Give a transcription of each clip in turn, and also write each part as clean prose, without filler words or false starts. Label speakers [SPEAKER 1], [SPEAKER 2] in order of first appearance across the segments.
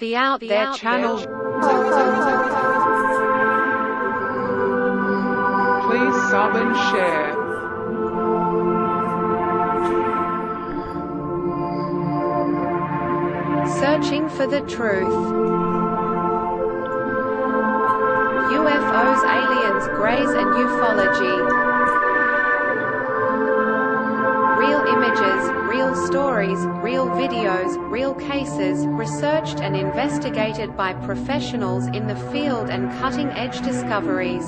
[SPEAKER 1] The Out There channel.
[SPEAKER 2] Please sub and share.
[SPEAKER 1] Searching for the truth. UFOs, aliens, greys and ufology. Real images, real stories, real videos, real cases, researched and investigated by professionals in the field and cutting-edge discoveries.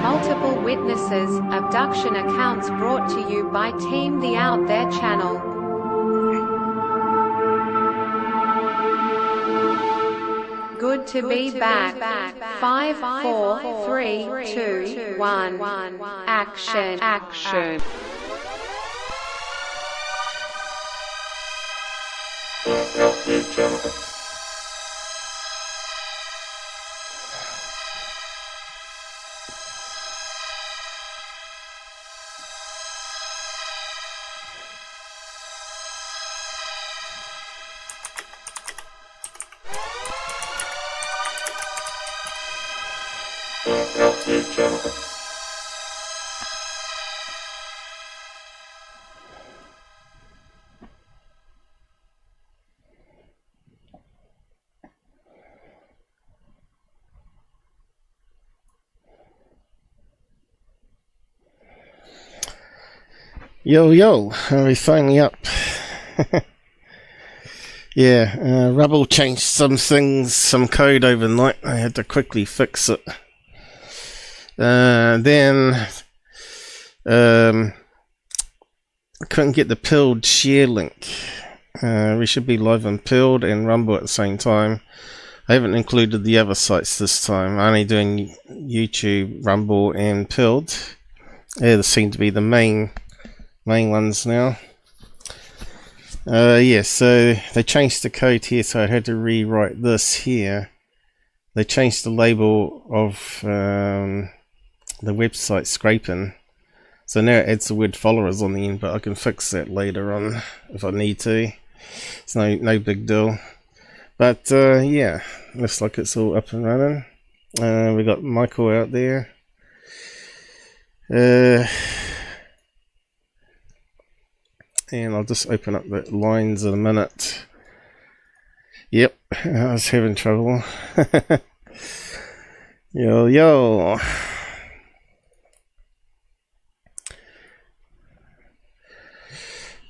[SPEAKER 1] Multiple witnesses, abduction accounts brought to you by Team The Out There channel. Good to be back. 5, 4, 3, 2, 1. Action.
[SPEAKER 3] Yo, are we finally up? Yeah, Rebel changed some things, some code overnight. I had to quickly fix it. Then I couldn't get the Pilled share link. We should be live on Pilled and Rumble at the same time. I haven't included the other sites this time. I'm only doing YouTube, Rumble and Pilled. They seem to be the main ones now. Yeah, so they changed the code here, so I had to rewrite this here. They changed the label of the website scraping, so now it adds the word followers on the end, but I can fix that later on if I need to. It's no big deal. But yeah, looks like it's all up and running. We got Michael out there. And I'll just open up the lines in a minute. Yep, I was having trouble. Yo.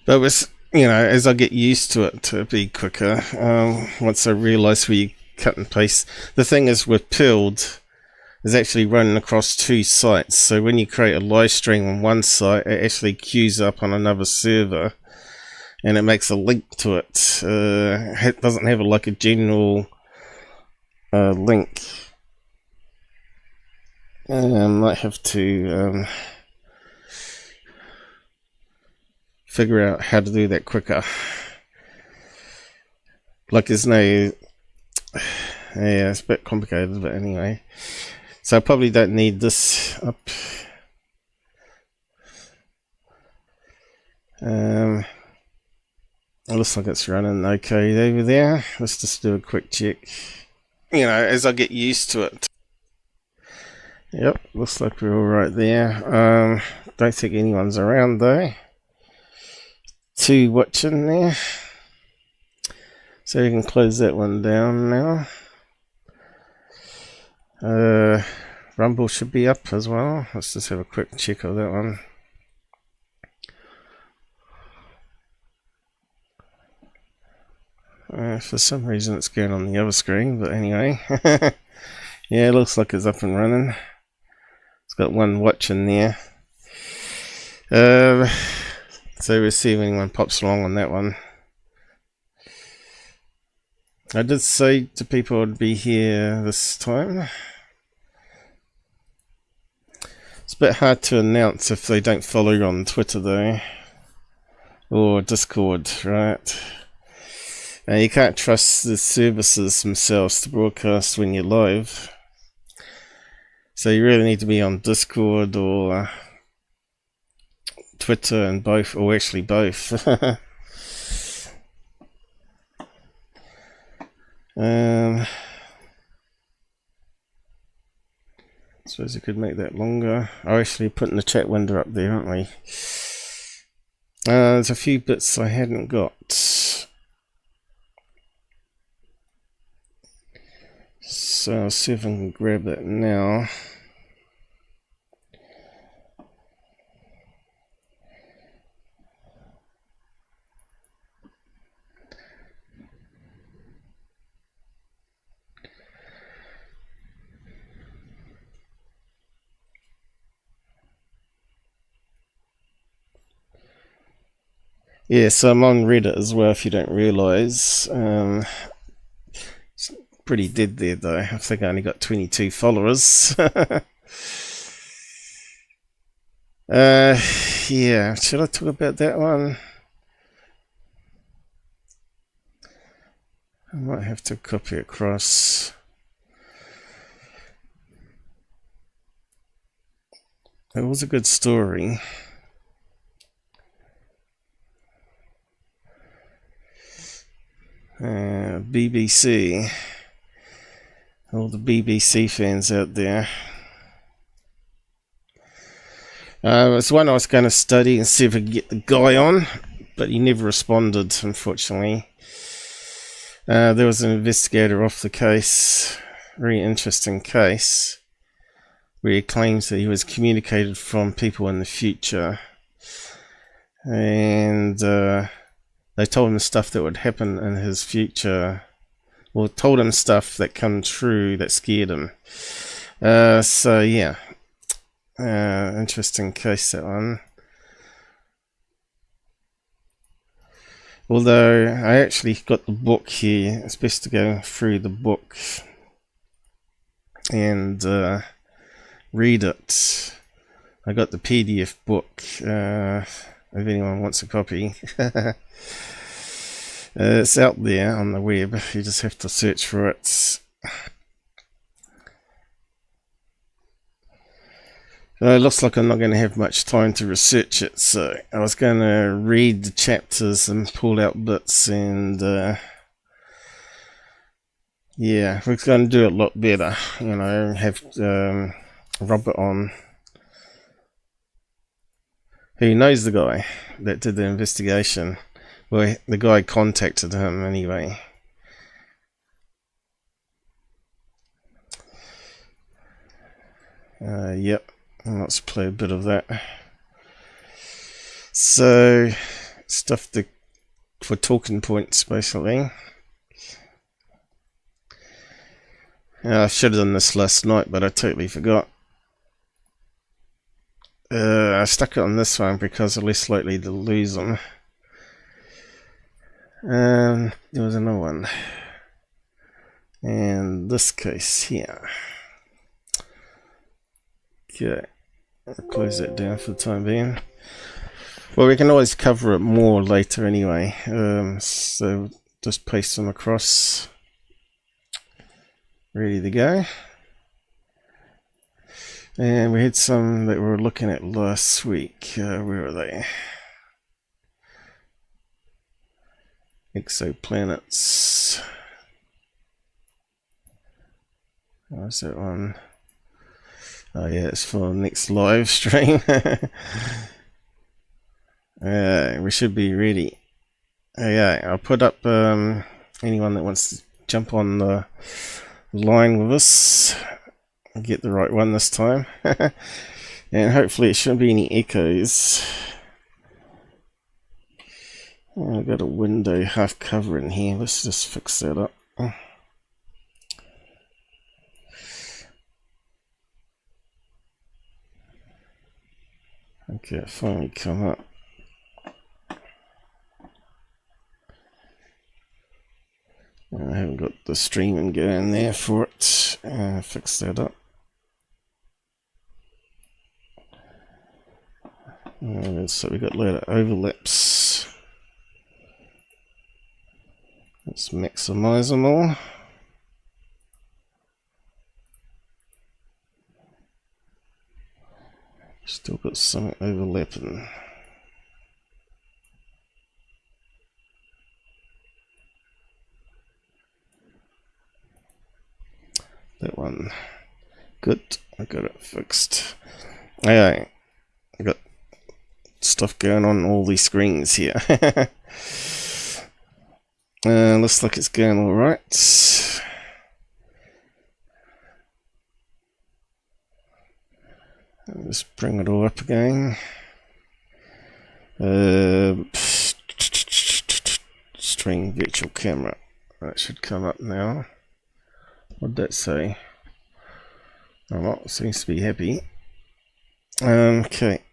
[SPEAKER 3] But was, as I get used to it, to be quicker. Once I realise where you cut and paste. The thing is with Pilled, is actually running across two sites, so when you create a live stream on one site, it actually queues up on another server and it makes a link to it. It doesn't have like a general link. I might have to figure out how to do that quicker. Like there's no yeah, it's a bit complicated, but anyway. So I probably don't need this up. It looks like it's running okay over there. Let's just do a quick check. As I get used to it. Yep, looks like we're all right there. Don't think anyone's around though. 2 watching there. So we can close that one down now. Rumble should be up as well. Let's just have a quick check of that one. For some reason it's going on the other screen, but anyway. Yeah, it looks like it's up and running. It's got 1 watching there. So we'll see if anyone pops along on that one. I did say to people I'd be here this time. It's a bit hard to announce if they don't follow you on Twitter though. Or Discord, right? You can't trust the services themselves to broadcast when you're live. So you really need to be on Discord or Twitter and both, or actually both. Suppose you could make that longer. I'm actually putting the chat window up there, aren't we? There's a few bits I hadn't got. So I'll see if I can grab that now. Yeah, so I'm on Reddit as well, if you don't realise. It's pretty dead there, though. I think I only got 22 followers. Yeah, should I talk about that one? I might have to copy across. It was a good story. BBC. All the BBC fans out there. It's one I was going to study and see if I could get the guy on, but he never responded, unfortunately. There was an investigator off the case, very interesting case, where he claims that he was communicated from people in the future, and they told him stuff that would happen in his future, or told him stuff that come true that scared him. So yeah, interesting case, that one. Although I actually got the book here, it's best to go through the book and read it. I got the PDF book, if anyone wants a copy. It's out there on the web, you just have to search for it. It looks like I'm not going to have much time to research it, so I was going to read the chapters and pull out bits, and yeah, we're going to do it a lot better, you know, have Robert on, who knows the guy that did the investigation. Well, the guy contacted him anyway. Yep, let's play a bit of that. So, stuff for talking points, basically. I should have done this last night, but I totally forgot. I stuck it on this one because I'm less likely to lose them. There was another one, and this case here. Okay, I'll close that down for the time being. Well, we can always cover it more later anyway, so just paste them across, ready to go. And we had some that we were looking at last week. Where are they? Exoplanets. Where's that one? Oh yeah, it's for the next live stream. We should be ready. Okay, I'll put up anyone that wants to jump on the line with us. I'll get the right one this time. And hopefully it shouldn't be any echoes. I've got a window half cover in here. Let's just fix that up. Okay, it finally come up. I haven't got the streaming going there for it. Fix that up. So we got a lot of overlaps. Let's maximize them all. Still got some overlapping. That one. Good. I got it fixed. Okay. I got stuff going on all these screens here. Looks like it's going alright. Just bring it all up again. Stream virtual camera. That should come up now. What'd that say? Oh, well, seems to be happy. Okay.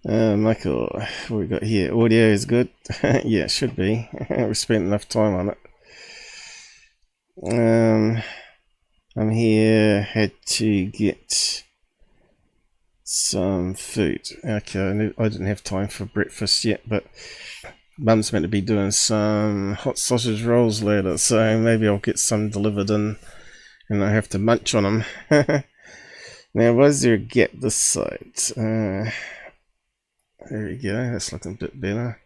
[SPEAKER 3] Michael, what we got here? Audio is good. Yeah, it should be. We spent enough time on it. I'm here. Had to get some food. Okay, I didn't have time for breakfast yet, but Mum's meant to be doing some hot sausage rolls later, so maybe I'll get some delivered in and I have to munch on them. Now, was there a gap this side? There we go, that's looking a bit better.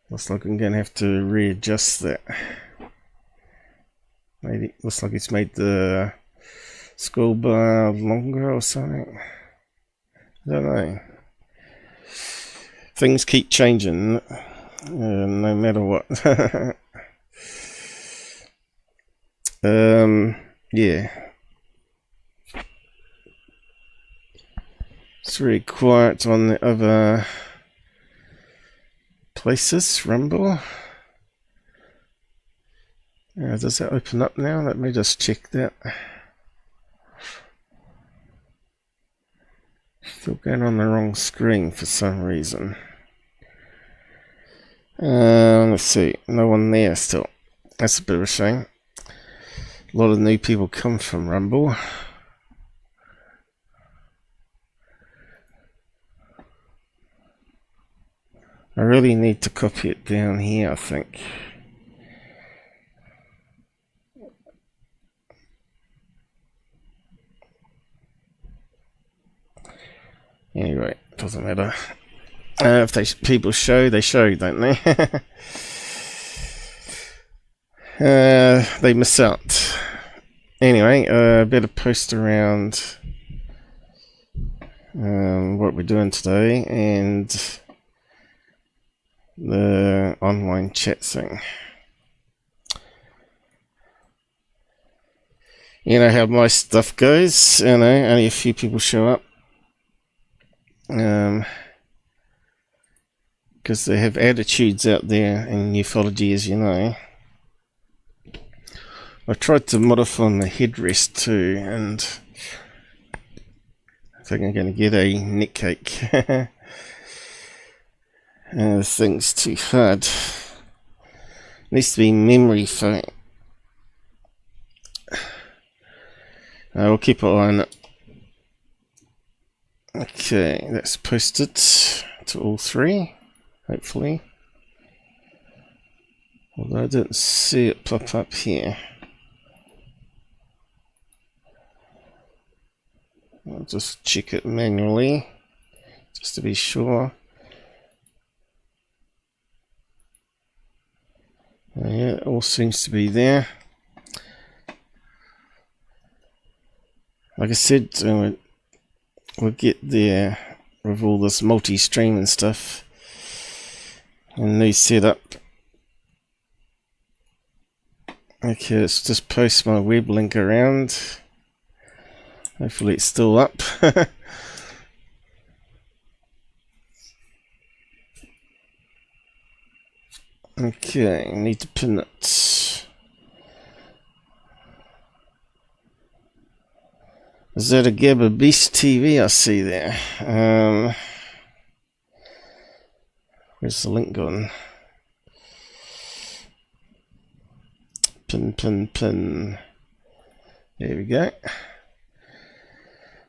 [SPEAKER 3] Looks like I'm going to have to readjust that. Maybe looks like it's made the scroll bar longer or something. I don't know. Things keep changing, no matter what. Yeah. It's really quiet on the other places. Rumble. Does that open up now? Let me just check that. Still going on the wrong screen for some reason. Let's see. No one there still. That's a bit of a shame. A lot of new people come from Rumble. I really need to copy it down here, I think. Anyway, doesn't matter. If people show, they show, don't they? They miss out. Anyway, better post around what we're doing today and the online chat thing. You know how my stuff goes, you know, only a few people show up. Because they have attitudes out there in ufology, as you know. I tried to modify my headrest too, and I think I'm going to get a neck ache. This thing's too hard. Needs to be memory foam. We'll keep an eye on it. Okay, that's posted to all three, hopefully. Although I didn't see it pop up here. I'll just check it manually, just to be sure. Yeah, it all seems to be there. Like I said, we'll get there with all this multi-streaming stuff and new setup. Okay, let's just post my web link around. Hopefully it's still up. Okay, I need to pin it. Is that a Gabber Beast TV I see there? Where's the link gone? Pin. There we go.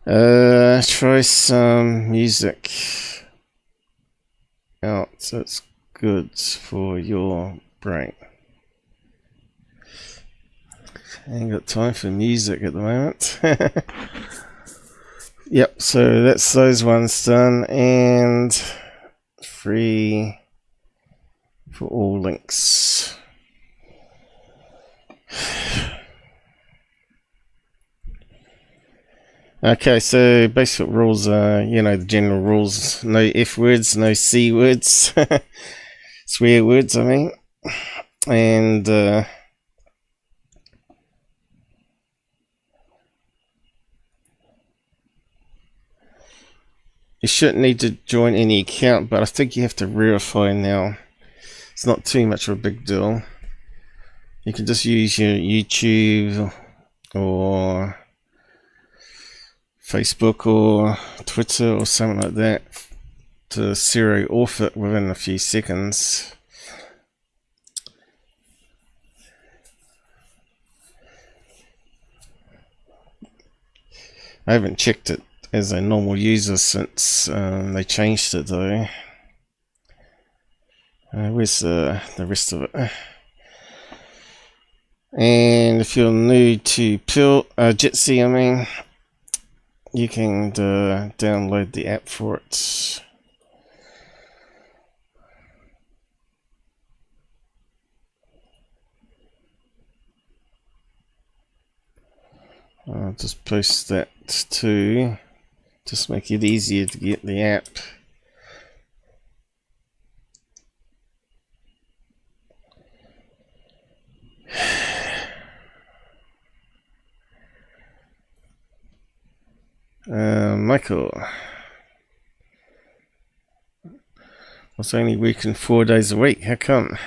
[SPEAKER 3] Try some music out, so it's good for your brain. I ain't got time for music at the moment. Yep, so that's those ones done, and free for all links. Okay, so basic rules are, you know, the general rules. No F words, no C words. Swear words, I mean. And you shouldn't need to join any account, but I think you have to verify now. It's not too much of a big deal. You can just use your YouTube or Facebook or Twitter or something like that to serial auth it within a few seconds. I haven't checked it as a normal user since they changed it though. Where's the rest of it? And if you're new to Jitsi, I mean, you can download the app for it. I'll just post that too, just make it easier to get the app. Michael, I was only working 4 days a week. How come?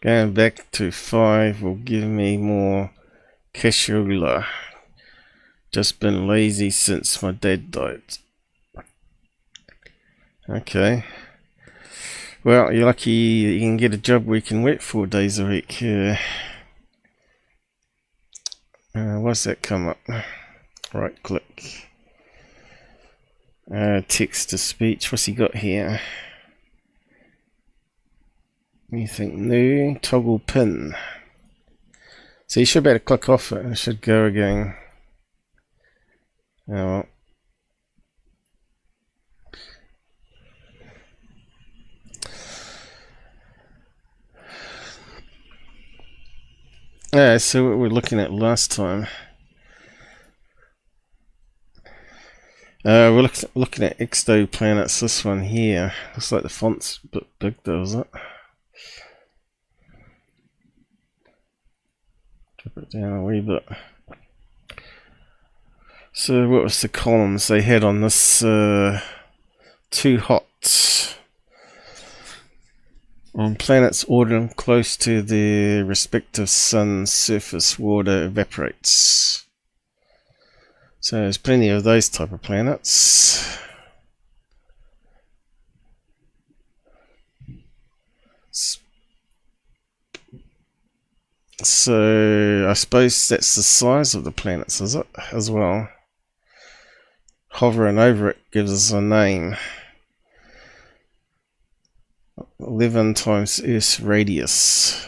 [SPEAKER 3] Going back to 5 will give me more cashola. Just been lazy since my dad died. Okay. Well, you're lucky you can get a job where you can work 4 days a week. What's that come up? Right click. Text to speech. What's he got here? Anything new? Toggle pin. So you should be able to click off it and it should go again. Oh well. So what we were looking at last time. We're looking at exoplanets. This one here. Looks like the font's a bit big though, is it? Drop it down a wee bit. So what was the columns they had on this? Too hot. On planets orbiting close to their respective sun's surface, water evaporates. So there's plenty of those type of planets. So I suppose that's the size of the planets, is it, as well? Hovering over it gives us a name. 11 times Earth's radius.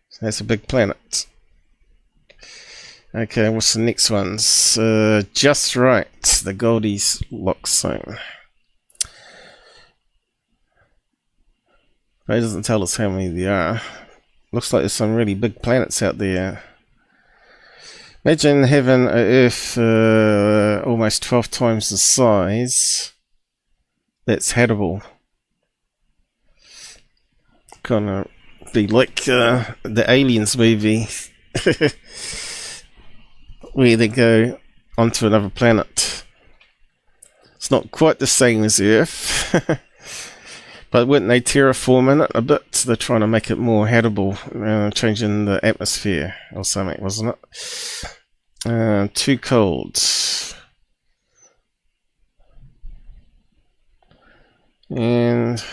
[SPEAKER 3] So that's a big planet. Okay, what's the next ones? Just right, the Goldilocks zone. It doesn't tell us how many there are. Looks like there's some really big planets out there. Imagine having an Earth almost 12 times the size. That's habitable. Kind of be like the Aliens movie. Where they go onto another planet. It's not quite the same as Earth. But wouldn't they terraform it a bit? They're trying to make it more habitable, changing the atmosphere or something, wasn't it? Too cold. And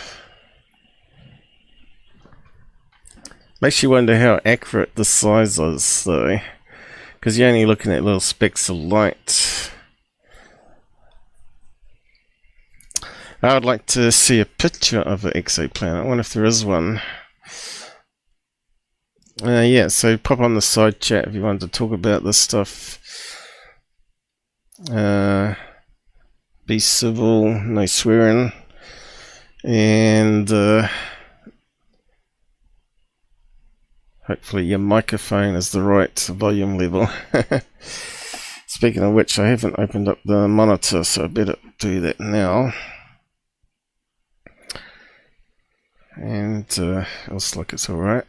[SPEAKER 3] makes you wonder how accurate the size is, though, because you're only looking at little specks of light. I would like to see a picture of an exoplanet. I wonder if there is one. Yeah, so pop on the side chat if you want to talk about this stuff. Be civil, no swearing. And Hopefully your microphone is the right volume level. Speaking of which, I haven't opened up the monitor, so I better do that now. And looks like it's alright.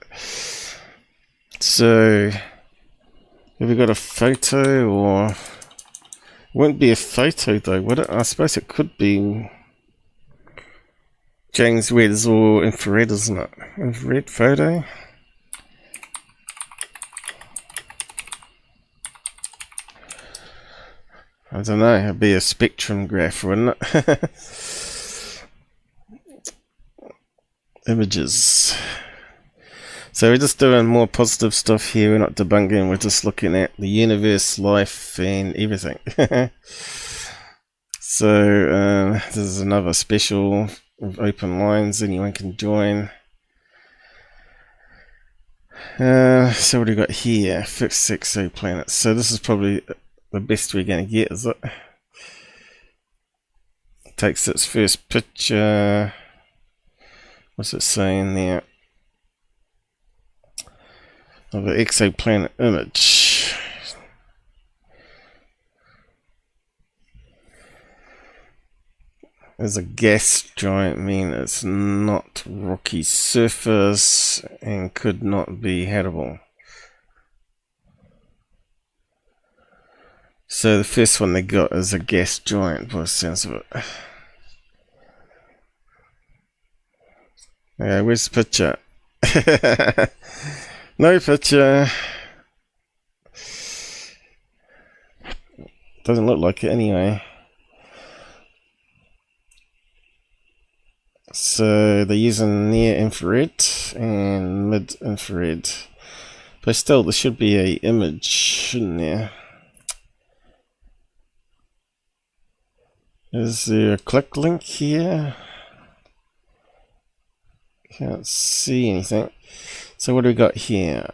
[SPEAKER 3] So, have we got a photo, or... It won't be a photo though, would it? I suppose it could be James Webb's or infrared, isn't it? Infrared photo? I don't know, it'd be a spectrum graph, wouldn't it? Images. So we're just doing more positive stuff here, we're not debunking, we're just looking at the universe, life, and everything. So this is another special of open lines, anyone can join. So what do we got here? Fixed exoplanets. So this is probably the best we're going to get, is it? Takes its first picture. What's it saying there? Of an exoplanet image. There's a gas giant, mean it's not rocky surface and could not be habitable. So the first one they got is a gas giant, by the sounds of it. Yeah, where's the picture? No picture. Doesn't look like it anyway. So they're using near infrared and mid infrared. But still, there should be an image, shouldn't there? Is there a click link here? Can't see anything. So what do we got here?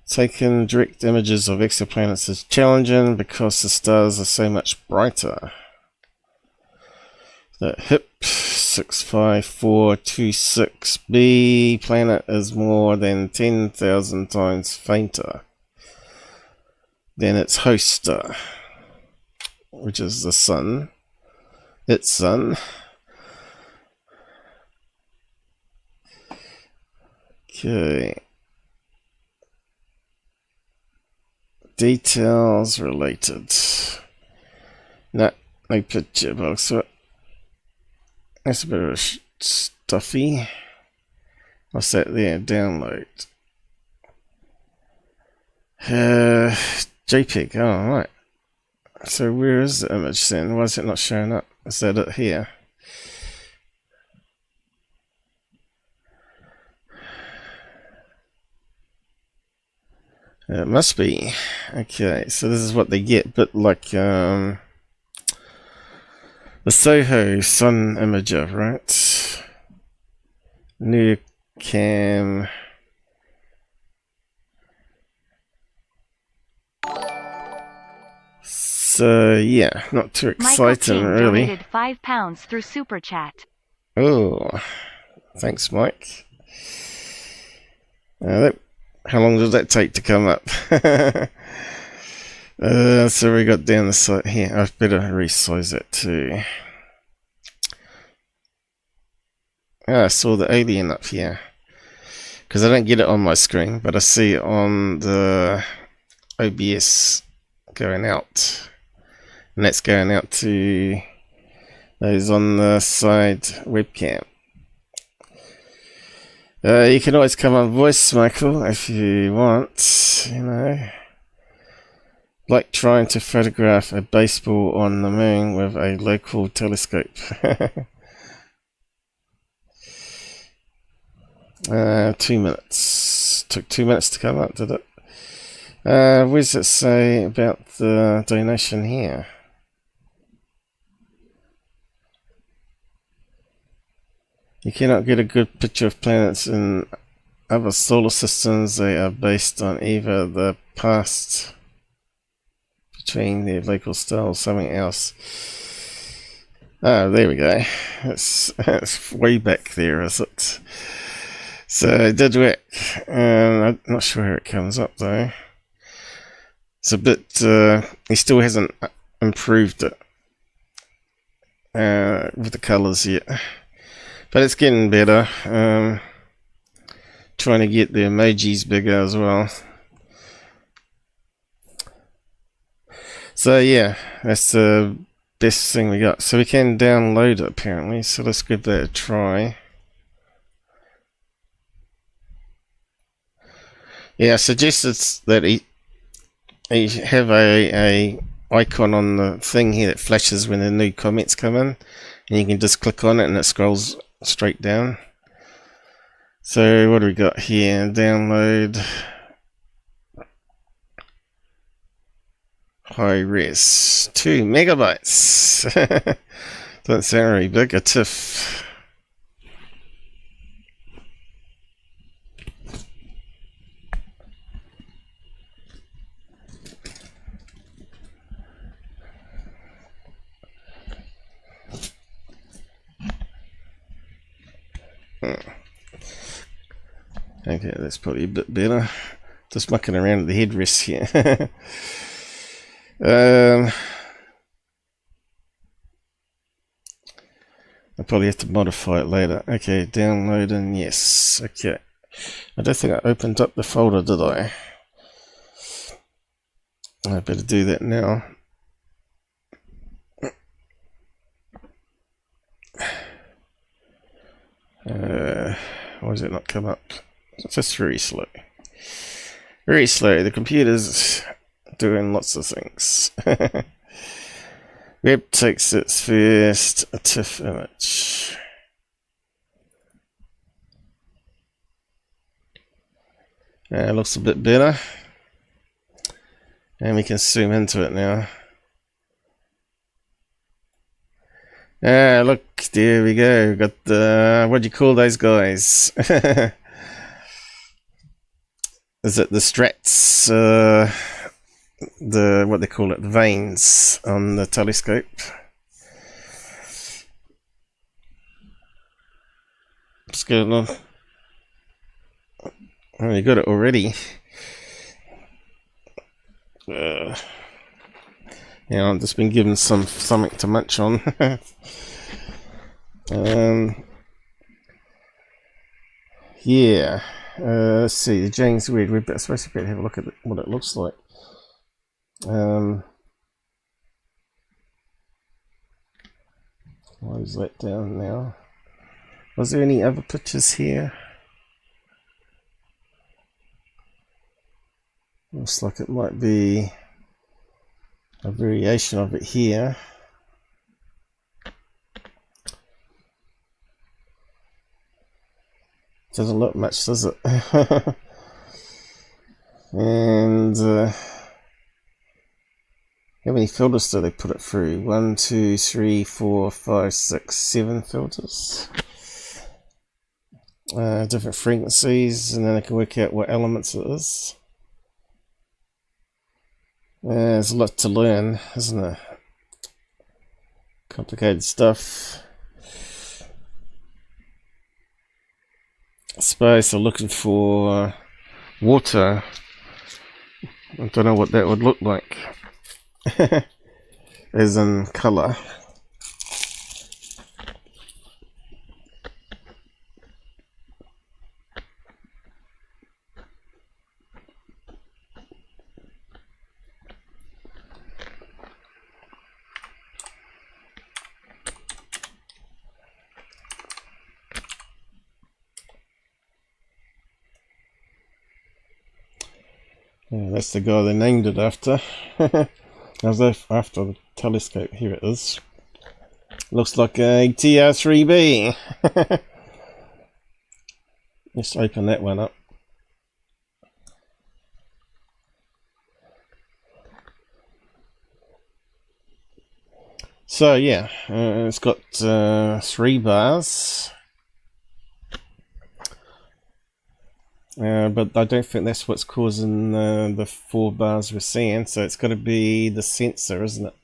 [SPEAKER 3] Taking direct images of exoplanets is challenging because the stars are so much brighter. The HIP 65426b planet is more than 10,000 times fainter than its host star, which is the sun, its sun. Okay. Details related. No picture box. That's a bit of a stuffy. What's that there? Download. JPEG. Oh, right. So where is the image then? Why is it not showing up? Is that it here? It must be. Okay, so this is what they get, but like the Soho Sun Imager, right? New cam. So yeah, not too exciting really.
[SPEAKER 4] Donated £5 through Super Chat.
[SPEAKER 3] Oh, thanks, Mike. How long does that take to come up? So we got down the side here. I better resize that too. I saw the alien up here. Because I don't get it on my screen, but I see it on the OBS going out. And that's going out to those on the side webcam. You can always come on voice, Michael, if you want, you know. Like trying to photograph a baseball on the moon with a local telescope. 2 minutes. Took 2 minutes to come up, did it? What does it say about the donation here? You cannot get a good picture of planets in other solar systems. They are based on either the past between their local star or something else. Oh, there we go. It's way back there, is it? So it did work. I'm not sure how it comes up though. It's a bit. He still hasn't improved it with the colours yet, but it's getting better. Trying to get the emojis bigger as well. So yeah, that's the best thing we got. So we can download it apparently. So let's give that a try. Yeah, I suggested that he have a icon on the thing here that flashes when the new comments come in, and you can just click on it and it scrolls straight down. So what do we got here? Download high res 2 megabytes. Doesn't sound very big. A TIFF. Okay, that's probably a bit better. Just mucking around with the headrest here. I'll probably have to modify it later. Okay, download and yes. Okay. I don't think I opened up the folder, did I? I better do that now. Why does it not come up? It's just very slow. Very slow. The computer's doing lots of things. Webb takes its first TIFF image. It looks a bit better. And we can zoom into it now. Look, there we go. We've got the, what do you call those guys? Is it the strats? The, what they call it, veins on the telescope. What's going on? Oh, you got it already. Yeah, I've just been given something to munch on. Yeah. Let's see, the James Webb. We're supposed to have a look at what it looks like. Why is that down now? Was there any other pictures here? Looks like it might be a variation of it here. Doesn't look much, does it? And how many filters do they put it through? 1, 2, 3, 4, 5, 6, 7 filters. Different frequencies, and then I can work out what elements it is. There's a lot to learn, isn't there? Complicated stuff. I suppose they're looking for water. I don't know what that would look like. As in colour. Yeah, that's the guy they named it after. As if after the telescope. Here it is. Looks like a TR3B. Let's open that one up. So yeah, it's got 3 bars. But I don't think that's what's causing the 4 bars we're seeing, so it's got to be the sensor, isn't it?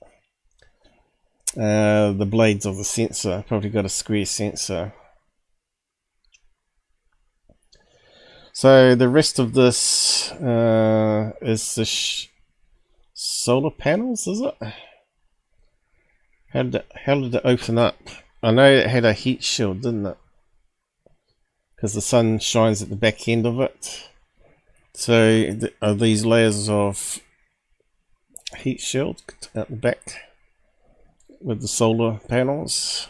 [SPEAKER 3] The blades of the sensor. Probably got a square sensor. So the rest of this is the solar panels, is it? How did it open up? I know it had a heat shield, didn't it? Because the sun shines at the back end of it. So are these layers of heat shield at the back with the solar panels?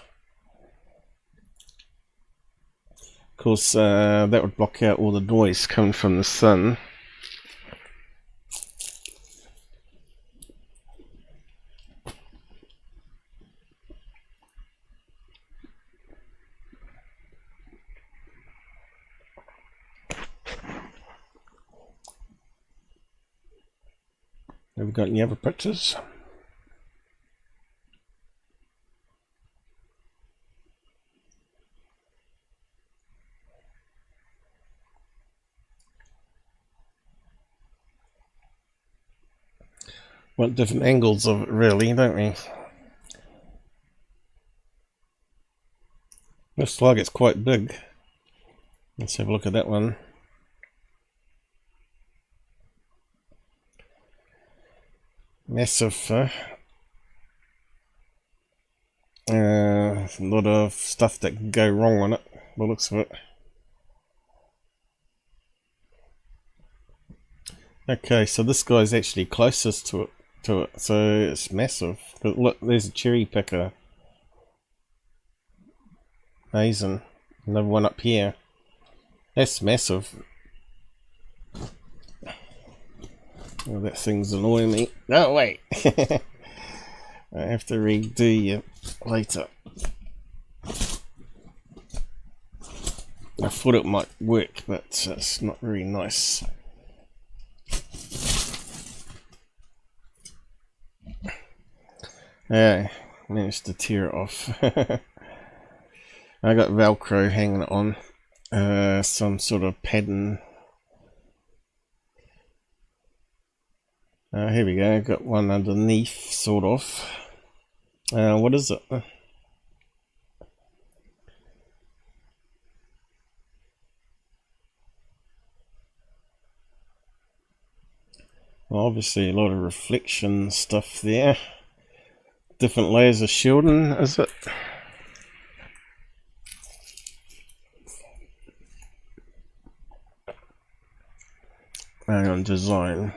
[SPEAKER 3] Of course, that would block out all the noise coming from the sun. Have we got any other pictures? Want different angles of it, really, don't we? Looks like it's quite big. Let's have a look at that one. Massive. A lot of stuff that can go wrong on it, by the looks of it. Okay, so this guy's actually closest to it, so it's massive. But look, there's a cherry picker. Amazing. Another one up here. That's massive. Oh, that thing's annoying me. Oh, wait. I have to redo you later. I thought it might work, but it's not very nice. Yeah, managed to tear it off. I got Velcro hanging on, some sort of pattern. Here we go, got one underneath, sort of. What is it? Well, obviously a lot of reflection stuff there. Different layers of shielding, is it? Hang on, design.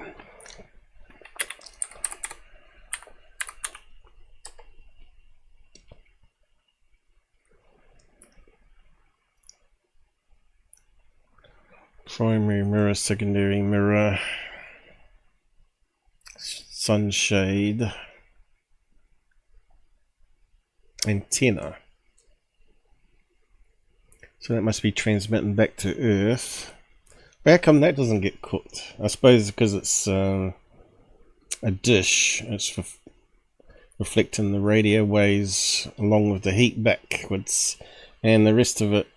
[SPEAKER 3] Primary mirror, secondary mirror, sunshade, antenna. So that must be transmitting back to Earth. But how come that doesn't get cooked? I suppose because it's a dish, it's reflecting the radio waves along with the heat backwards, and the rest of it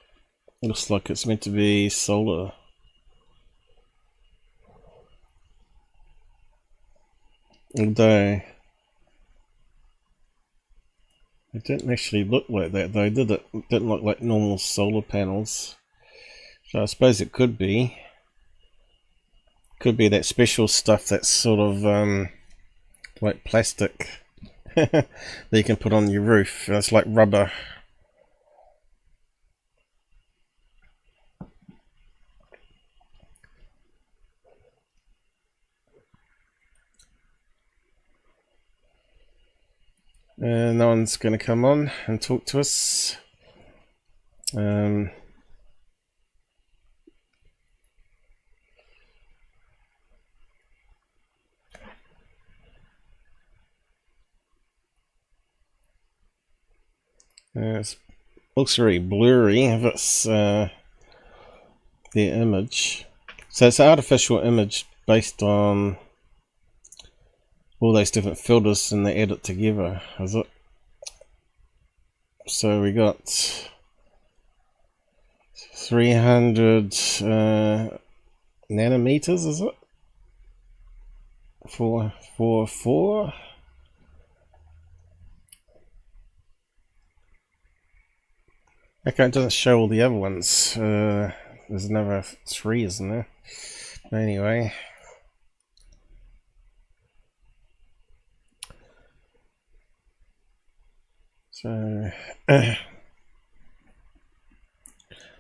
[SPEAKER 3] looks like it's meant to be solar. Although it didn't actually look like that, though, did it? It didn't look like normal solar panels. So I suppose it could be. Could be that special stuff that's sort of like plastic that you can put on your roof. It's like rubber. No one's going to come on and talk to us. It looks very blurry if it's the image. So it's an artificial image based on all those different filters and they add it together, is it? So we got 300 nanometers, is it? 444. Okay, it doesn't show all the other ones. There's another 3, isn't there? Anyway. So,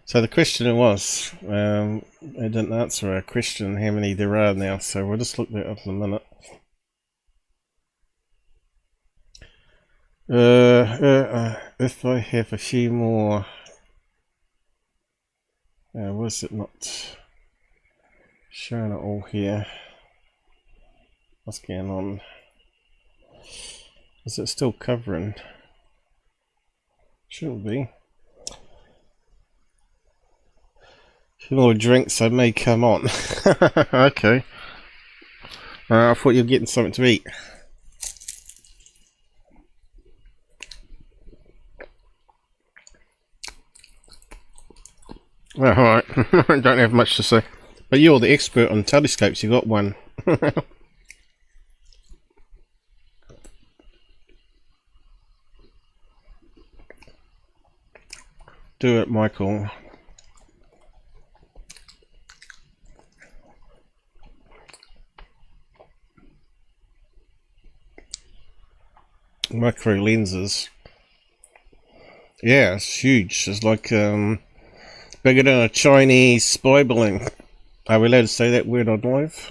[SPEAKER 3] so the question was, I didn't answer our question how many there are now, so we'll just look that up in a minute. If I have a few more, was it not showing it all here? What's going on? Is it still covering? Shouldn't be. A few more drinks, I may come on. Okay. I thought you were getting something to eat. Alright, I don't have much to say. But you're the expert on telescopes, you got one. Do it, Michael. Micro lenses. Yeah, it's huge. It's like bigger than a Chinese spy balloon. Are we allowed to say that word on live?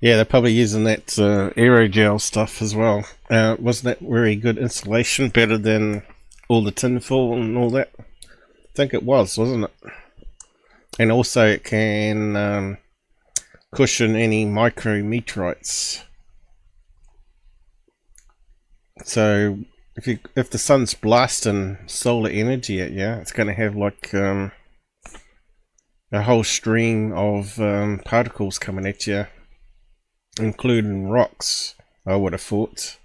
[SPEAKER 3] Yeah, they're probably using that aerogel stuff as well. Wasn't that very good insulation? Better than all the tinfoil and all that? I think it was, wasn't it? And also it can cushion any micrometeorites. So if the sun's blasting solar energy at you, it's going to have like a whole stream of particles coming at you, including rocks, I would have thought,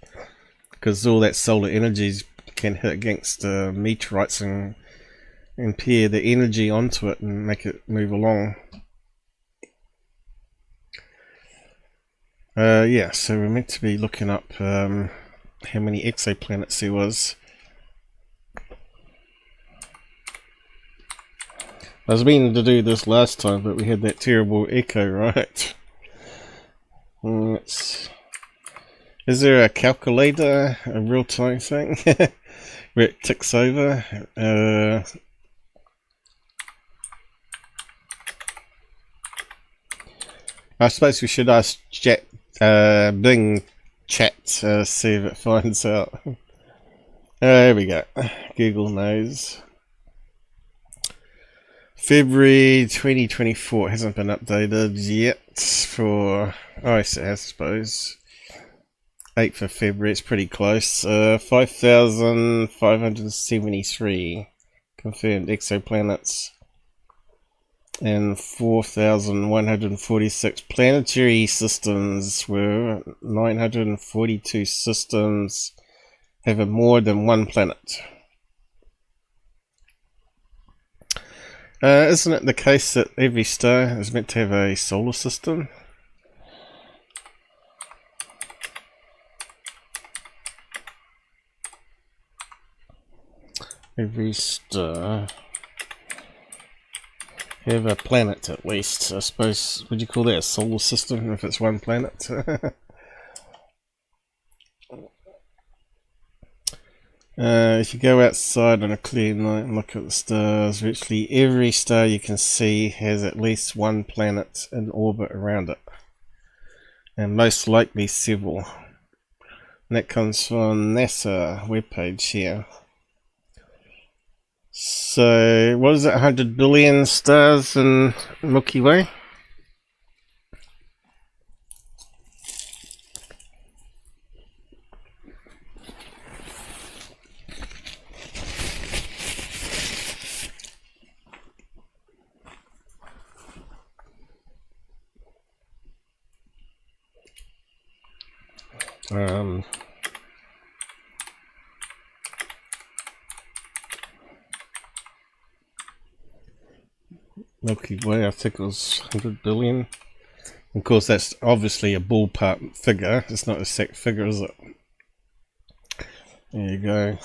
[SPEAKER 3] because all that solar energy can hit against meteorites and impair the energy onto it and make it move along. Yeah, so we're meant to be looking up how many exoplanets there was. I was meaning to do this last time, but we had that terrible echo, right? Is there a calculator, a real-time thing, where it ticks over? I suppose we should ask Bing chat, see if it finds out. There we go. Google knows. February 2024 hasn't been updated yet for... Oh, yes, it has, I suppose. 8th of February, it's pretty close. 5,573 confirmed exoplanets. And 4,146 planetary systems, were 942 systems having more than one planet. Isn't it the case that every star is meant to have a solar system? Every star have a planet at least. I suppose, would you call that a solar system if it's one planet? If you go outside on a clear night and look at the stars, virtually every star you can see has at least one planet in orbit around it, and most likely several. And that comes from NASA webpage here. So, what is it, 100 billion stars in Milky Way? Milky Way, I think it was 100 billion. Of course, that's obviously a ballpark figure. It's not a exact figure, is it? There you go.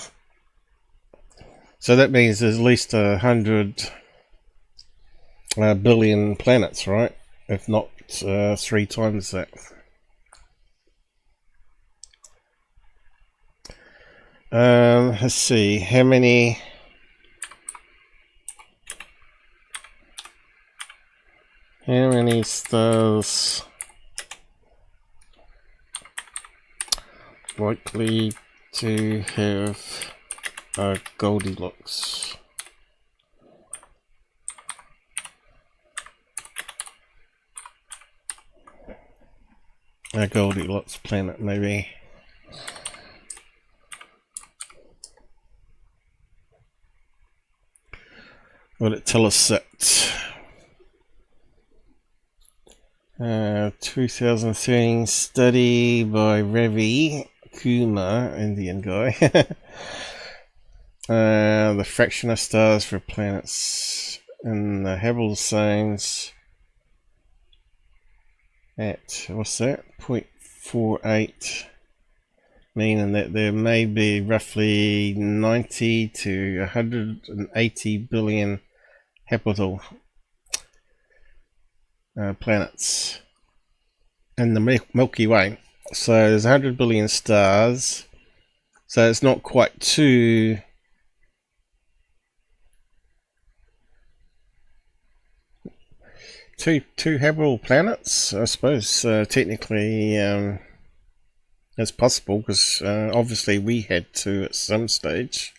[SPEAKER 3] So that means there's at least 100 billion planets, right? If not 3 times that. Let's see, how many stars likely to have a Goldilocks? A Goldilocks planet, maybe. Will it tell us that? 2013 study by Ravi Kumar, Indian guy. The fraction of stars for planets in the habitable zones at, what's that, 0.48, meaning that there may be roughly 90 to 180 billion habitable planets in the Milky Way. So there's 100 billion stars, so it's not quite two habitable planets, I suppose. Technically it's possible, because obviously we had to at some stage.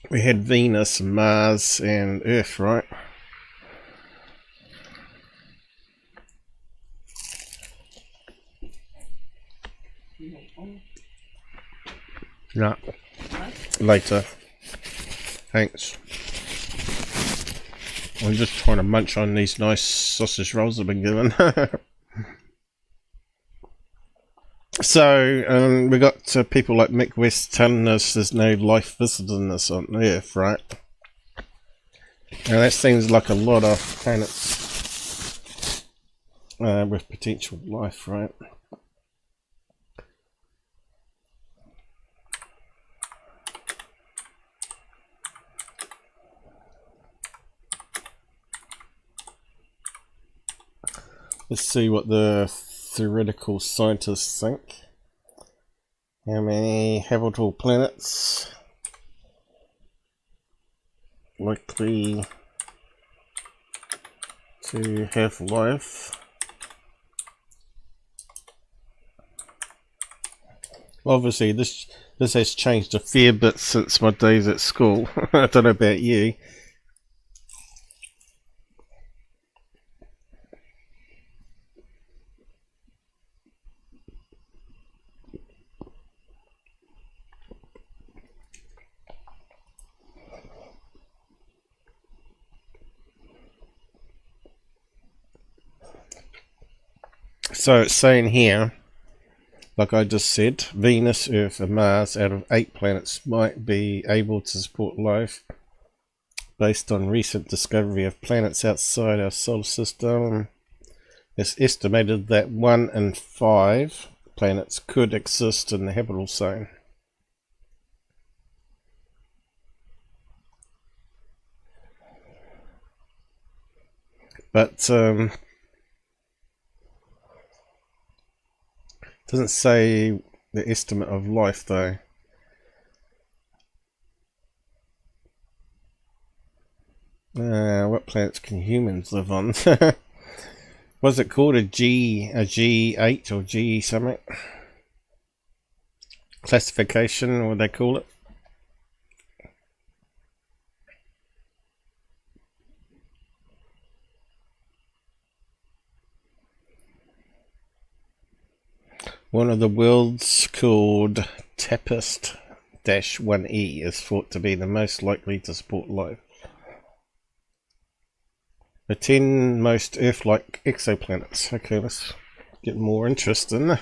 [SPEAKER 3] We had Venus, Mars and Earth, right? No. Later. Thanks. I'm just trying to munch on these nice sausage rolls I've been given. So, we got people like Mick West telling us there's no life visiting us on Earth, right? And that seems like a lot of planets with potential life, right? Let's see what the theoretical scientists think. How many habitable planets likely to have life? Obviously this has changed a fair bit since my days at school. I don't know about you. So it's saying here, like I just said, Venus, Earth and Mars out of 8 planets might be able to support life based on recent discovery of planets outside our solar system. It's estimated that 1 in 5 planets could exist in the habitable zone. But doesn't say the estimate of life though. What planets can humans live on? Was it called a G8 or G something? Classification, what would they call it? One of the worlds, called TAPPIST-1e, is thought to be the most likely to support life. The 10 most Earth-like exoplanets. Okay, let's get more interesting.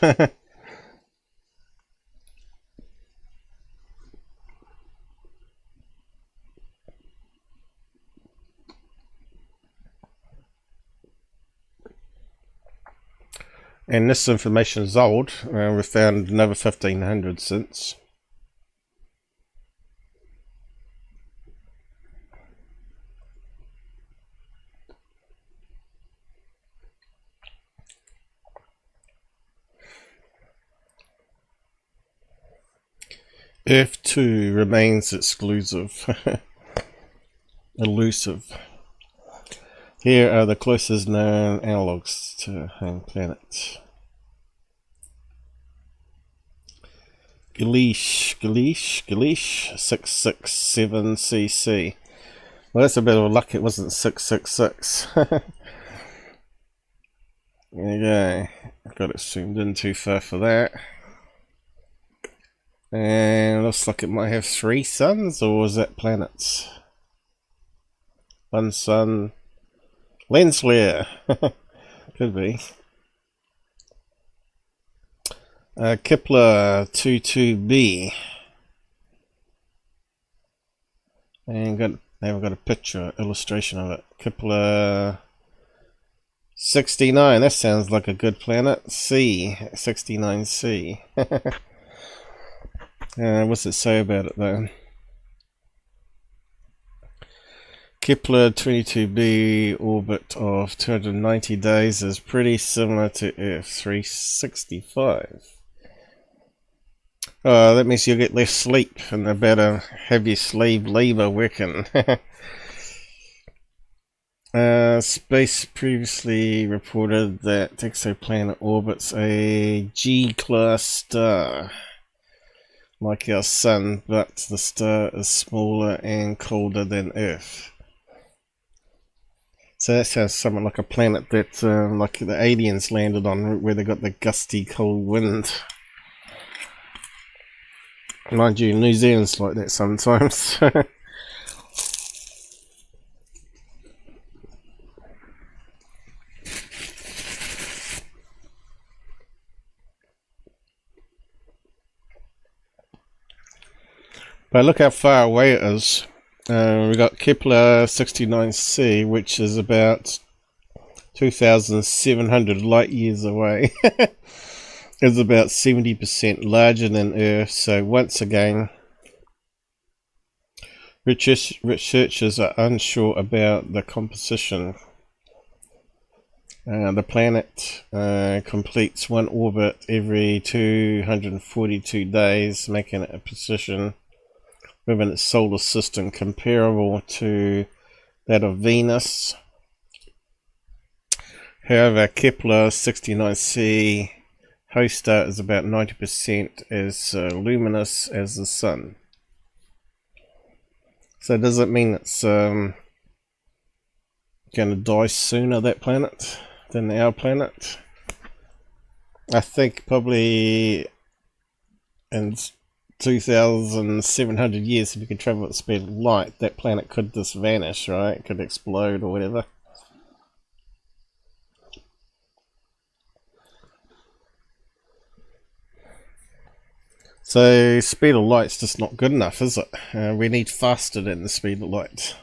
[SPEAKER 3] And this information is old. We've found another 1500 since. Earth 2 remains exclusive. Elusive. Here are the closest known analogues to home planet. Galish 667 cc. Well, that's a bit of luck it wasn't 666. There you go. Got it zoomed in too far for that. And looks like it might have 3 suns, or is that planets? 1 sun. Lens flare. Could be. Kepler 22b. And I've got a picture, illustration of it. Kepler 69. That sounds like a good planet. C 69c. What's it say about it though? Kepler 22b orbit of 290 days is pretty similar to Earth 365. Oh, that means you'll get less sleep and they're better have your slave labor working. Space previously reported that exoplanet orbits a G-class star like our Sun, but the star is smaller and colder than Earth. So that sounds something like a planet that like the aliens landed on, where they got the gusty cold wind. Mind you, New Zealand's like that sometimes. But look how far away it is. We got Kepler 69c, which is about 2,700 light years away. It's about 70% larger than Earth, so once again, researchers are unsure about the composition. The planet completes 1 orbit every 242 days, making it a position within its solar system comparable to that of Venus. However, Kepler 69c host star is about 90% as luminous as the Sun. So does it mean it's going to die sooner, that planet, than our planet? I think probably in 2,700 years, if you could travel at the speed of light, that planet could just vanish, right? It could explode or whatever. So speed of light's just not good enough, is it? We need faster than the speed of light.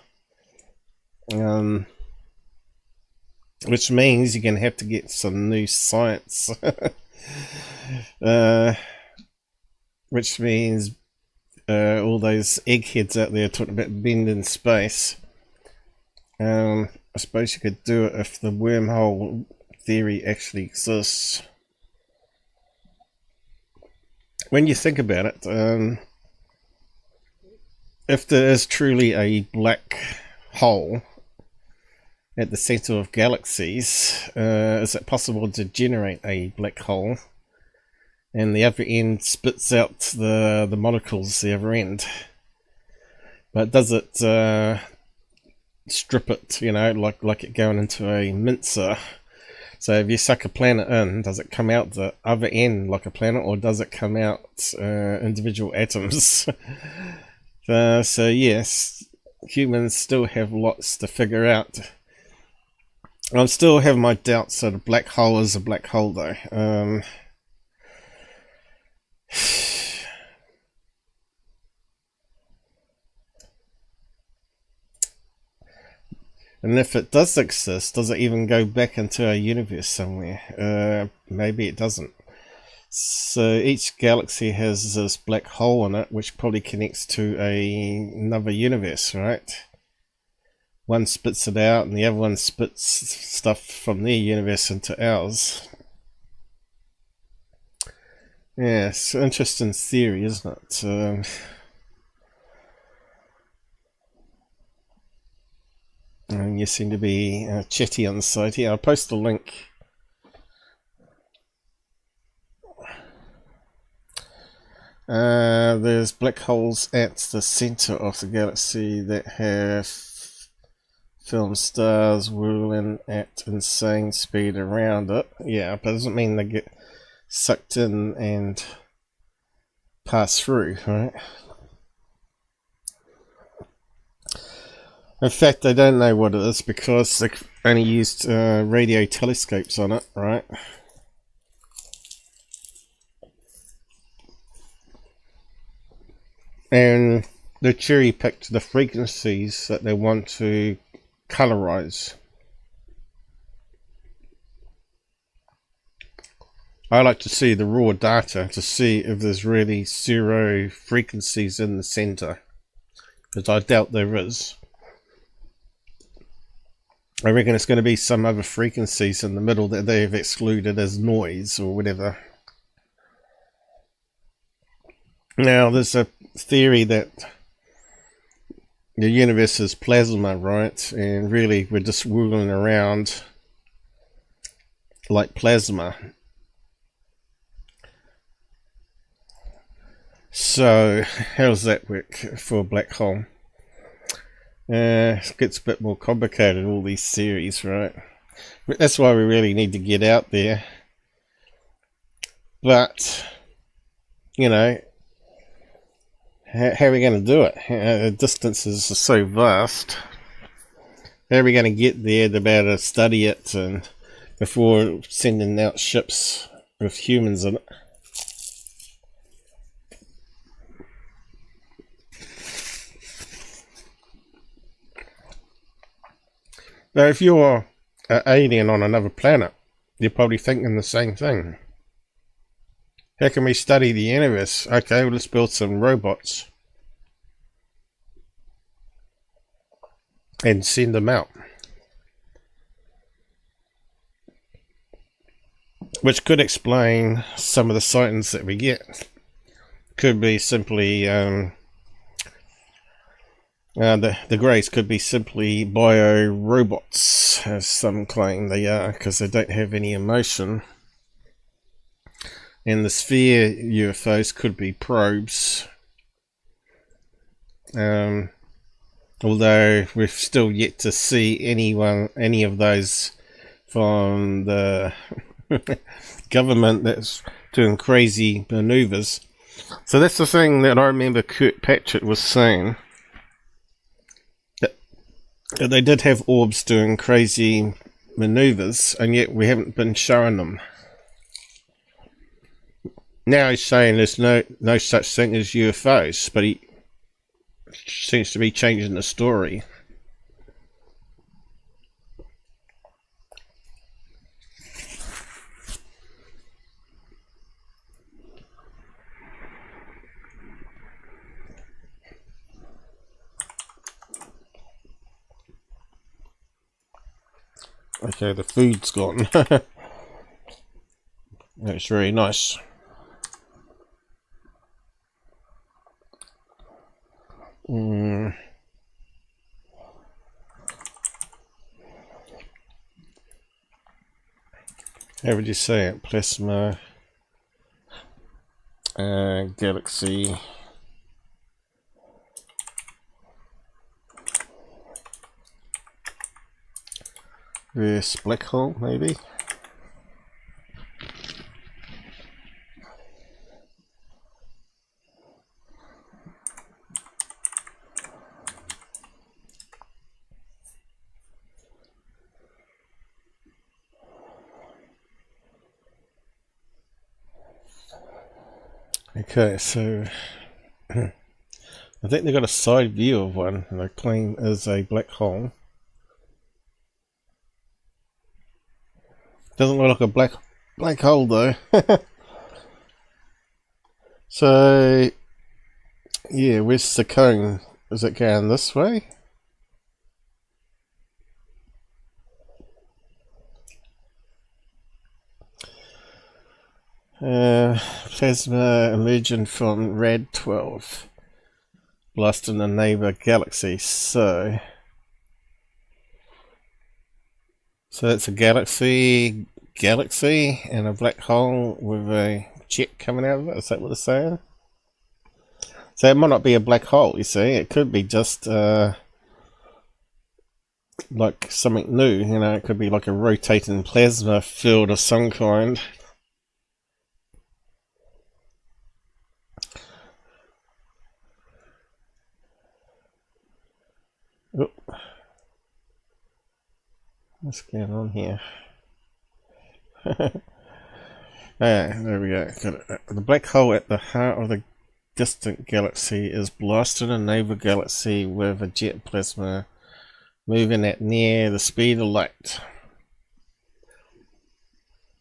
[SPEAKER 3] Which means you're going to have to get some new science. Which means all those eggheads out there talking about bending space. I suppose you could do it if the wormhole theory actually exists. When you think about it, if there is truly a black hole at the center of galaxies, is it possible to generate a black hole and the other end spits out the molecules the other end? But does it strip it, you know, like it going into a mincer? So if you suck a planet in, does it come out the other end like a planet, or does it come out individual atoms? So yes, humans still have lots to figure out. I still have my doubts that a black hole is a black hole though. And if it does exist, does it even go back into our universe somewhere? Maybe it doesn't. So each galaxy has this black hole in it, which probably connects to another universe, right? One spits it out, and the other one spits stuff from their universe into ours. Yeah, it's an interesting theory, isn't it? And you seem to be chatty on the side here. I'll post the link. There's black holes at the center of the galaxy that have film stars whirling at insane speed around it. Yeah, but it doesn't mean they get sucked in and pass through, right? In fact, they don't know what it is because they only used radio telescopes on it, right? And they cherry picked the frequencies that they want to colorize. I like to see the raw data to see if there's really 0 frequencies in the center, because I doubt there is. I reckon it's going to be some other frequencies in the middle that they've excluded as noise or whatever. Now, there's a theory that the universe is plasma, right? And really we're just whirling around like plasma. So how does that work for a black hole? It gets a bit more complicated, all these theories, right? But that's why we really need to get out there. But, you know, how are we going to do it? The distances are so vast. How are we going to get there to be able to study it and before sending out ships with humans in it? Now, if you're an alien on another planet, you're probably thinking the same thing. How can we study the universe? Okay, well, let's build some robots and send them out. Which could explain some of the sightings that we get. Could be simply the greys could be simply bio-robots, as some claim they are, because they don't have any emotion. And the sphere UFOs could be probes. Although we've still yet to see any of those from the government that's doing crazy maneuvers. So that's the thing that I remember Kirkpatrick was saying. They did have orbs doing crazy maneuvers, and yet we haven't been showing them. Now he's saying there's no such thing as UFOs, but he seems to be changing the story. Okay, the food's gone. That's really nice. How would you say it? Plasma galaxy. This black hole, maybe? Okay, so I think they got a side view of one, and they claim is a black hole. Doesn't look like a black hole though. So yeah, where's the cone? Is it going this way? Plasma emerging from Rad 12, blasting a neighbor galaxy. So that's a galaxy, and a black hole with a jet coming out of it. Is that what they're saying? So it might not be a black hole. You see, it could be just like something new. You know, it could be like a rotating plasma field of some kind. Oh. What's going on here? There we go. Got it. The black hole at the heart of the distant galaxy is blasting a neighbor galaxy with a jet plasma moving at near the speed of light.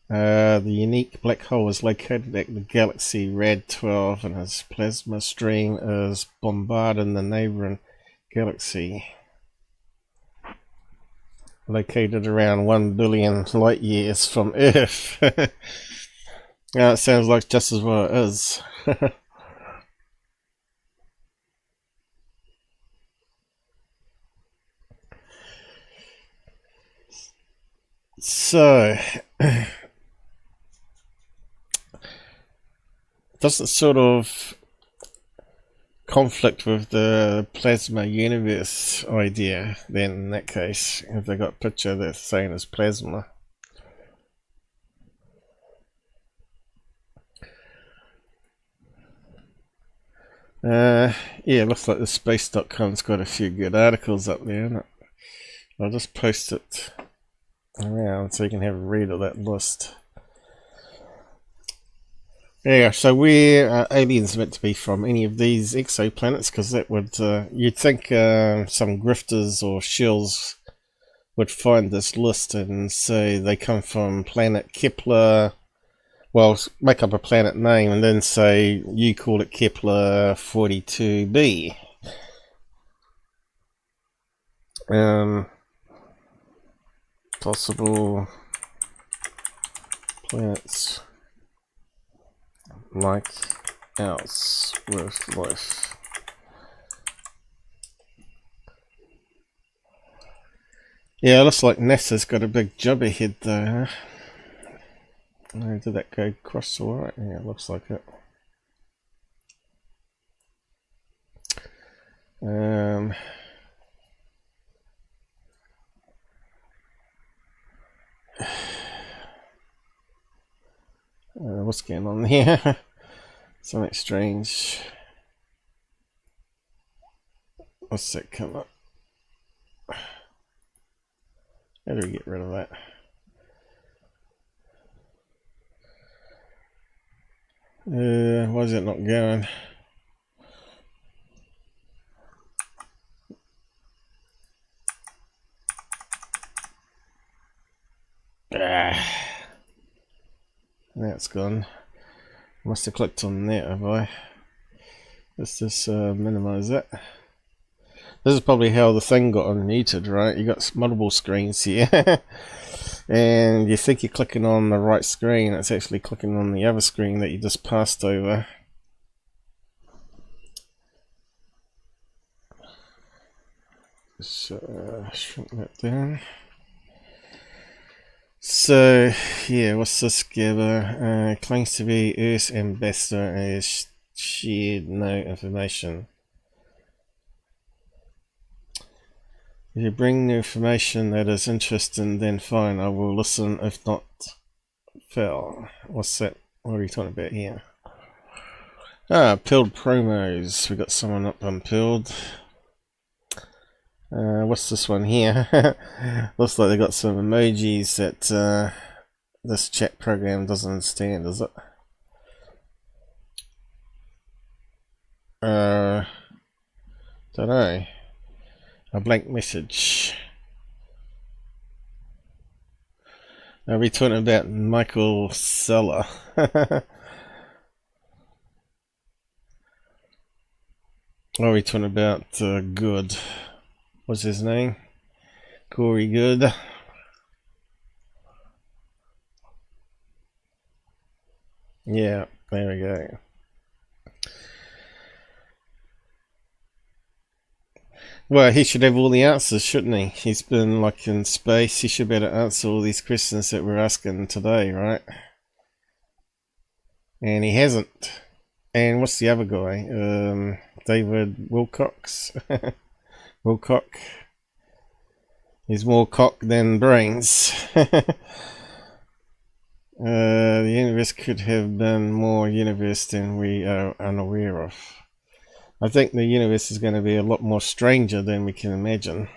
[SPEAKER 3] The unique black hole is located at the galaxy Rad 12, and its plasma stream is bombarding the neighboring galaxy, located around 1 billion light years from Earth. Now it sounds like just as well it is. So doesn't sort of conflict with the plasma universe idea then, in that case, if they got a picture that's saying it's plasma. Yeah, looks like the space.com's got a few good articles up there. I'll just post it around so you can have a read of that list. Yeah, so where are aliens meant to be from? Any of these exoplanets? Because that would, you'd think some grifters or shills would find this list and say they come from planet Kepler. Well, make up a planet name and then say you call it Kepler 42b. Possible planets like ours with life. Yeah, it looks like NASA's got a big job ahead though, huh? Oh, did that go across alright? Yeah, it looks like it. What's going on here? Something strange. What's that come up? How do we get rid of that? Why is it not going? That's gone. Must have clicked on that, have I? Let's just minimize that. This is probably how the thing got unmuted, right? You got multiple screens here. And you think you're clicking on the right screen, it's actually clicking on the other screen that you just passed over. So shrink that down. So yeah, what's this Gabber? Claims to be Earth's ambassador and has shared no information. If you bring new information that is interesting, then fine, I will listen. If not, fail. What's that? What are you talking about here? Pilled promos. We got someone up on Pilled. What's this one here? Looks like they got some emojis that this chat program doesn't understand, does it? Don't know. A blank message. Are we talking about Michael Seller? Are we talking about Good? What's his name? Corey Good. Yeah, there we go. Well, he should have all the answers, shouldn't he? He's been like in space. He should be able to answer all these questions that we're asking today, right? And he hasn't. And what's the other guy? David Wilcox. Wilcock. He's more cock than brains. The universe could have been more universe than we are unaware of. I think the universe is going to be a lot more stranger than we can imagine.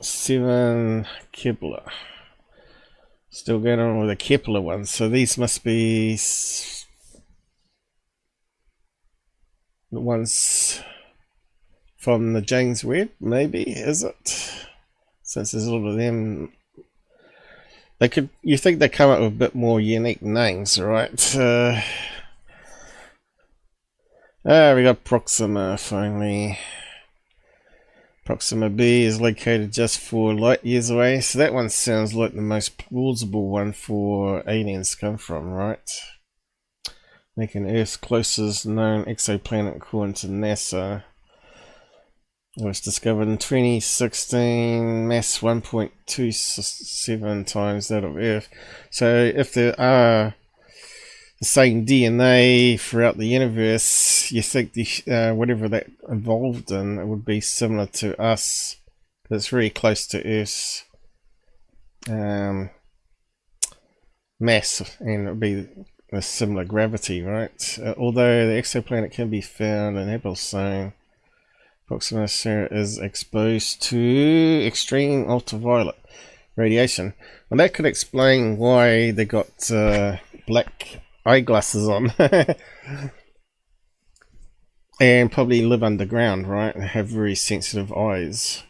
[SPEAKER 3] Seven Kepler. Still going on with the Kepler ones. So these must be the ones from the James Webb, maybe, is it? Since there's a lot of them. They could, you think they come up with a bit more unique names, right? We got Proxima finally. Proxima B is located just 4 light years away, so that one sounds like the most plausible one for aliens to come from, right? Making Earth's closest known exoplanet according to NASA. It was discovered in 2016, mass 1.27 times that of Earth. So if there are the same DNA throughout the universe, you think the whatever that evolved in, it would be similar to us, because it's really close to Earth's mass, and it would be a similar gravity, right? Although the exoplanet can be found in Hubble zone, Proxima is exposed to extreme ultraviolet radiation. Well, that could explain why they got black eyeglasses on. And probably live underground, right? And have very sensitive eyes.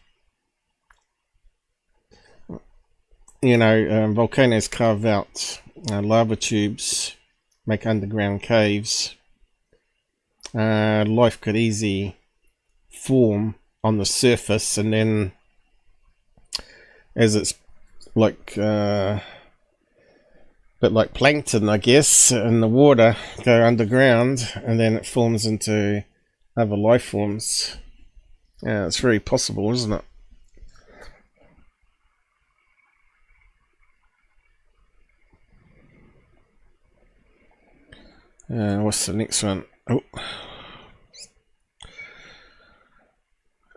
[SPEAKER 3] You know, volcanoes carve out lava tubes, make underground caves. Life could easily form on the surface, and then as it's like bit like plankton, I guess, in the water, go underground, and then it forms into other life forms. Yeah, it's very possible, isn't it? What's the next one? Oh.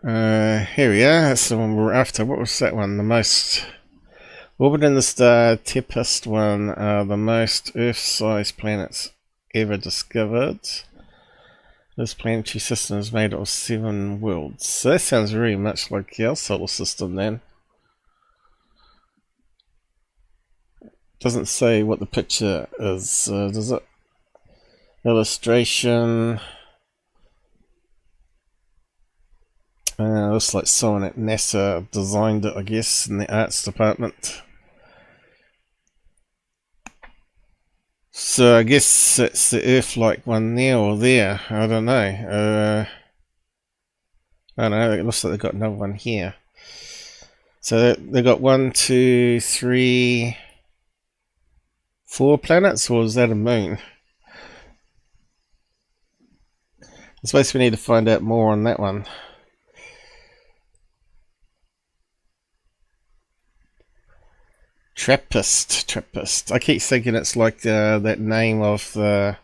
[SPEAKER 3] Here we are. That's the one we're after. What was that one? The most orbiting the star Tempest one are the most Earth-sized planets ever discovered. This planetary system is made of 7 worlds. So that sounds very much like our solar system then. Doesn't say what the picture is, does it? Illustration. Looks like someone at NASA designed it, I guess, in the arts department. So I guess it's the Earth-like one there or there. I don't know. I don't know. It looks like they've got another one here. So they've got 1, 2, 3, 4 planets, or is that a moon? I suppose we need to find out more on that one. Trappist. I keep thinking it's like that name of the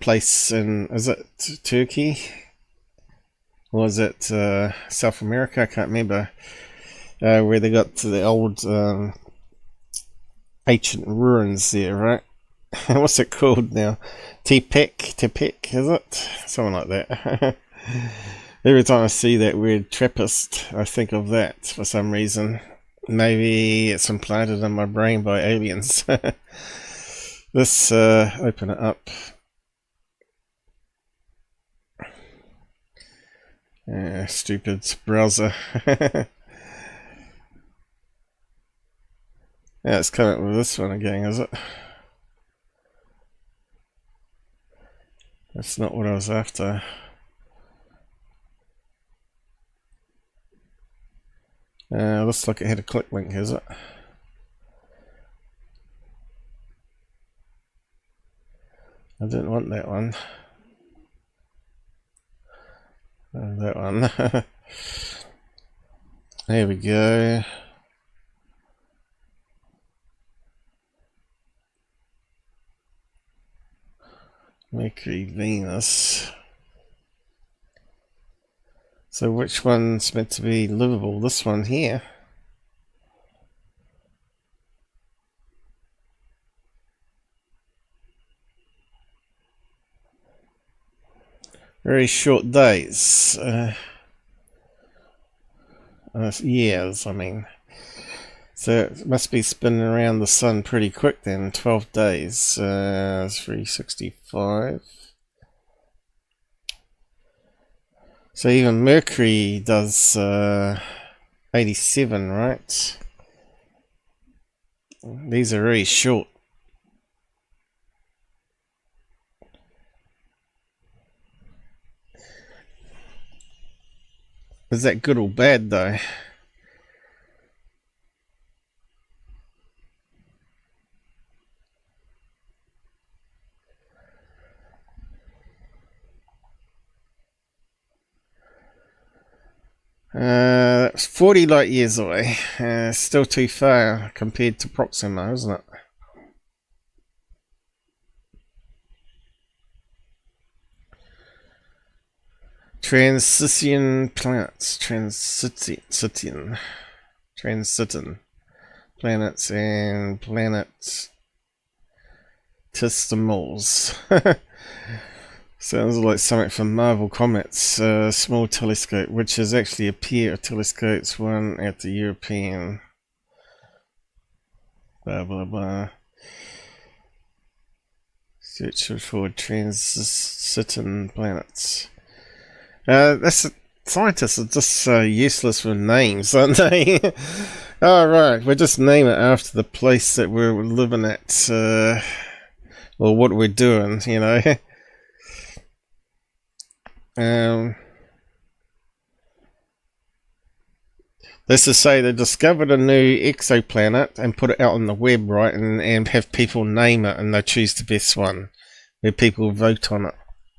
[SPEAKER 3] place in, is it Turkey? Or is it South America? I can't remember. Where they got to the old ancient ruins there, right? What's it called now? Tepec, is it? Something like that. Every time I see that word Trappist, I think of that for some reason. Maybe it's implanted in my brain by aliens. Let's open it up. Stupid browser. Yeah, it's coming up with this one again, is it? That's not what I was after. Looks like it had a click link, is it? I didn't want that one. That one. There we go. Mercury, Venus. So which one's meant to be livable? This one here. Very short days. Years, I mean. So it must be spinning around the sun pretty quick then. 12 days. 365. So even Mercury does 87, right? These are very short. Is that good or bad though? It's 40 light years away. Still too far compared to Proxima, isn't it? Transition planets, transitin planets and planetismals. Sounds like something from Marvel Comics. Small telescope, which is actually a pair of telescopes, one at the European. Blah blah blah. Search for transitin planets. Scientists are just useless with names, aren't they? Alright, we'll just name it after the place that we're living at, or what we're doing, you know. Let's just say they discovered a new exoplanet and put it out on the web, right, and have people name it and they choose the best one, where people vote on it.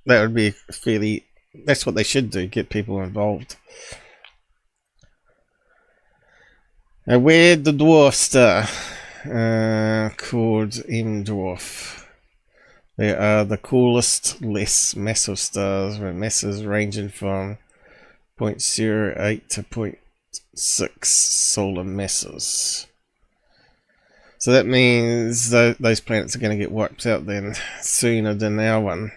[SPEAKER 3] That would be fairly... That's what they should do, get people involved. Now, where the dwarf star, called M dwarf. They are the coolest, less massive stars with masses ranging from 0.08 to 0.6 solar masses. So that means those planets are going to get wiped out then sooner than our one.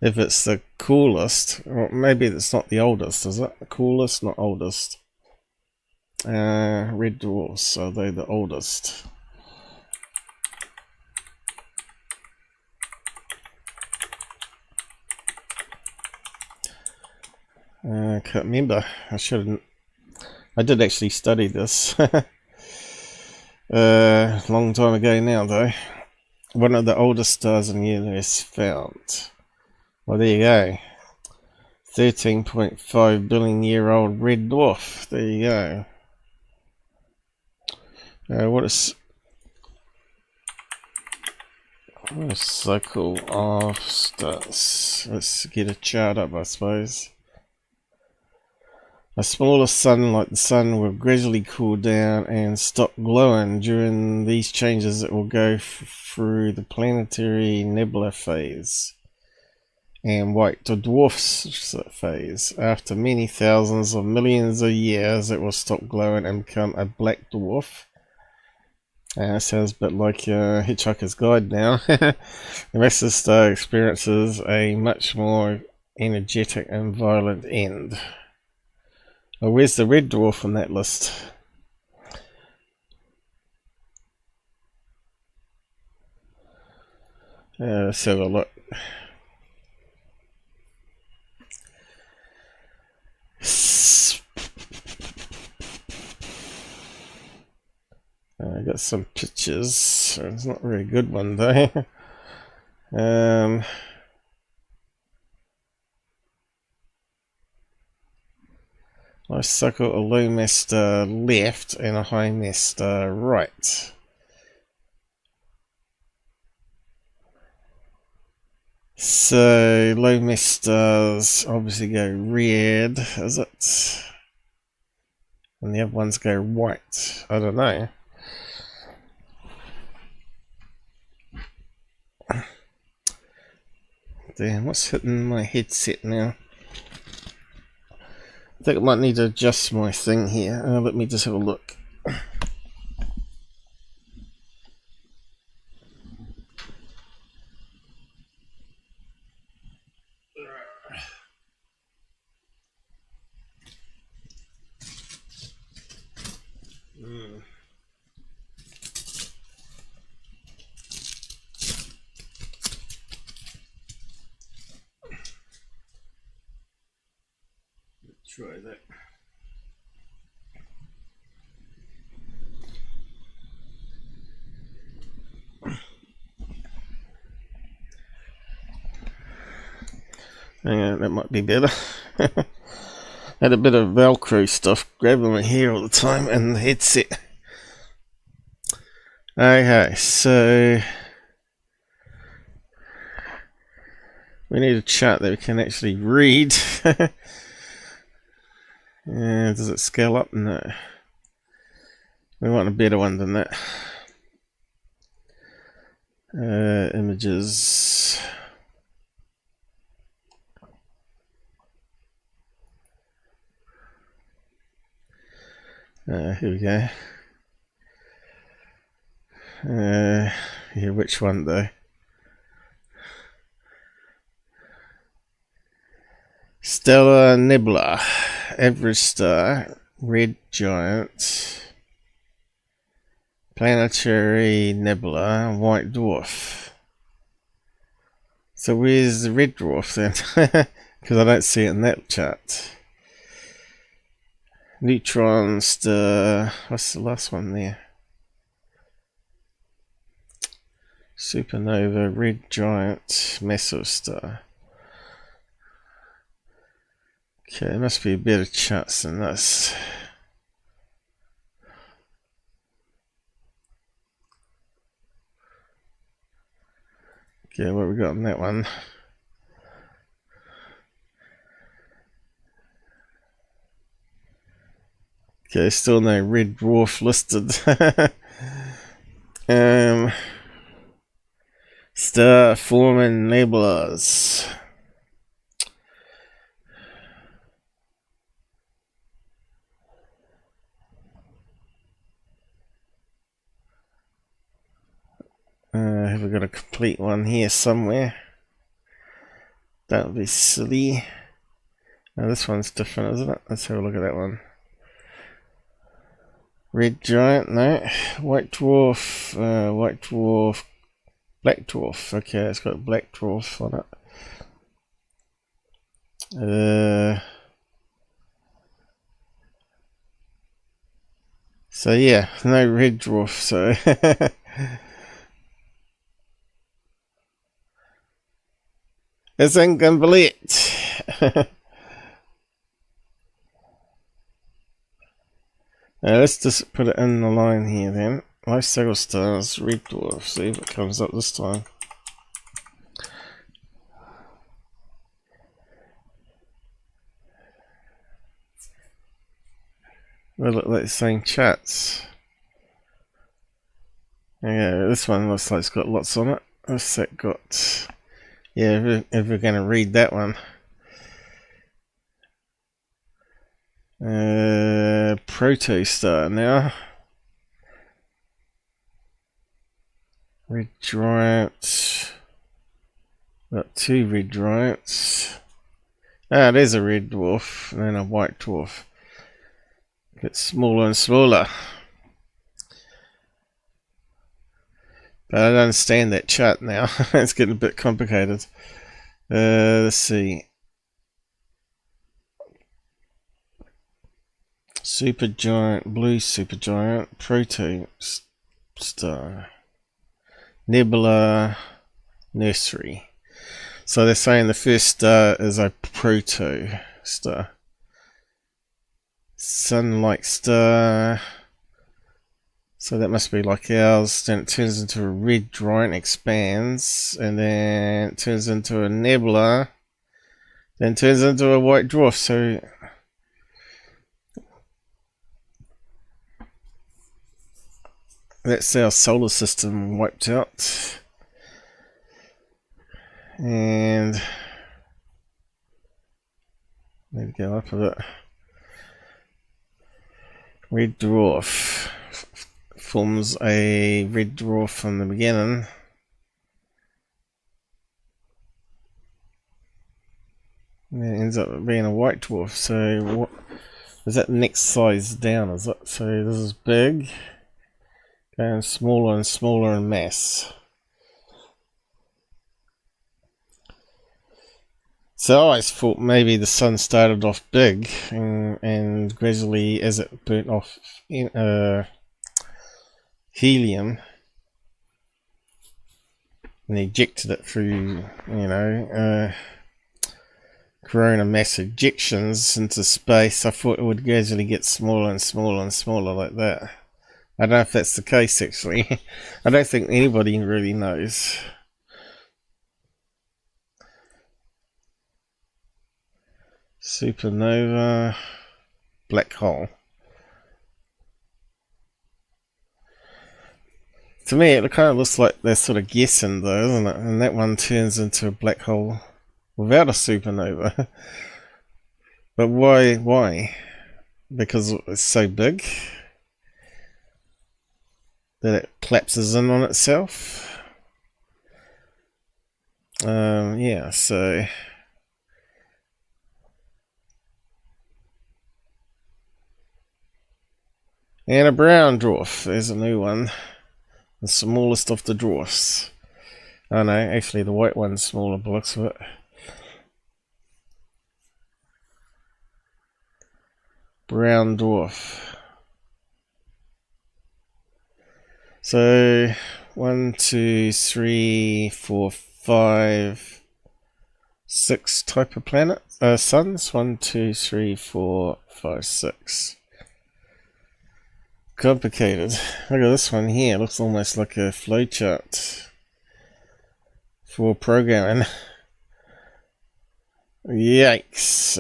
[SPEAKER 3] If it's the coolest, or maybe it's not the oldest, is it? The coolest, not oldest. Red dwarfs, are they the oldest? I can't remember. I shouldn't. I did actually study this. Long time ago now, though. One of the oldest stars in the universe found. Well, there you go. 13.5 billion year old red dwarf. There you go. What is a cycle of stars? Let's get a chart up, I suppose. A smaller sun like the sun will gradually cool down and stop glowing. During these changes, it will go through the planetary nebula phase and white dwarfs phase. After many thousands of millions of years, it will stop glowing and become a black dwarf. Sounds a bit like Hitchhiker's Guide now. The rest of the star experiences a much more energetic and violent end. Oh, where's the red dwarf on that list? Let's have a look. I got some pictures. It's not a very good one though. I circle a low mass star left and a high mass star right. So low mass stars obviously go red, is it? And the other ones go white. I don't know. Damn, what's hitting my headset now? I think I might need to adjust my thing here. Let me just have a look. Try that. Hang on, that might be better. Had a bit of Velcro stuff grabbing my hair all the time and the headset. Okay, so we need a chart that we can actually read. Does it scale up? No. We want a better one than that. Images. Here we go. Yeah, which one though? Stellar Nebula, average star, red giant, planetary nebula, white dwarf. So where's the red dwarf then? Because I don't see it in that chart. Neutron star, what's the last one there? Supernova, red giant, massive star. Okay, there must be a better chance than this. Okay, what have we got on that one? Okay, still no red dwarf listed. Star forming nebulas. Have we got a complete one here somewhere? That would be silly. Now this one's different, isn't it? Let's have a look at that one. Red giant, no. White dwarf, black dwarf. Okay, it's got black dwarf on it. So yeah, no red dwarf, so it's incomplete. Let's just put it in the line here then. Life cycle stars, red dwarf. See if it comes up this time. They look like the same charts. Yeah, this one looks like it's got lots on it. What's that got? Yeah, if we're going to read that one. Protostar now. Red giant. Got two red giants. Ah, there's a red dwarf and then a white dwarf. Gets smaller and smaller. But I don't understand that chart now. It's getting a bit complicated. Let's see. Supergiant, blue supergiant, protostar, nebula, nursery. So they're saying the first star is a protostar. Sun-like star. So that must be like ours. Then it turns into a red giant, expands, and then it turns into a nebula. Then turns into a white dwarf. So that's our solar system wiped out. And maybe go up a bit. Red dwarf forms a red dwarf from the beginning. And it ends up being a white dwarf. So what is that next size down? Is it? So this is big, going smaller and smaller in mass. So I always thought maybe the sun started off big and gradually, as it burnt off helium and ejected it through, corona mass ejections into space, I thought it would gradually get smaller and smaller and smaller like that. I don't know if that's the case actually. I don't think anybody really knows. Supernova, black hole. To me, it kind of looks like they're sort of guessing though, isn't it? And that one turns into a black hole without a supernova. But why? Because it's so big that it collapses in on itself. Yeah, so... And a brown dwarf. There's a new one. The smallest of the dwarfs. Oh no, actually the white one's smaller by the looks of it. Brown dwarf. So 1, 2, 3, 4, 5, 6 type of planet suns. 1, 2, 3, 4, 5, 6. Complicated. Look at this one here. It looks almost like a flowchart for programming. Yikes.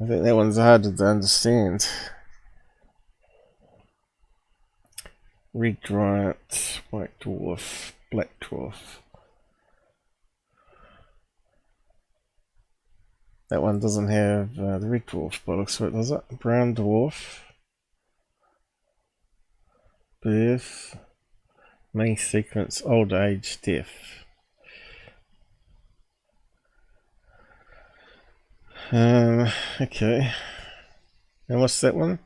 [SPEAKER 3] I think that one's harder to understand. Red giant, white dwarf, black dwarf. That one doesn't have the red dwarf, but it looks like it, does it? Brown dwarf. Birth. Main sequence, old age, death. Okay. And what's that one?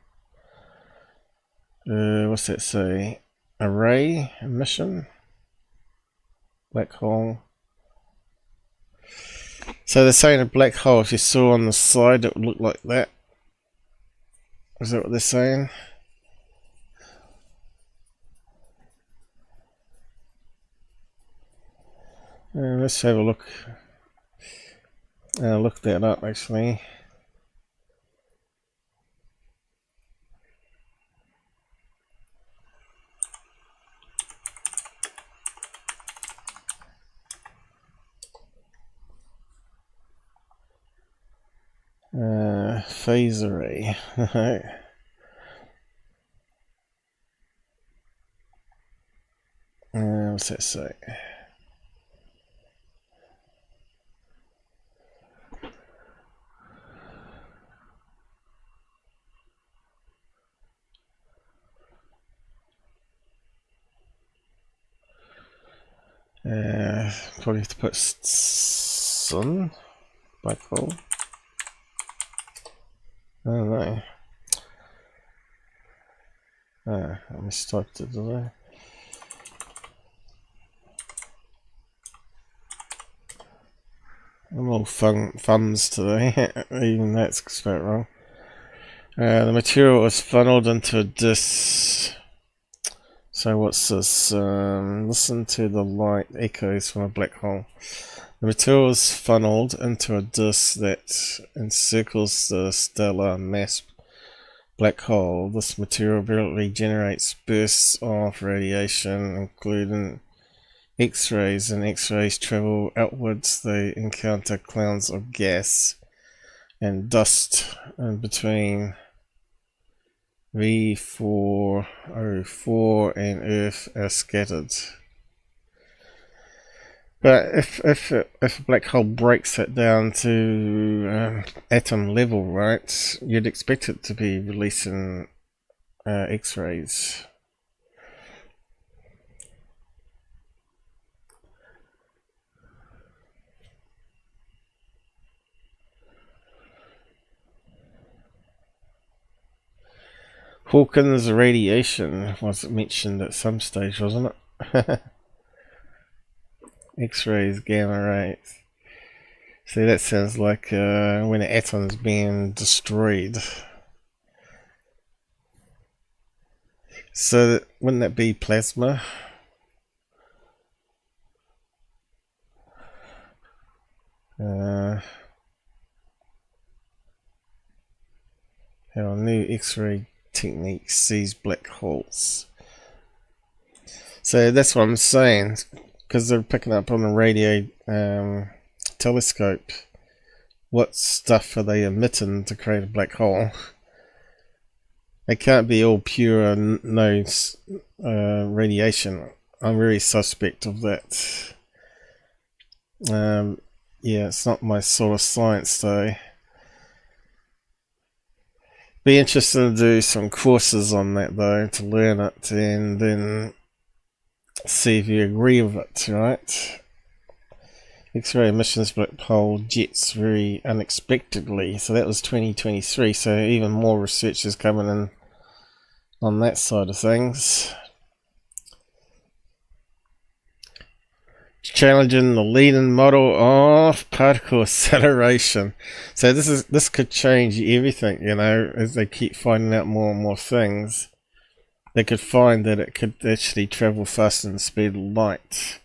[SPEAKER 3] What's that say? Array, emission, black hole. So they're saying a black hole, if you saw on the side, it would look like that. Is that what they're saying? Let's have a look. Look that up actually. Phase array. What's that say? Probably have to put sun, black hole. I don't know. I mistyped it, did I? I'm all thumbs today, even that's spelled wrong. The material was funneled into a disk. So what's this? Listen to the light echoes from a black hole. The material is funneled into a disk that encircles the stellar mass black hole. This material brilliantly generates bursts of radiation, including X-rays, and X-rays travel outwards. They encounter clouds of gas and dust in between V404 and Earth are scattered. But if a black hole breaks it down to atom level, right, you'd expect it to be releasing X-rays. Hawkins radiation was mentioned at some stage, wasn't it? X-rays, gamma rays. See, that sounds like when an atom's being destroyed. So, wouldn't that be plasma? Our new X-ray technique sees black holes. So that's what I'm saying, because they're picking up on the radio telescope. What stuff are they emitting to create a black hole? It can't be all pure no radiation. I'm very suspect of that. Yeah, it's not my sort of science though. Be interested to do some courses on that though, to learn it and then see if you agree with it, right? X-ray emissions black hole jets very unexpectedly. So that was 2023, so even more research is coming in on that side of things. Challenging the leading model of particle acceleration. So this could change everything, you know, as they keep finding out more and more things. They could find that it could actually travel faster than the speed of light.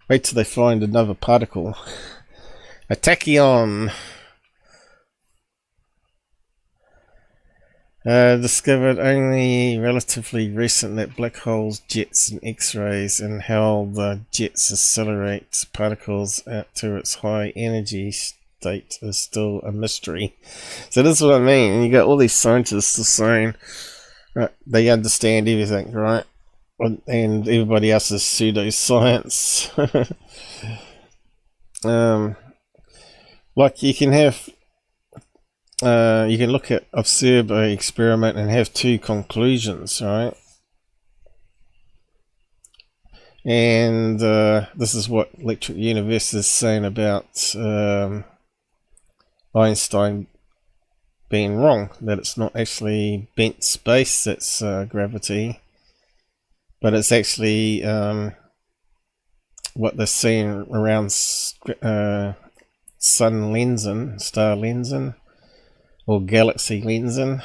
[SPEAKER 3] Wait till they find another particle. A tachyon. Discovered only relatively recent that black holes, jets and X-rays, and how the jets accelerate particles to its high energy state is still a mystery. So this is what I mean. You got all these scientists saying right, they understand everything, right? And everybody else is pseudoscience. Like you can have you can look at observe an experiment and have two conclusions, right? And this is what Electric Universe is saying about Einstein being wrong, that it's not actually bent space that's gravity, but it's actually what they're seeing around sun lensing, star lensing, or galaxy lensing,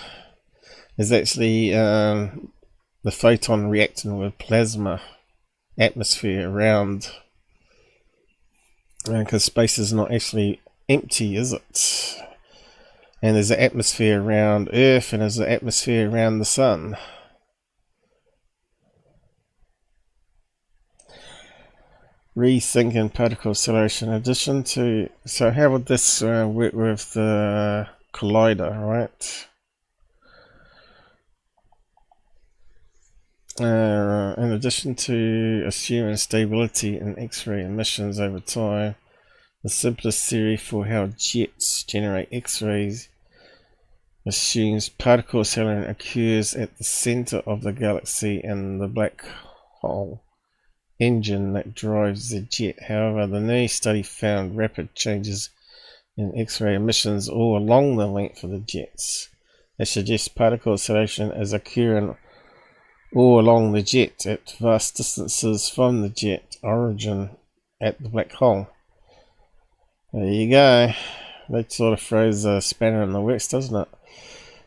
[SPEAKER 3] is actually the photon reacting with plasma atmosphere around, because space is not actually empty, is it? And there's an atmosphere around Earth and there's an atmosphere around the sun. Rethinking particle acceleration. In addition to, so how would this work with the collider, right? In addition to assuming stability in X-ray emissions over time, the simplest theory for how jets generate X-rays assumes particle acceleration occurs at the center of the galaxy and the black hole engine that drives the jet. However, the new study found rapid changes in X-ray emissions all along the length of the jets. That suggests particle acceleration is occurring all along the jet at vast distances from the jet origin at the black hole. There you go. That sort of throws a spanner in the works, doesn't it?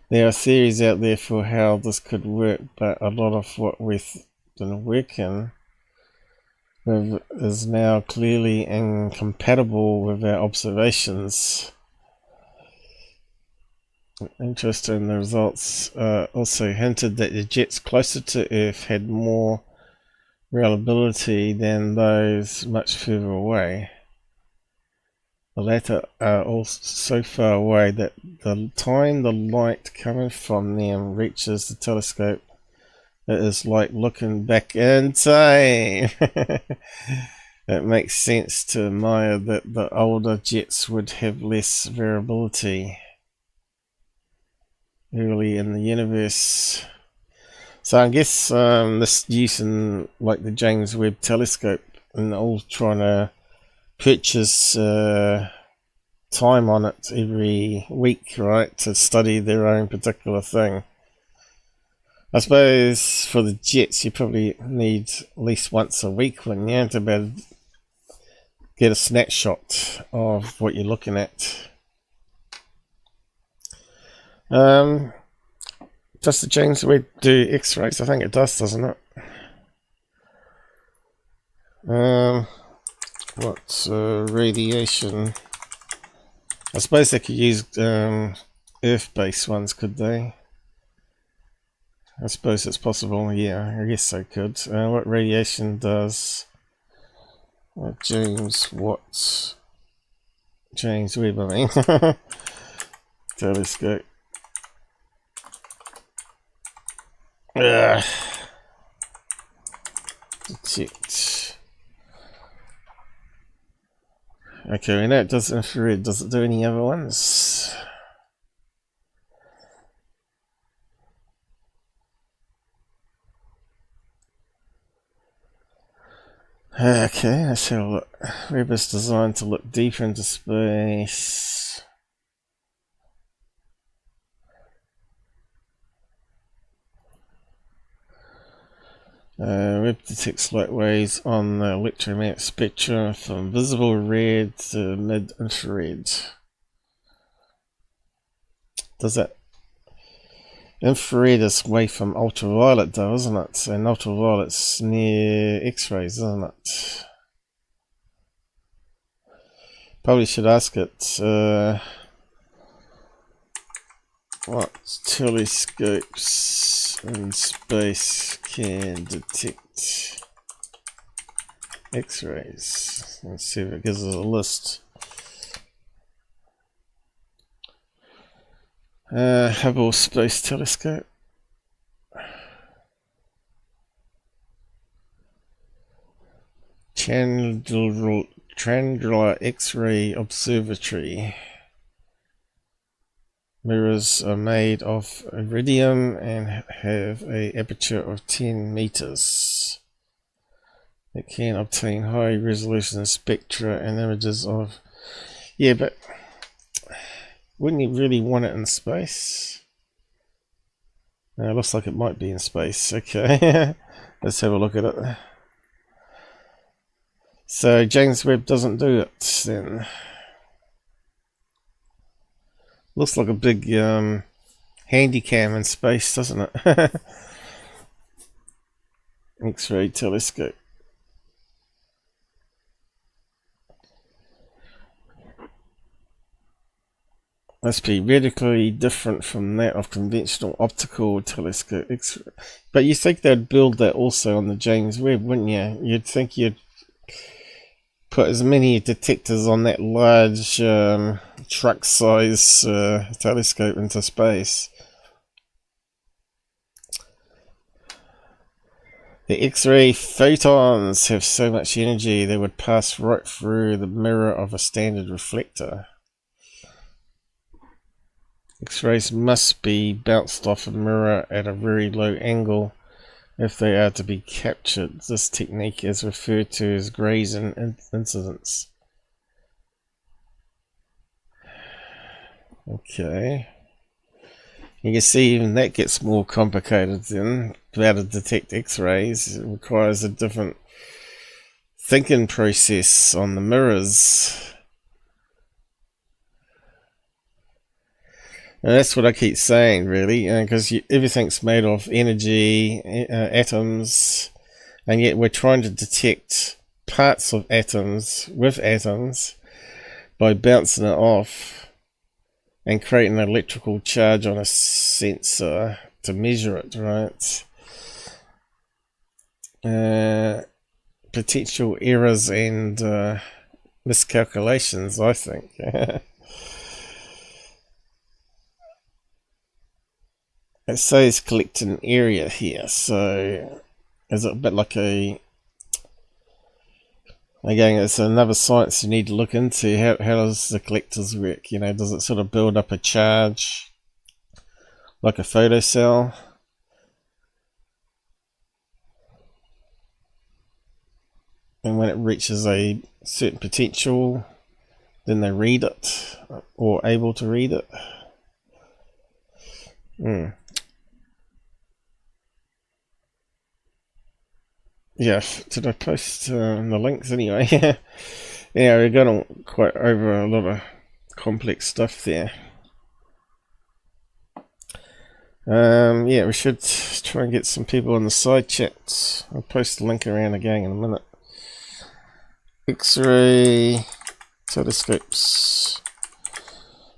[SPEAKER 3] There are theories out there for how this could work, but a lot of what we've been working with is now clearly incompatible with our observations. Interesting, the results also hinted that the jets closer to Earth had more reliability than those much further away. The latter are all so far away that the time the light coming from them reaches the telescope, it is like looking back in time. It makes sense to admire that the older jets would have less variability early in the universe. So I guess this using like the James Webb Telescope and all trying to purchase time on it every week, right, to study their own particular thing. I suppose for the jets you probably need at least once a week, wouldn't you, to be able to get a snapshot of what you're looking at. Does the James Webb do X-rays? I think it does, doesn't it? What radiation? I suppose they could use Earth-based ones, could they? I suppose it's possible. Yeah, I guess they could. What radiation does James Webb, I mean, telescope. Detect. Okay, we know it does infrared. Does it do any other ones? Okay, let's have a look. Webb is designed to look deeper into space. Webb detects light waves on the electromagnetic spectrum from visible red to mid-infrared. Does that? Infrared is away from ultraviolet though, isn't it? And ultraviolet's near X-rays, isn't it? Probably should ask it, what telescopes in space can detect X-rays? Let's see if it gives us a list. Hubble Space Telescope. Chandler X-ray Observatory. Mirrors are made of iridium and have an aperture of 10 meters. It can obtain high resolution spectra and images of... Yeah, but wouldn't you really want it in space? It looks like it might be in space. Okay, let's have a look at it. So James Webb doesn't do it then. Looks like a big handycam in space, doesn't it? X-ray telescope. Must be radically different from that of conventional optical telescope. But you think they'd build that also on the James Webb, wouldn't you? You'd think you'd put as many detectors on that large truck-size telescope into space. The X-ray photons have so much energy they would pass right through the mirror of a standard reflector. X-rays must be bounced off a mirror at a very low angle if they are to be captured. This technique is referred to as grazing incidents. Okay. You can see even that gets more complicated then. To be able to detect X-rays, it requires a different thinking process on the mirrors. And that's what I keep saying, really, because everything's made of energy, atoms, and yet we're trying to detect parts of atoms with atoms by bouncing it off and create an electrical charge on a sensor to measure it, right? Potential errors and miscalculations, I think. It says collecting area here, so is it a bit like a... Again, it's another science you need to look into. How does the collectors work? You know, does it sort of build up a charge like a photocell? And when it reaches a certain potential, then they read it, or able to read it. Yeah, did I post the links anyway? Yeah, we're going quite over a lot of complex stuff there. Yeah, we should try and get some people in the side chat. I'll post the link around again in a minute. X-ray telescopes.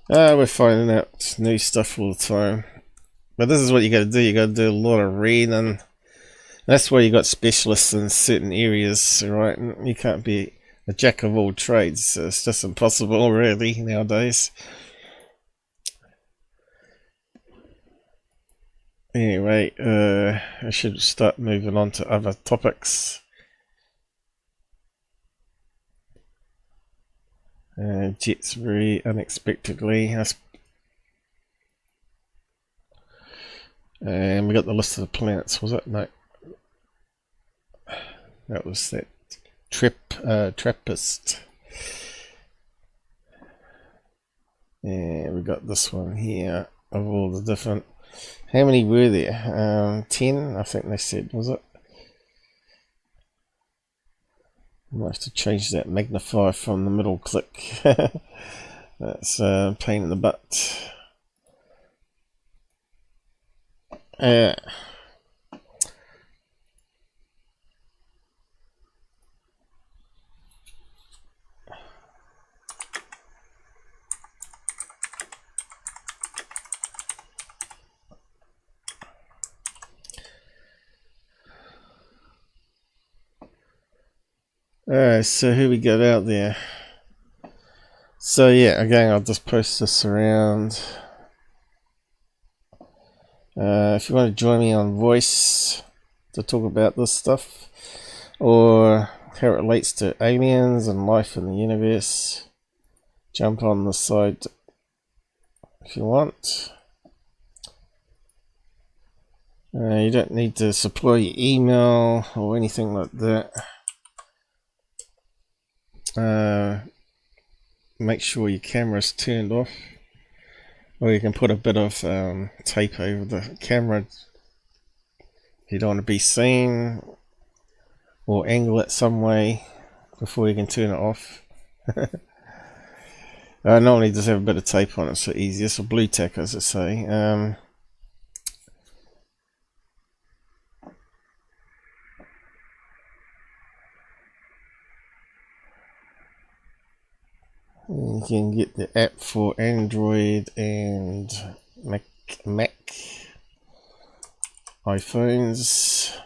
[SPEAKER 3] We're finding out new stuff all the time. But this is what you got to do. You got to do a lot of reading. That's why you got specialists in certain areas, right? You can't be a jack of all trades. It's just impossible, really, nowadays. Anyway, I should start moving on to other topics. Jets very unexpectedly. And we got the list of the planets, was it? No. That was that Trappist. And we got this one here of all the different. How many were there? 10, I think they said, was it? I might have to change that magnify from the middle click. That's a pain in the butt. Alright, so who we got out there? So yeah, again, I'll just post this around. If you want to join me on voice to talk about this stuff, or how it relates to aliens and life in the universe, jump on the side if you want. You don't need to supply your email or anything like that. Make sure your camera's turned off, or you can put a bit of tape over the camera if you don't want to be seen, or angle it some way before you can turn it off. I normally just have a bit of tape on it, so easier. So blue tack, as I say. You can get the app for Android and Mac iPhones.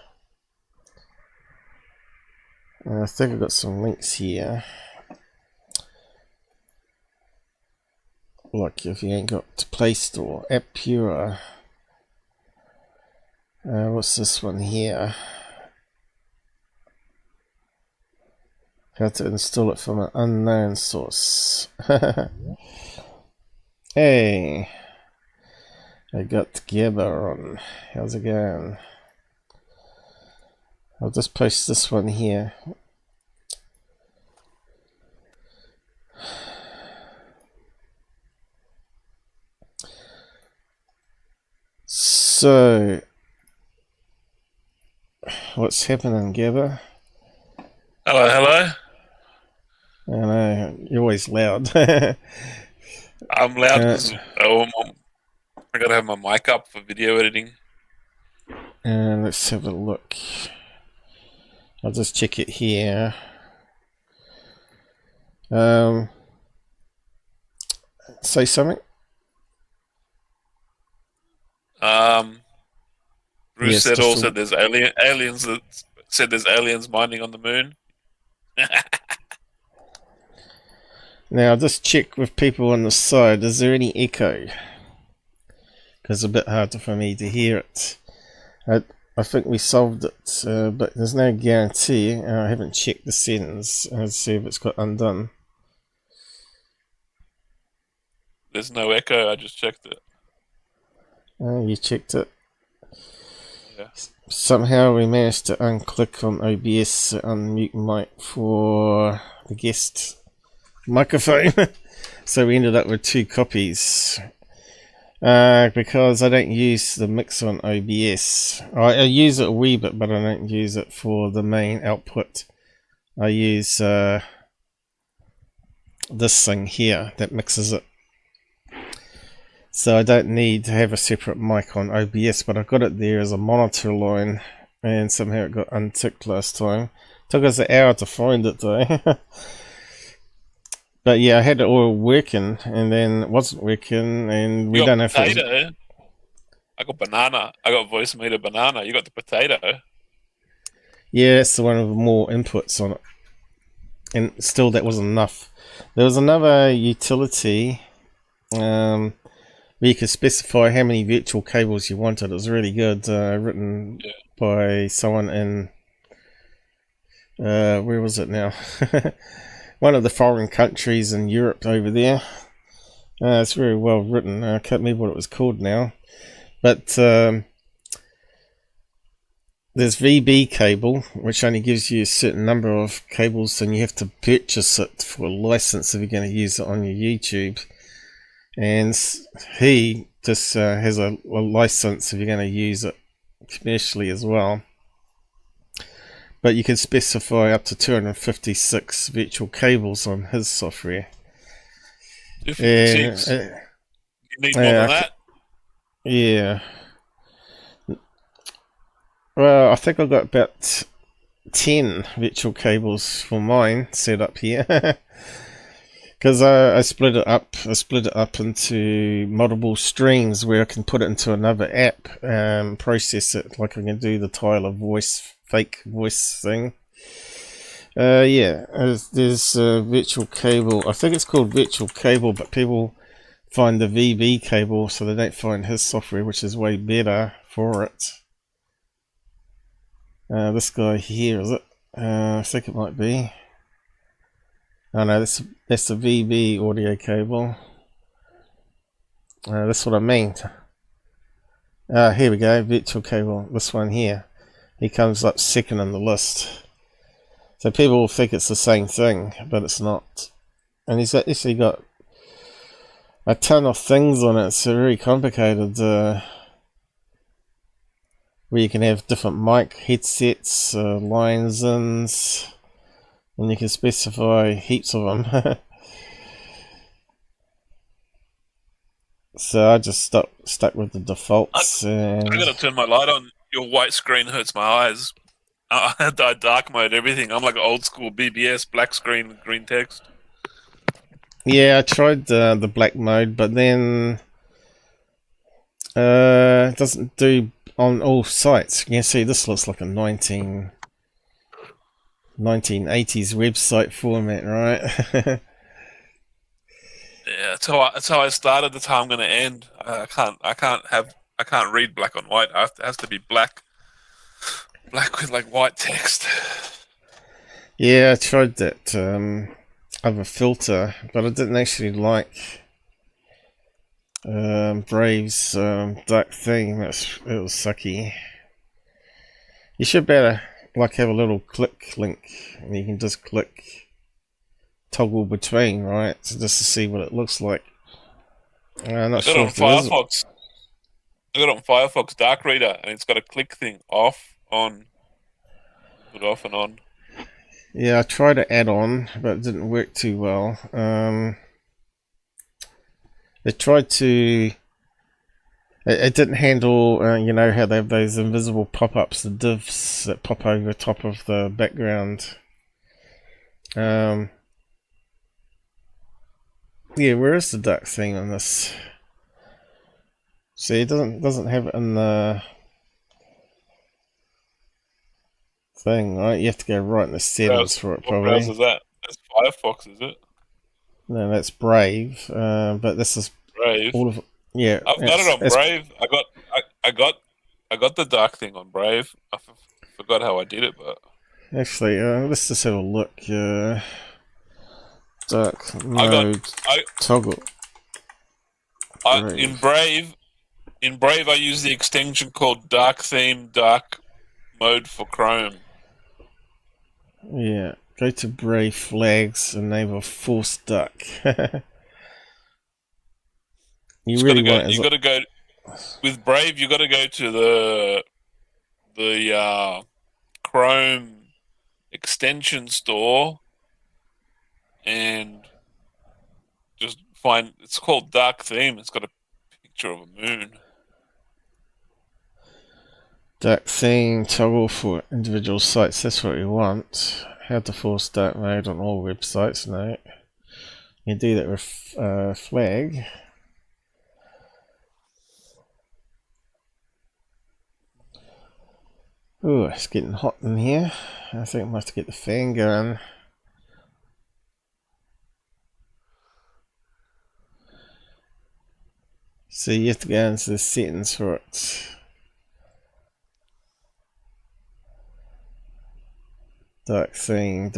[SPEAKER 3] I think I've got some links here. Like if you ain't got Play Store, App Pura. What's this one here? How to install it from an unknown source. Hey, I got Gabber on. How's it going? I'll just post this one here. So, what's happening, Gabber?
[SPEAKER 5] Hello, hello.
[SPEAKER 3] I know, you're always loud.
[SPEAKER 5] I'm loud because I gotta have my mic up for video editing.
[SPEAKER 3] Let's have a look. I'll just check it here. Say something.
[SPEAKER 5] Bruce
[SPEAKER 3] Yes,
[SPEAKER 5] said also there's aliens that said there's aliens mining on the moon.
[SPEAKER 3] Now, I'll just check with people on the side. Is there any echo? Because it's a bit hard for me to hear it. I think we solved it, but there's no guarantee. I haven't checked the settings. Let's see if it's got undone.
[SPEAKER 5] There's no echo. I just checked it.
[SPEAKER 3] Oh, you checked it.
[SPEAKER 5] Yeah.
[SPEAKER 3] Somehow we managed to unclick on OBS unmute mic for the guest microphone. So we ended up with 2 copies. Because I don't use the mix on OBS. I use it a wee bit, but I don't use it for the main output. I use this thing here that mixes it. So I don't need to have a separate mic on OBS, but I got it there as a monitor line, and somehow it got unticked last time. Took us an hour to find it though. But yeah, I had it all working, and then it wasn't working, and we don't know if it was...
[SPEAKER 5] I got banana. I got voice meter banana. You got the potato.
[SPEAKER 3] Yeah, that's the one with more inputs on it. And still, that wasn't enough. There was another utility where you could specify how many virtual cables you wanted. It was really good, written by someone in... where was it now? One of the foreign countries in Europe over there. It's very well written. I can't remember what it was called now. But there's VB cable, which only gives you a certain number of cables, and you have to purchase it for a license if you're going to use it on your YouTube. And he just has a license if you're going to use it commercially as well. But you can specify up to 256 virtual cables on his software.
[SPEAKER 5] 256? You need more than that?
[SPEAKER 3] Yeah. Well, I think I've got about 10 virtual cables for mine set up here. Because I split it up. I split it up into multiple streams where I can put it into another app and process it, like I can do the Tyler voice, fake voice thing. Yeah, there's a virtual cable. I think it's called virtual cable, but people find the VB cable, so they don't find his software, which is way better for it. This guy here, is it? I think it might be. Oh no, that's the VB audio cable. That's what I mean. Here we go, virtual cable. This one here. He comes up second on the list. So people will think it's the same thing, but it's not. And he's actually got a ton of things on it. It's very complicated. Where you can have different mic headsets, lines and you can specify heaps of them. So I just stuck with the defaults.
[SPEAKER 5] I gotta turn my light on. Your white screen hurts my eyes. I dark mode everything. I'm like an old school BBS, black screen, green text.
[SPEAKER 3] Yeah, I tried the black mode, but then it doesn't do on all sites. You can see this looks like a 1980s website format, right?
[SPEAKER 5] Yeah, that's how I started. That's how I'm going to end. I can't read black on white. It has to be black with like white text.
[SPEAKER 3] Yeah, I tried that other filter, but I didn't actually like Brave's dark theme. It was sucky. You should better. like have a little click link, and you can just click toggle between, right? So just to see what it looks like. I'm not sure if there is.
[SPEAKER 5] Firefox. I got it on Firefox Dark Reader, and it's got a click thing off, on, put off and on.
[SPEAKER 3] Yeah, I tried to add on, but it didn't work too well. It tried to. It didn't handle, you know, how they have those invisible pop-ups, the divs that pop over top of the background. Yeah, where is the duck thing on this? See, it doesn't have it in the thing, right? You have to go right in the settings for it, probably.
[SPEAKER 5] What browser is that? That's Firefox, is it?
[SPEAKER 3] No, that's Brave. But this is
[SPEAKER 5] Brave.
[SPEAKER 3] all of. Yeah,
[SPEAKER 5] I've got it on Brave. I got the dark thing on Brave. I forgot how I did it, but
[SPEAKER 3] actually, let's just have a look. Dark mode toggle.
[SPEAKER 5] In Brave, I use the extension called Dark Theme Dark Mode for Chrome.
[SPEAKER 3] Yeah, go to Brave Flags, enable Force Duck. You got to
[SPEAKER 5] go with Brave. You got to go to the Chrome extension store and just find. It's called Dark Theme. It's got a picture of a moon.
[SPEAKER 3] Dark Theme toggle for individual sites. That's what you want. How to force dark mode on all websites. No, you do that with Flag. Oh, it's getting hot in here. I think I might have to get the fan going. So you have to go into the settings for it. Dark thing.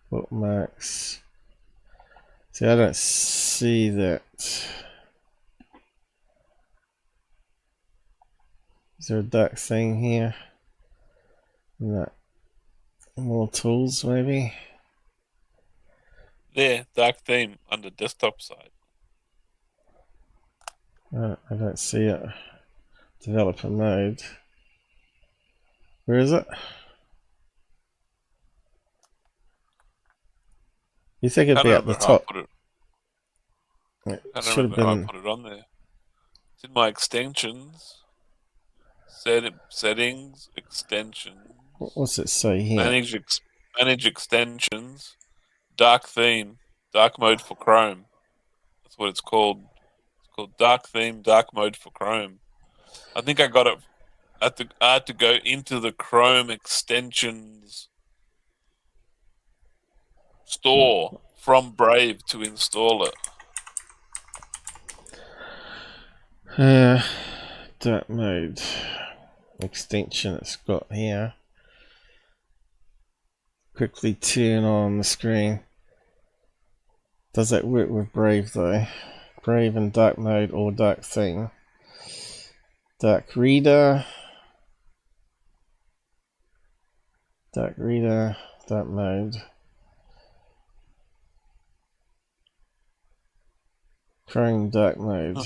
[SPEAKER 3] Bookmarks. See, I don't see that. Is there a dark thing here? No. More tools, maybe?
[SPEAKER 5] There, Dark Theme under desktop side.
[SPEAKER 3] I don't see it. Developer mode. Where is it? You think it'd be at the top?
[SPEAKER 5] I don't remember how I put it on there. It's in my extensions. Settings, extensions.
[SPEAKER 3] What's it say here?
[SPEAKER 5] Manage extensions. Dark Theme, Dark Mode for Chrome. That's what it's called. It's called Dark Theme, Dark Mode for Chrome. I think I got it. I had to go into the Chrome extensions store from Brave to install
[SPEAKER 3] it. Dark mode extension it's got here. Quickly turn on the screen. Does that work with Brave though? Brave and dark mode or dark thing. Dark reader, dark mode. Chrome dark mode.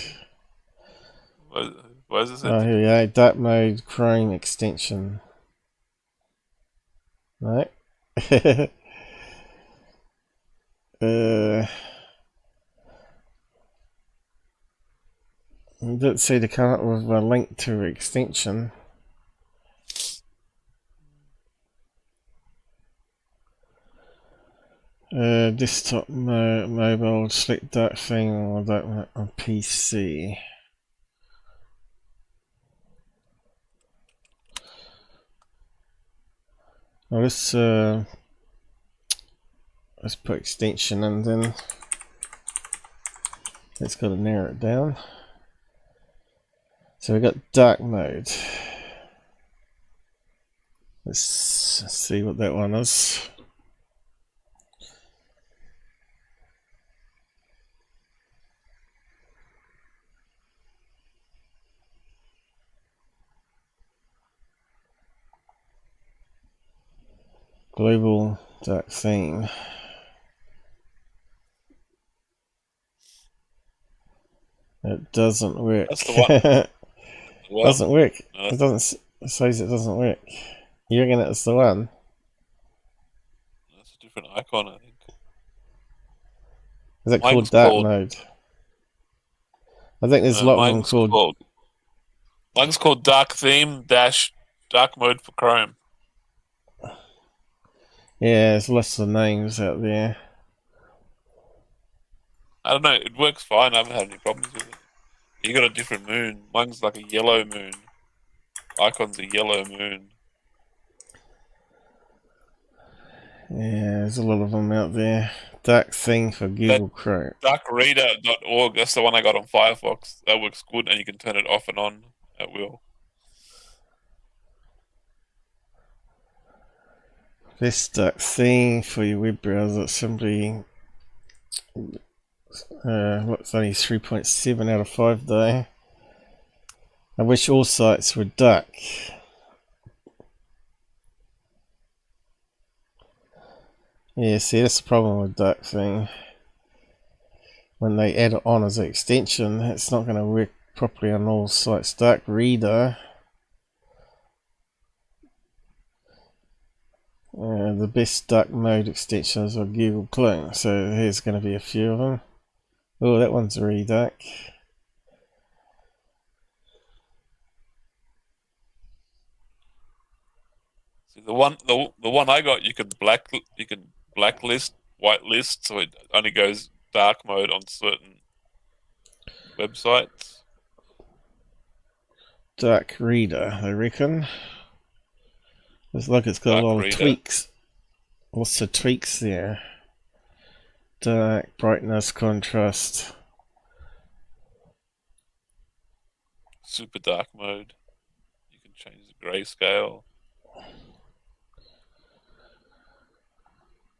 [SPEAKER 5] Why is this?
[SPEAKER 3] Oh, here we go. Dark mode Chrome extension. Right. Didn't see to come up with a link to extension. Desktop mobile, select dark thing or dark on PC. Well, let's put extension and then let's got to narrow it down. So we got dark mode. Let's see what that one is. Global dark theme. It doesn't work.
[SPEAKER 5] That's the one. One?
[SPEAKER 3] Doesn't work.
[SPEAKER 5] No,
[SPEAKER 3] It doesn't. It says it doesn't work. You reckon it's the one?
[SPEAKER 5] that's a different icon, I think.
[SPEAKER 3] Is it
[SPEAKER 5] Mine's
[SPEAKER 3] called dark
[SPEAKER 5] called-
[SPEAKER 3] mode? I think there's a lot of them
[SPEAKER 5] Mine's
[SPEAKER 3] called.
[SPEAKER 5] Mine's called Dark Theme Dash Dark Mode for Chrome.
[SPEAKER 3] Yeah, there's lots of names out there.
[SPEAKER 5] I don't know. It works fine. I haven't had any problems with it. You got a different moon. Mine's like a yellow moon. Icon's a yellow moon.
[SPEAKER 3] Yeah, there's a lot of them out there. Dark thing for Google Chrome.
[SPEAKER 5] Darkreader.org. That's the one I got on Firefox. That works good, and you can turn it off and on at will.
[SPEAKER 3] This dark thing for your web browser. Simply, it's only 3.7 out of 5 though. I wish all sites were dark. Yeah, see, that's the problem with dark thing. When they add it on as an extension, it's not going to work properly on all sites. Dark Reader. The best dark mode extensions are Google Chrome, so here's going to be a few of them. Oh, that one's really dark.
[SPEAKER 5] See, the one I got, you can blacklist, whitelist, so it only goes dark mode on certain websites.
[SPEAKER 3] Dark Reader, I reckon. Looks like it's got
[SPEAKER 5] Dark
[SPEAKER 3] a lot
[SPEAKER 5] Reader.
[SPEAKER 3] of tweaks. Lots of tweaks there. Dark, brightness, contrast.
[SPEAKER 5] Super dark mode. You can change the grayscale.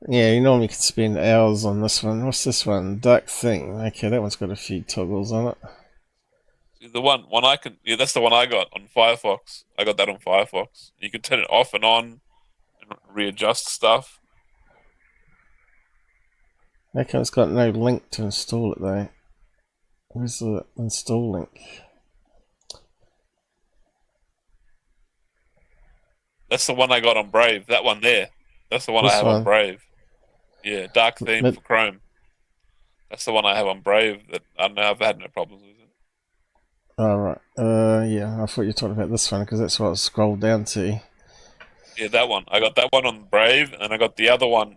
[SPEAKER 3] Yeah, you normally can spend hours on this one. What's this one? Dark Thing. Okay, that one's got a few toggles on it.
[SPEAKER 5] See, the one I can, yeah, that's the one I got on Firefox. I got that on Firefox. You can turn it off and on and readjust stuff.
[SPEAKER 3] How come it's got no link to install it though? Where's the install link?
[SPEAKER 5] That's the one I got on Brave. That one there. That's the one
[SPEAKER 3] This
[SPEAKER 5] I have
[SPEAKER 3] one?
[SPEAKER 5] on Brave. Yeah, dark theme
[SPEAKER 3] But-
[SPEAKER 5] for Chrome. That's the one I have on Brave. That I don't know. I've had no problems with it.
[SPEAKER 3] Oh, right. Yeah, I thought you were talking about this one because that's what I scrolled down to.
[SPEAKER 5] Yeah, that one. I got that one on Brave, and I got the other one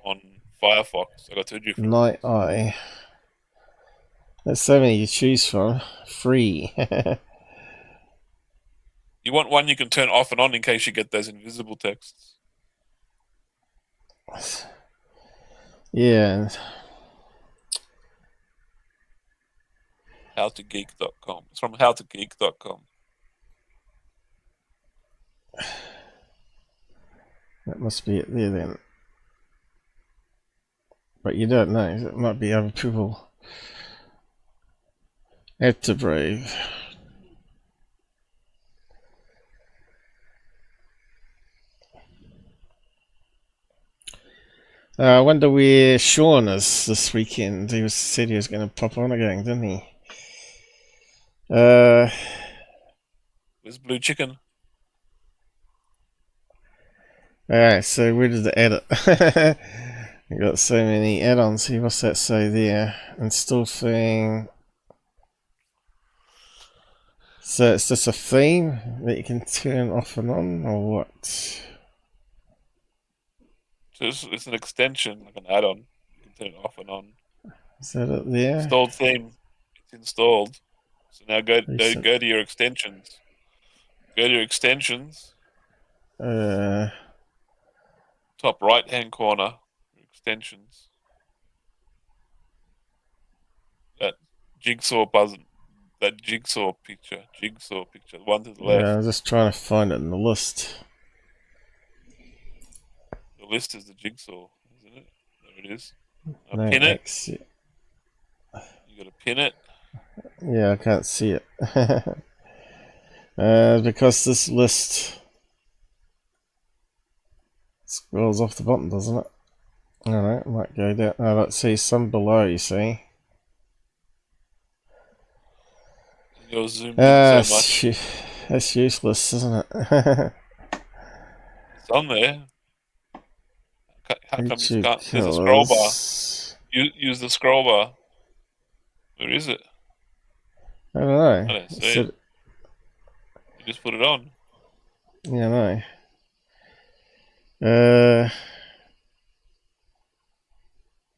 [SPEAKER 5] on Firefox. I got two different.
[SPEAKER 3] Night Eye. There's so many to choose from. Free.
[SPEAKER 5] You want one you can turn off and on in case you get those invisible texts.
[SPEAKER 3] Yeah.
[SPEAKER 5] Howtogeek.com. It's from howtogeek.com.
[SPEAKER 3] That must be it there then. But you don't know. It might be other people. Add to Brave. I wonder where Sean is this weekend. He said he was going to pop on again, didn't he?
[SPEAKER 5] Where's Blue Chicken?
[SPEAKER 3] Alright, so where did it add it? We got so many add-ons here. What's that say there? Install thing. So it's just a theme that you can turn off and on, or what?
[SPEAKER 5] So it's an extension, like an add-on. You can turn it off and on.
[SPEAKER 3] Is that it there?
[SPEAKER 5] Installed theme. It's installed. So now go
[SPEAKER 3] Recent.
[SPEAKER 5] to your extensions. Go to your extensions. Top right-hand corner. Extensions. That jigsaw puzzle. That jigsaw picture. The one to the left.
[SPEAKER 3] Yeah, I'm just trying to find it in the list.
[SPEAKER 5] The list is the jigsaw, isn't it? There it is.
[SPEAKER 3] No,
[SPEAKER 5] Pin it.
[SPEAKER 3] exit.
[SPEAKER 5] You got to pin it.
[SPEAKER 3] Yeah, I can't see it. Because this list Scrolls off the bottom, doesn't it? Alright, might go down. Oh, let's see, some below, you see.
[SPEAKER 5] You're zoomed in so much.
[SPEAKER 3] That's useless, isn't it?
[SPEAKER 5] It's on there. How come you can't? There's a scroll bar.
[SPEAKER 3] Colours.
[SPEAKER 5] Use the scroll bar. Where is it?
[SPEAKER 3] I don't know.
[SPEAKER 5] I don't see it. You just put it on.
[SPEAKER 3] Yeah, no.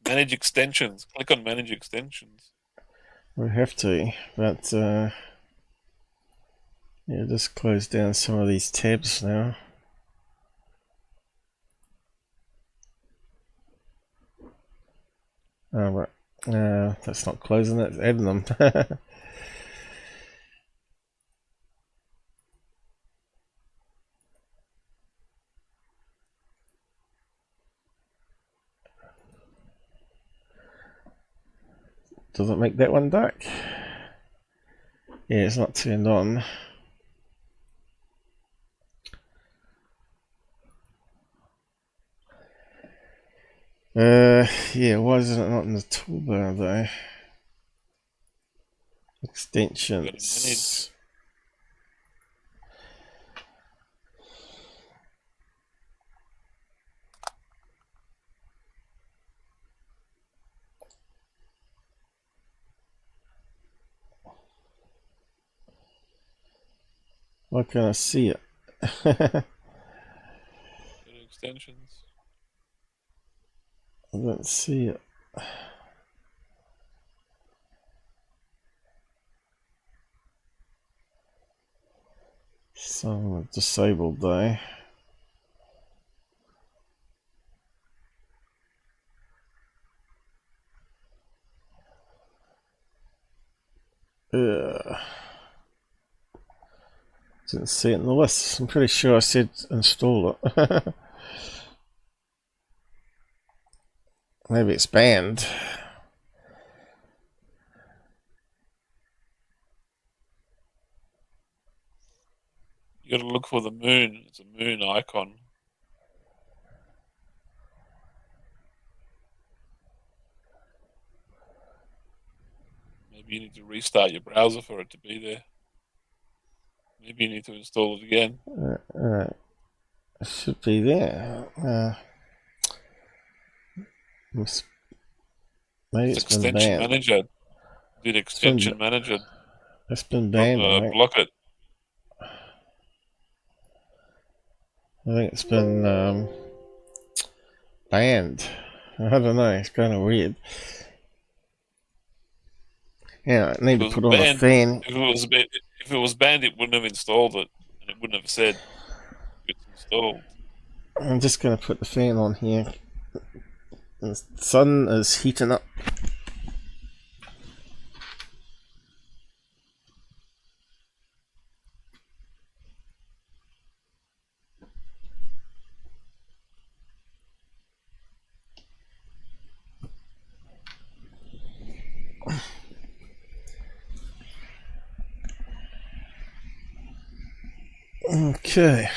[SPEAKER 5] Manage extensions. Click on manage extensions.
[SPEAKER 3] We have to, but yeah, just close down some of these tabs now. Oh, right. That's not closing it, it's adding them. Does it make that one dark? Yeah, it's not turned on. Yeah, why is it not in the toolbar though? Extensions. Why can't I see it?
[SPEAKER 5] Extensions.
[SPEAKER 3] I don't see it. Some disabled though. Didn't see it in the list. I'm pretty sure I said install it. Maybe it's banned.
[SPEAKER 5] You gotta look for the moon. It's a moon icon. Maybe you need to restart your browser for it to be there. Maybe you need to install it again.
[SPEAKER 3] It should be there. Maybe it's been
[SPEAKER 5] Extension
[SPEAKER 3] banned.
[SPEAKER 5] manager. Did extension manager.
[SPEAKER 3] It's been banned, right?
[SPEAKER 5] Block it.
[SPEAKER 3] I think it's been banned. I don't know, it's kind of weird. Yeah, I need to put on a fan.
[SPEAKER 5] If it was banned, it wouldn't have installed it, and it wouldn't have said it's installed.
[SPEAKER 3] I'm just going to put the fan on here. The sun is heating up. Okay.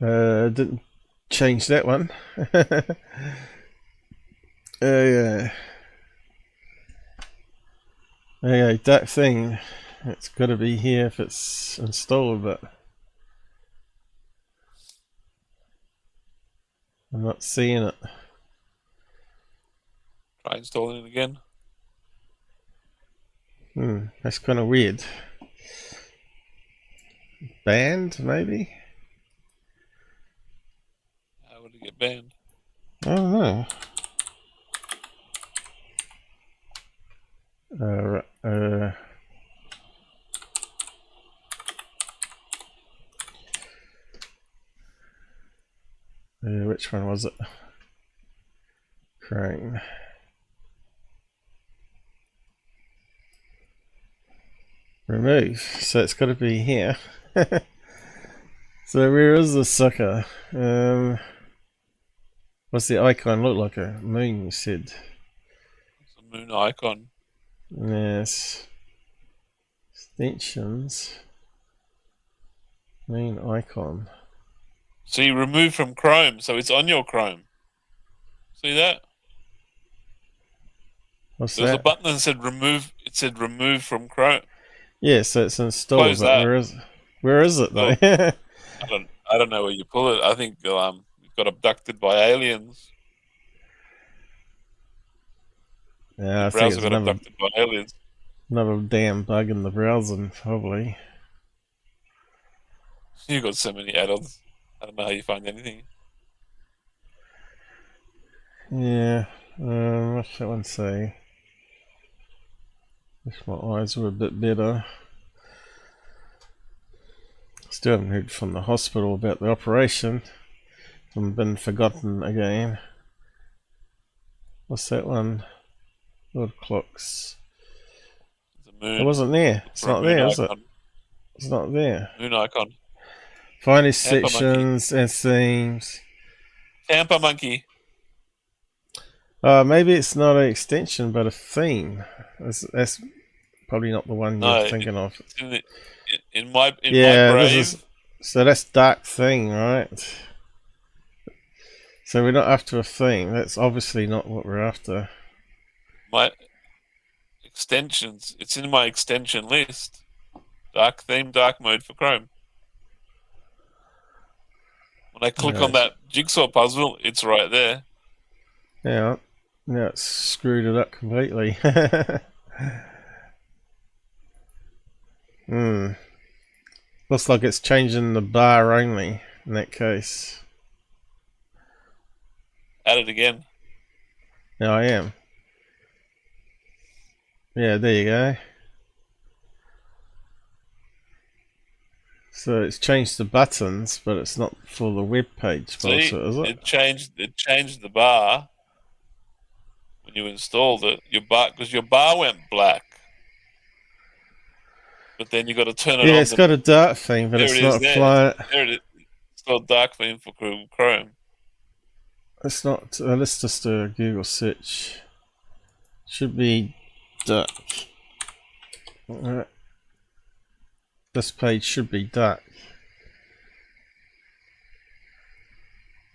[SPEAKER 3] Didn't change that one. Yeah. Okay, that thing. It's got to be here if it's installed, but I'm not seeing it.
[SPEAKER 5] Try installing it again.
[SPEAKER 3] That's kind of weird. Banned, maybe?
[SPEAKER 5] How would it get banned?
[SPEAKER 3] I don't know. Which one was it? Chrome. Remove. So it's got to be here. So where is the sucker? What's the icon look like? A moon, you said.
[SPEAKER 5] It's a moon icon.
[SPEAKER 3] Yes. Extensions. Moon icon.
[SPEAKER 5] So you remove from Chrome, so it's on your Chrome. See that?
[SPEAKER 3] What's
[SPEAKER 5] There was a
[SPEAKER 3] that?
[SPEAKER 5] button that said remove. It said remove from Chrome.
[SPEAKER 3] Yeah, so it's installed,
[SPEAKER 5] Close
[SPEAKER 3] but
[SPEAKER 5] that.
[SPEAKER 3] where is it though?
[SPEAKER 5] I don't know where you pull it. I think it got abducted by aliens.
[SPEAKER 3] Yeah, I
[SPEAKER 5] The
[SPEAKER 3] think
[SPEAKER 5] browser
[SPEAKER 3] it's
[SPEAKER 5] got abducted by aliens.
[SPEAKER 3] another damn bug in the browser, probably.
[SPEAKER 5] You got so many add-ons. I don't know how you find anything.
[SPEAKER 3] Yeah. What's that one say? Wish my eyes were a bit better. Still haven't heard from the hospital about the operation. Haven't been forgotten again. What's that one? Lord clocks.
[SPEAKER 5] It's a moon.
[SPEAKER 3] It wasn't there. It's
[SPEAKER 5] For a
[SPEAKER 3] not
[SPEAKER 5] moon
[SPEAKER 3] there, is it?
[SPEAKER 5] icon.
[SPEAKER 3] It's not there.
[SPEAKER 5] Moon icon.
[SPEAKER 3] Find his
[SPEAKER 5] Tampa monkey.
[SPEAKER 3] sections and themes.
[SPEAKER 5] Tampa monkey.
[SPEAKER 3] Maybe it's not an extension, but a theme. That's probably not the one you're thinking of.
[SPEAKER 5] In my
[SPEAKER 3] Yeah,
[SPEAKER 5] Brave.
[SPEAKER 3] so that's dark thing, right? So we're not after a theme. That's obviously not what we're after.
[SPEAKER 5] My extensions. It's in my extension list. Dark theme, dark mode for Chrome. When I click on that jigsaw puzzle, it's right there.
[SPEAKER 3] Yeah, now it's screwed it up completely. Looks like it's changing the bar only in that case.
[SPEAKER 5] Add it again.
[SPEAKER 3] Now I am. Yeah, there you go. So it's changed the buttons, but it's not for the web page bullshit, is it?
[SPEAKER 5] It changed the bar when you installed it. Because your bar went black. But then you got to turn it on.
[SPEAKER 3] Yeah, it's got a dark theme, but it's not applying.
[SPEAKER 5] There it is. It's got a dark theme for Chrome.
[SPEAKER 3] It's not. Let's just do a Google search. Should be dark. Alright. This page should be dark.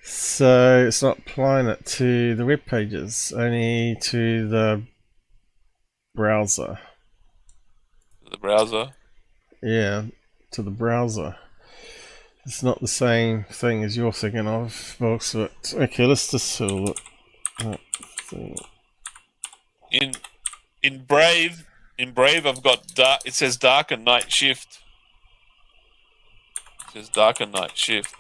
[SPEAKER 3] So it's not applying it to the web pages, only to the browser.
[SPEAKER 5] The browser?
[SPEAKER 3] Yeah, to the browser. It's not the same thing as you're thinking of, folks, but okay, let's just have a look.
[SPEAKER 5] In Brave I've got dark. It says dark and night shift. It says dark and night shift.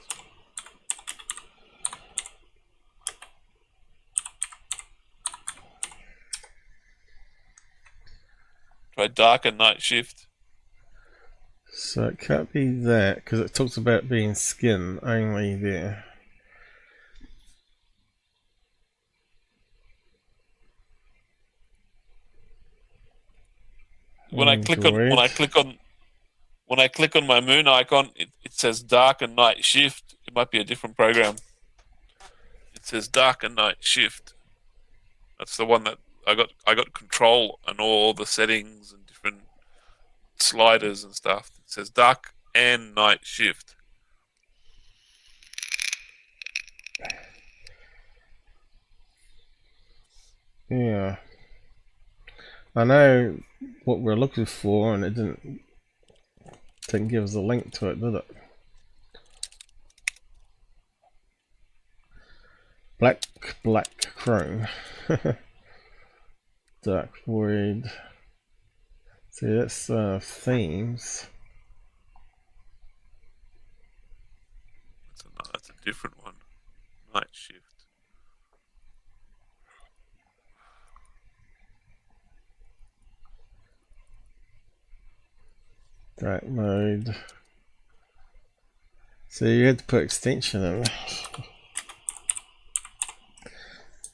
[SPEAKER 5] Try dark and night shift.
[SPEAKER 3] So it can't be that, because it talks about being skin only there.
[SPEAKER 5] When I click on my moon icon, it says dark and night shift. It might be a different program. It says dark and night shift. That's the one that I got control and all the settings and different sliders and stuff. It says dark and night shift.
[SPEAKER 3] Yeah. I know what we're looking for, and it didn't give us a link to it, did it? Black Chrome. Dark void. See, that's themes.
[SPEAKER 5] That's a different one. Night shift.
[SPEAKER 3] Dark mode. So you had to put extension in.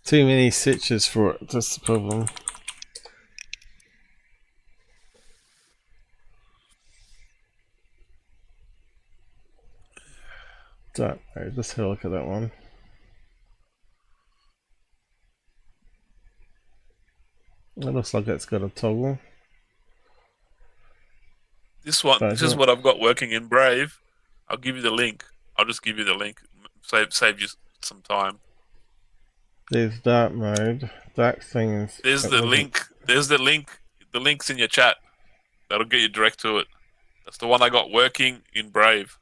[SPEAKER 3] Too many switches for it, that's the problem. Dark mode, let's have a look at that one. It looks like it's got a toggle.
[SPEAKER 5] This is what I've got working in Brave. I'll give you the link. I'll just give you the link. Save you some time.
[SPEAKER 3] There's dark mode. Dark things.
[SPEAKER 5] There's the link. There's the link. The link's in your chat. That'll get you direct to it. That's the one I got working in Brave.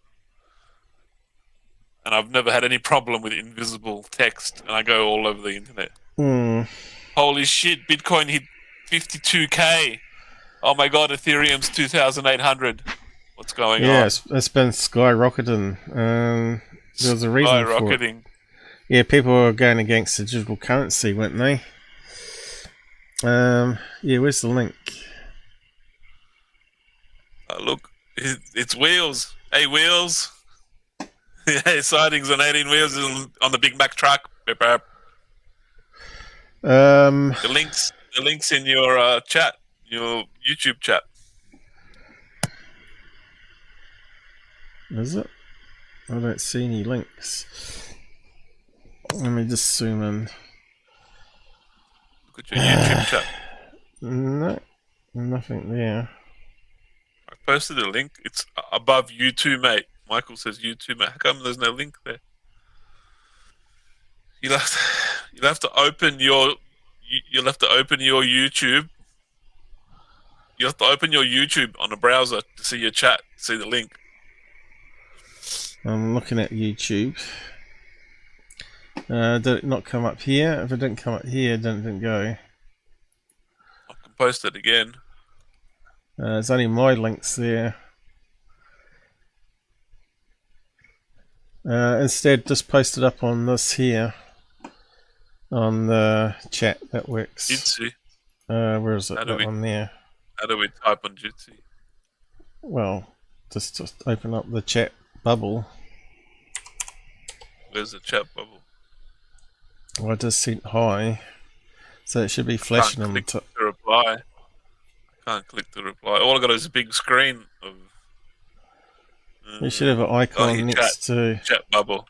[SPEAKER 5] And I've never had any problem with invisible text, and I go all over the internet. Holy shit, Bitcoin hit 52K. Oh my god, Ethereum's 2,800. What's going on?
[SPEAKER 3] Yeah, it's been skyrocketing. There was a reason for it. Yeah, people were going against the digital currency, weren't they? Yeah, where's the link?
[SPEAKER 5] Look, it's Wheels. Hey, Wheels. Hey, sightings on 18 wheels on the Big Mac truck. The links in your chat, your YouTube chat.
[SPEAKER 3] Is it? I don't see any links. Let me just zoom in.
[SPEAKER 5] Look at your YouTube chat.
[SPEAKER 3] No, nothing there.
[SPEAKER 5] I posted a link. It's above you too, mate. Michael says you too, mate. How come there's no link there? You'll have to open your YouTube. You have to open your YouTube on a browser to see your chat, see the link.
[SPEAKER 3] I'm looking at YouTube. Did it not come up here? If it didn't come up here, then it didn't go.
[SPEAKER 5] I can post it again.
[SPEAKER 3] There's only my links there. Instead, just post it up on this here. On the chat, that works.
[SPEAKER 5] Jitsi.
[SPEAKER 3] Where is it? That one there.
[SPEAKER 5] How do we type on Jitsi?
[SPEAKER 3] Well, just open up the chat bubble.
[SPEAKER 5] Where's the chat bubble?
[SPEAKER 3] Well, I just sent hi. So it should be flashing on the top.
[SPEAKER 5] To reply. I can't click to reply. All I got is a big screen of.
[SPEAKER 3] You should have an icon next to
[SPEAKER 5] chat bubble.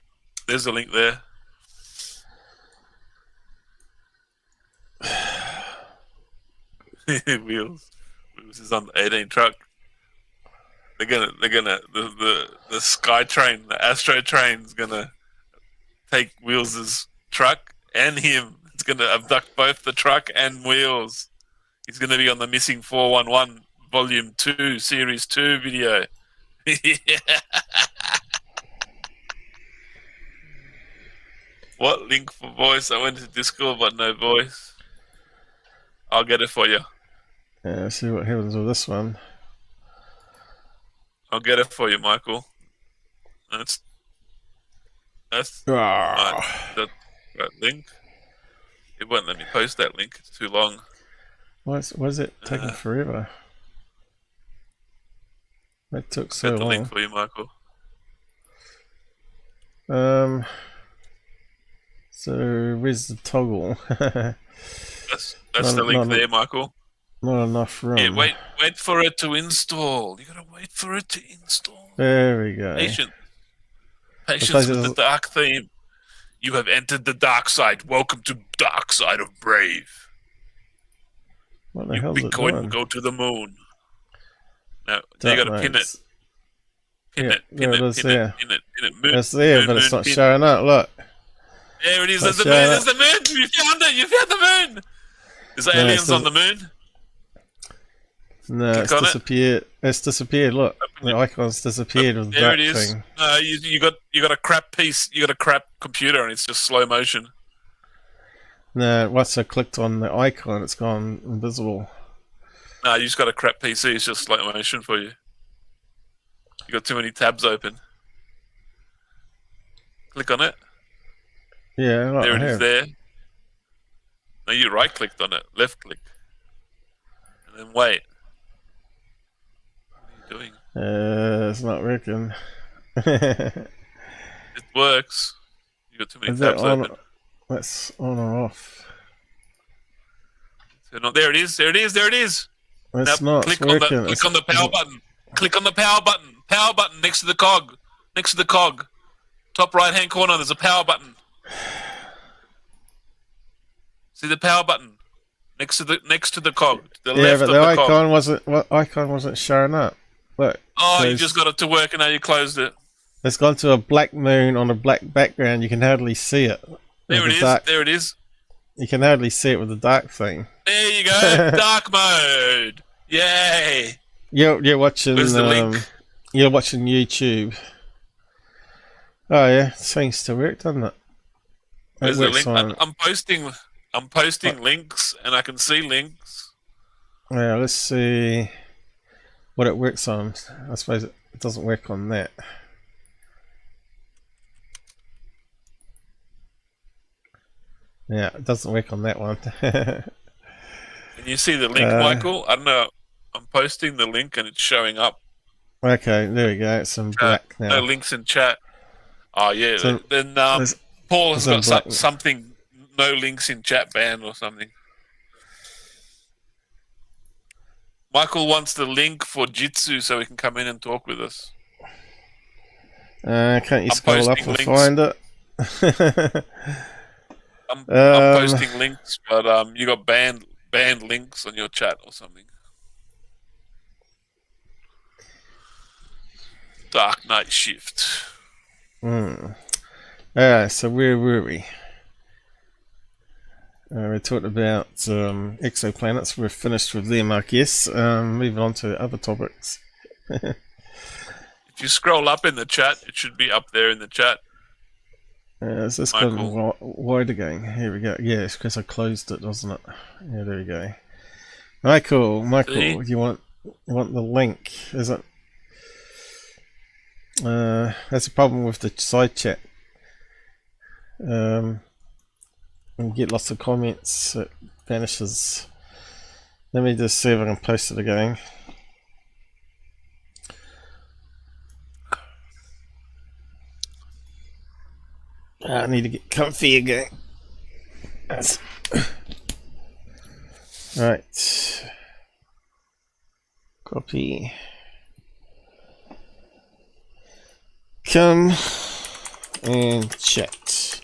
[SPEAKER 5] There's a link there. Wheels is on the 18 truck. They're gonna the SkyTrain, the Astro train's gonna take Wheels's truck and him. It's gonna abduct both the truck and Wheels. He's gonna be on the Missing 411 Volume 2 Series 2 video. What link for voice? I went to Discord but no voice. I'll get it for you.
[SPEAKER 3] Yeah, see what happens with this one.
[SPEAKER 5] I'll get it for you, Michael. That's that link. It won't let me post that link. It's too long.
[SPEAKER 3] Why is it taking forever? That took so long.
[SPEAKER 5] Got the link for you, Michael.
[SPEAKER 3] So where's the toggle?
[SPEAKER 5] That's the link there, Michael.
[SPEAKER 3] Not enough room.
[SPEAKER 5] Yeah, wait for it to install. You gotta wait for it to install.
[SPEAKER 3] There we go.
[SPEAKER 5] Patience with the dark theme. You have entered the dark side. Welcome to Dark Side of Brave.
[SPEAKER 3] What the hell is it
[SPEAKER 5] Bitcoin
[SPEAKER 3] doing?
[SPEAKER 5] will go to the moon. Now you gotta pin it. Pin it.
[SPEAKER 3] It's there, but it's not showing up. Look.
[SPEAKER 5] There it is. There's the moon. There's the moon. You found it. You found the moon. There's aliens on the moon.
[SPEAKER 3] No, it's disappeared. It's disappeared. Look, the icon's disappeared with
[SPEAKER 5] there
[SPEAKER 3] that
[SPEAKER 5] it is.
[SPEAKER 3] thing.
[SPEAKER 5] No, you got a crap piece. You got a crap computer, and it's just slow motion.
[SPEAKER 3] No, once I clicked on the icon, it's gone invisible.
[SPEAKER 5] No, you just got a crap PC. It's just slow motion for you. You got too many tabs open. Click on it.
[SPEAKER 3] Yeah,
[SPEAKER 5] there it is. There. No, you right-clicked on it. Left-click, and then wait. What are you doing?
[SPEAKER 3] It's not working.
[SPEAKER 5] It works. You got too many tabs open.
[SPEAKER 3] That's on or off.
[SPEAKER 5] So, no, there it is. There it is. There it is.
[SPEAKER 3] It's
[SPEAKER 5] now
[SPEAKER 3] not
[SPEAKER 5] click
[SPEAKER 3] working.
[SPEAKER 5] Click on the power button. Click on the power button. Power button next to the cog. Next to the cog. Top right-hand corner. There's a power button. See the power button next to the cog. To the left
[SPEAKER 3] but
[SPEAKER 5] of
[SPEAKER 3] the
[SPEAKER 5] icon
[SPEAKER 3] icon wasn't showing up. Look.
[SPEAKER 5] Oh, you just got it to work and now you closed it.
[SPEAKER 3] It's gone to a black moon on a black background. You can hardly see it.
[SPEAKER 5] There it is.
[SPEAKER 3] Dark,
[SPEAKER 5] there it is.
[SPEAKER 3] you can hardly see it with the dark thing.
[SPEAKER 5] There you go. Dark mode. Yay.
[SPEAKER 3] You're watching.
[SPEAKER 5] Where's the link?
[SPEAKER 3] You're watching YouTube. Oh yeah, seems to work, doesn't it?
[SPEAKER 5] Where's the link? I'm posting links, and I can see links.
[SPEAKER 3] Yeah, let's see what it works on. I suppose it doesn't work on that. Yeah, it doesn't work on that one.
[SPEAKER 5] Can you see the link, Michael? I don't know. I'm posting the link, and it's showing up.
[SPEAKER 3] Okay, there we go. It's in black now.
[SPEAKER 5] No links in chat. Oh yeah.
[SPEAKER 3] So,
[SPEAKER 5] then Paul has got something. No links in chat ban or something. Michael wants the link for Jitsu so he can come in and talk with us.
[SPEAKER 3] Can't you scroll up and find it?
[SPEAKER 5] I'm posting links, but you got banned links on your chat or something. Dark Night Shift.
[SPEAKER 3] Alright, so where were we? We talked about exoplanets. We're finished with them, I guess. Moving on to other topics.
[SPEAKER 5] If you scroll up in the chat, it should be up there in the chat.
[SPEAKER 3] Is this going wide again? Here we go. Yeah, it's because I closed it, wasn't it? Yeah, there we go. Michael, you want the link? Is it? That's a problem with the side chat. And get lots of comments, it vanishes. Let me just see if I can post it again. I need to get comfy again. Right. Copy. Come and chat.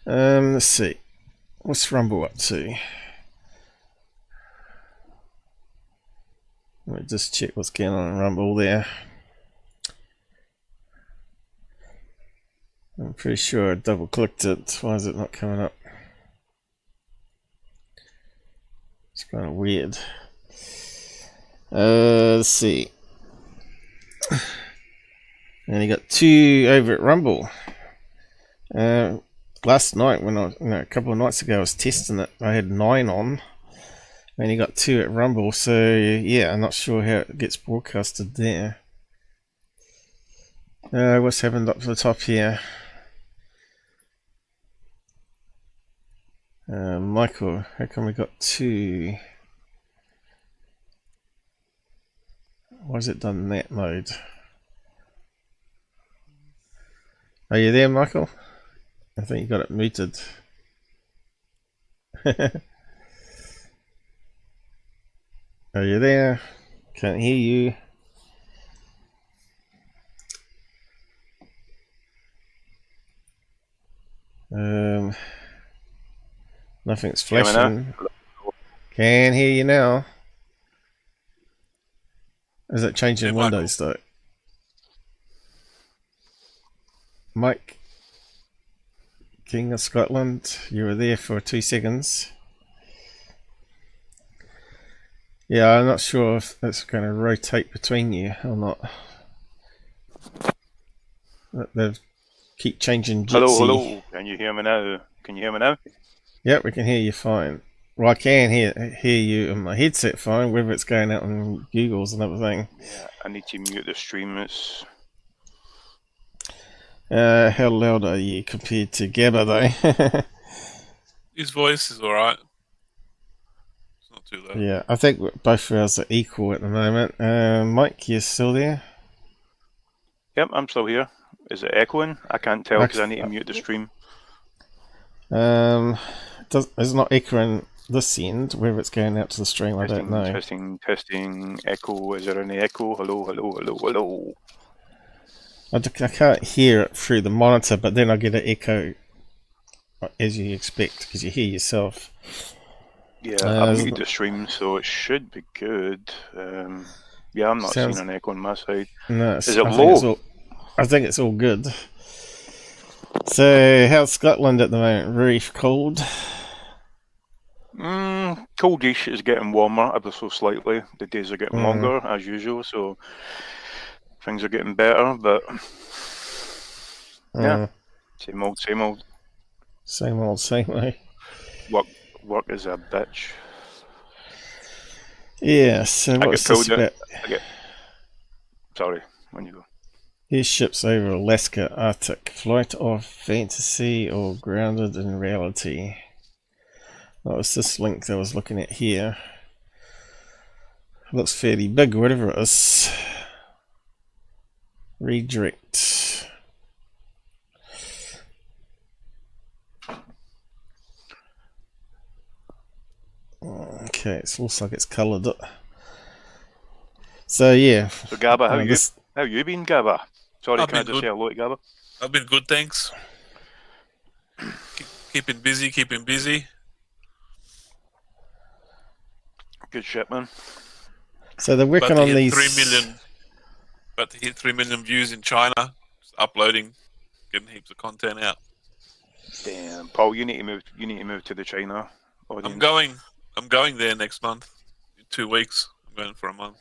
[SPEAKER 3] Let's see. What's Rumble up to? Let me just check what's going on in Rumble there. I'm pretty sure I double clicked it. Why is it not coming up? It's kind of weird. Let's see. And you got 2 over at Rumble. Last night, a couple of nights ago, I was testing it. I had 9 on, and you got 2 at Rumble. So yeah, I'm not sure how it gets broadcasted there. What's happened up to the top here? Michael, how come we got 2? Why has it done that mode? Are you there, Michael? I think you got it muted. Are you there? Can't hear you. Nothing's flashing. Can hear you now. Is it changing Windows though? Mike, King of Scotland, you were there for 2 seconds. Yeah, I'm not sure if it's going to rotate between you or not. They keep changing Jitsi.
[SPEAKER 6] Hello. Can you hear me now?
[SPEAKER 3] Yep, we can hear you fine. Well, I can hear you on my headset fine, whether it's going out on Google's and everything.
[SPEAKER 6] Yeah, I need to mute the stream. It's...
[SPEAKER 3] how loud are you compared to Gabber though?
[SPEAKER 5] His voice is alright. It's not too loud.
[SPEAKER 3] Yeah, I think both of us are equal at the moment. Mike, you still there?
[SPEAKER 6] Yep, I'm still here. Is it echoing? I can't tell because I need to mute the stream.
[SPEAKER 3] It's not echoing this end, whether it's going out to the stream, I don't know.
[SPEAKER 6] Testing, echo. Is there any echo? Hello.
[SPEAKER 3] I can't hear it through the monitor, but then I get an echo as you expect because you hear yourself.
[SPEAKER 6] Yeah, I muted the stream, so it should be good. Yeah, I'm not
[SPEAKER 3] Sounds-
[SPEAKER 6] seeing an echo on my side.
[SPEAKER 3] No,
[SPEAKER 6] Is it low?
[SPEAKER 3] I think it's all good. So, how's Scotland at the moment? Very cold?
[SPEAKER 6] Coldish is getting warmer ever so slightly. The days are getting longer, as usual, so things are getting better, but yeah, same old, same old.
[SPEAKER 3] Same old, same old.
[SPEAKER 6] Work is a bitch.
[SPEAKER 3] Yeah, so what's this about?
[SPEAKER 6] Sorry, when you go.
[SPEAKER 3] These ships over Alaska, Arctic. Flight of fantasy or grounded in reality? What was this link that I was looking at here? Looks fairly big, whatever it is. Redirect. Okay, it looks like it's coloured it. So yeah.
[SPEAKER 6] So Gabber, how you been, Gabber? Sorry, can I just say hello to Gabber?
[SPEAKER 5] I've been good, thanks. Keeping busy.
[SPEAKER 6] Good shit, man.
[SPEAKER 3] So they're working on these
[SPEAKER 5] 3 million. About to hit 3 million views in China. Just uploading, getting heaps of content out.
[SPEAKER 6] Damn, Paul, you need to move. You need to move to the China audience.
[SPEAKER 5] I'm going there next month. In 2 weeks. I'm going for a month.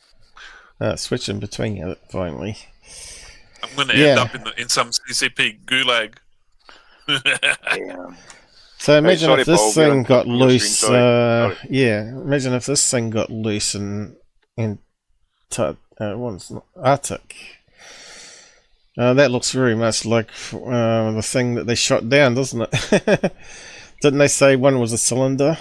[SPEAKER 3] Switching between it finally.
[SPEAKER 5] I'm going to end up in some CCP gulag.
[SPEAKER 6] Damn.
[SPEAKER 3] So imagine if this
[SPEAKER 6] Paul,
[SPEAKER 3] thing got loose.
[SPEAKER 6] Sorry.
[SPEAKER 3] Yeah, imagine if this thing got loose in Arctic. That looks very much like the thing that they shot down, doesn't it? Didn't they say one was a cylinder?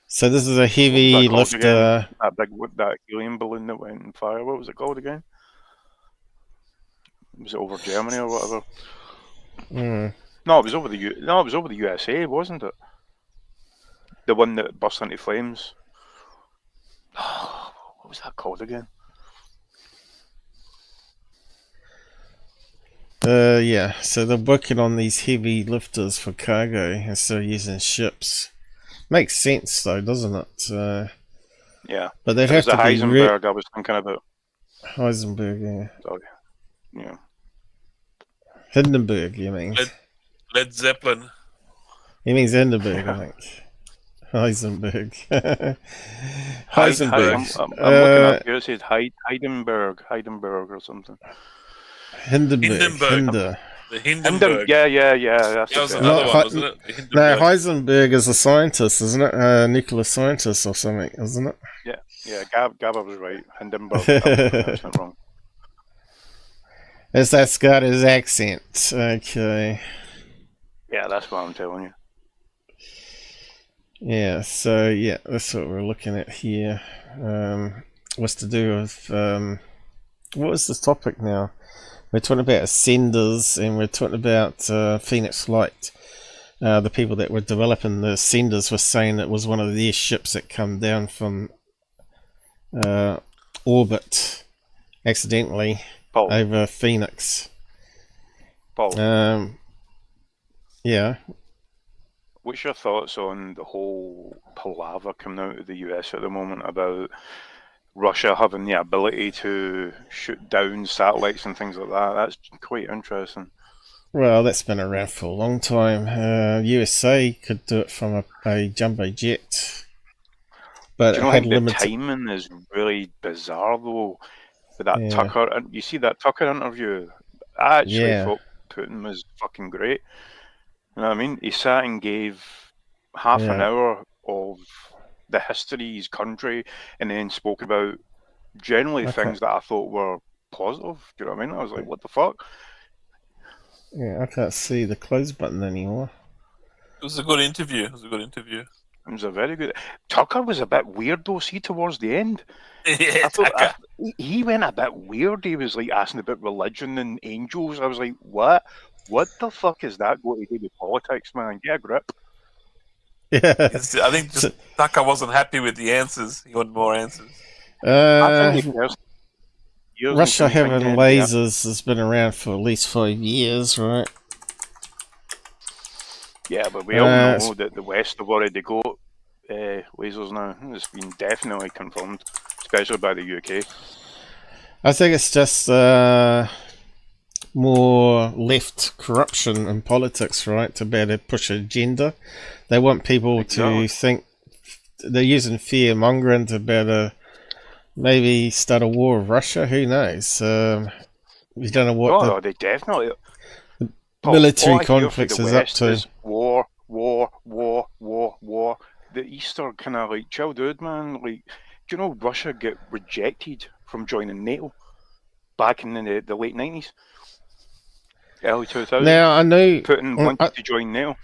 [SPEAKER 3] So this is a heavy lifter.
[SPEAKER 6] That helium balloon that went in fire. What was it called again? Was it over Germany or whatever? No, it was over the USA, wasn't it? The one that burst into flames. What was that called again?
[SPEAKER 3] Yeah, so they're working on these heavy lifters for cargo instead of using ships. Makes sense though, doesn't it?
[SPEAKER 6] Yeah.
[SPEAKER 3] But they'd have to be
[SPEAKER 6] Heisenberg I was thinking about.
[SPEAKER 3] Heisenberg, yeah.
[SPEAKER 6] Sorry. Yeah.
[SPEAKER 3] Hindenburg, you mean?
[SPEAKER 5] Led Zeppelin.
[SPEAKER 3] He means Hindenburg, I think. Heisenberg. Heisenberg.
[SPEAKER 6] I'm looking up here. It says Heidenberg or something.
[SPEAKER 3] Hindenburg.
[SPEAKER 5] The Hindenburg.
[SPEAKER 6] Yeah.
[SPEAKER 5] That was another one, wasn't it? The Hindenburg.
[SPEAKER 3] No, Heisenberg is a scientist, isn't it? A nuclear scientist or something, isn't it?
[SPEAKER 6] Yeah. Gabber was right. Hindenburg. That's not wrong.
[SPEAKER 3] That's got his accent. Okay.
[SPEAKER 6] Yeah, that's what I'm telling you.
[SPEAKER 3] Yeah, so yeah, that's what we're looking at here. What's to do with what was the topic now? We're talking about ascenders, and we're talking about Phoenix Light. The people that were developing the ascenders were saying it was one of their ships that come down from orbit accidentally over Phoenix.
[SPEAKER 6] Paul.
[SPEAKER 3] Yeah.
[SPEAKER 6] What's your thoughts on the whole palaver coming out of the US at the moment about Russia having the ability to shoot down satellites and things like that? That's quite interesting.
[SPEAKER 3] Well, that's been around for a long time. USA could do it from a jumbo jet, but
[SPEAKER 6] do you know,
[SPEAKER 3] it had
[SPEAKER 6] the
[SPEAKER 3] limited
[SPEAKER 6] timing is really bizarre though. With that Tucker, you see that Tucker interview? I actually thought Putin was fucking great. You know what I mean? He sat and gave half an hour of the history of his country, and then spoke about generally things that I thought were positive. Do you know what I mean? I was like, what the fuck?
[SPEAKER 3] Yeah, I can't see the close button anymore.
[SPEAKER 5] It was a good interview.
[SPEAKER 6] It was a very good. Tucker was a bit weird though. See, towards the end,
[SPEAKER 5] Yeah, Tucker.
[SPEAKER 6] He went a bit weird. He was like asking about religion and angels. I was like, what? What the fuck is that got to do with politics, man? Get a grip.
[SPEAKER 3] Yeah,
[SPEAKER 5] I think just Tucker wasn't happy with the answers. He wanted more answers.
[SPEAKER 3] Russia having lasers has been around for at least 5 years, right?
[SPEAKER 6] Yeah, but we all know that the West have already got lasers now. It's been definitely confirmed especially by the UK.
[SPEAKER 3] I think it's just more left corruption in politics, right? To be able to push an agenda. They want people to think they're using fear mongering to be able to maybe start a war with Russia. Who knows? You don't know what
[SPEAKER 6] they definitely.
[SPEAKER 3] military conflicts is up to.
[SPEAKER 6] Is war. The Easter kind of like, chill, dude, man. Like, do you know Russia get rejected from joining NATO back in the late 90s? Early 2000s.
[SPEAKER 3] Now, I know
[SPEAKER 6] Putin wanted to join NATO.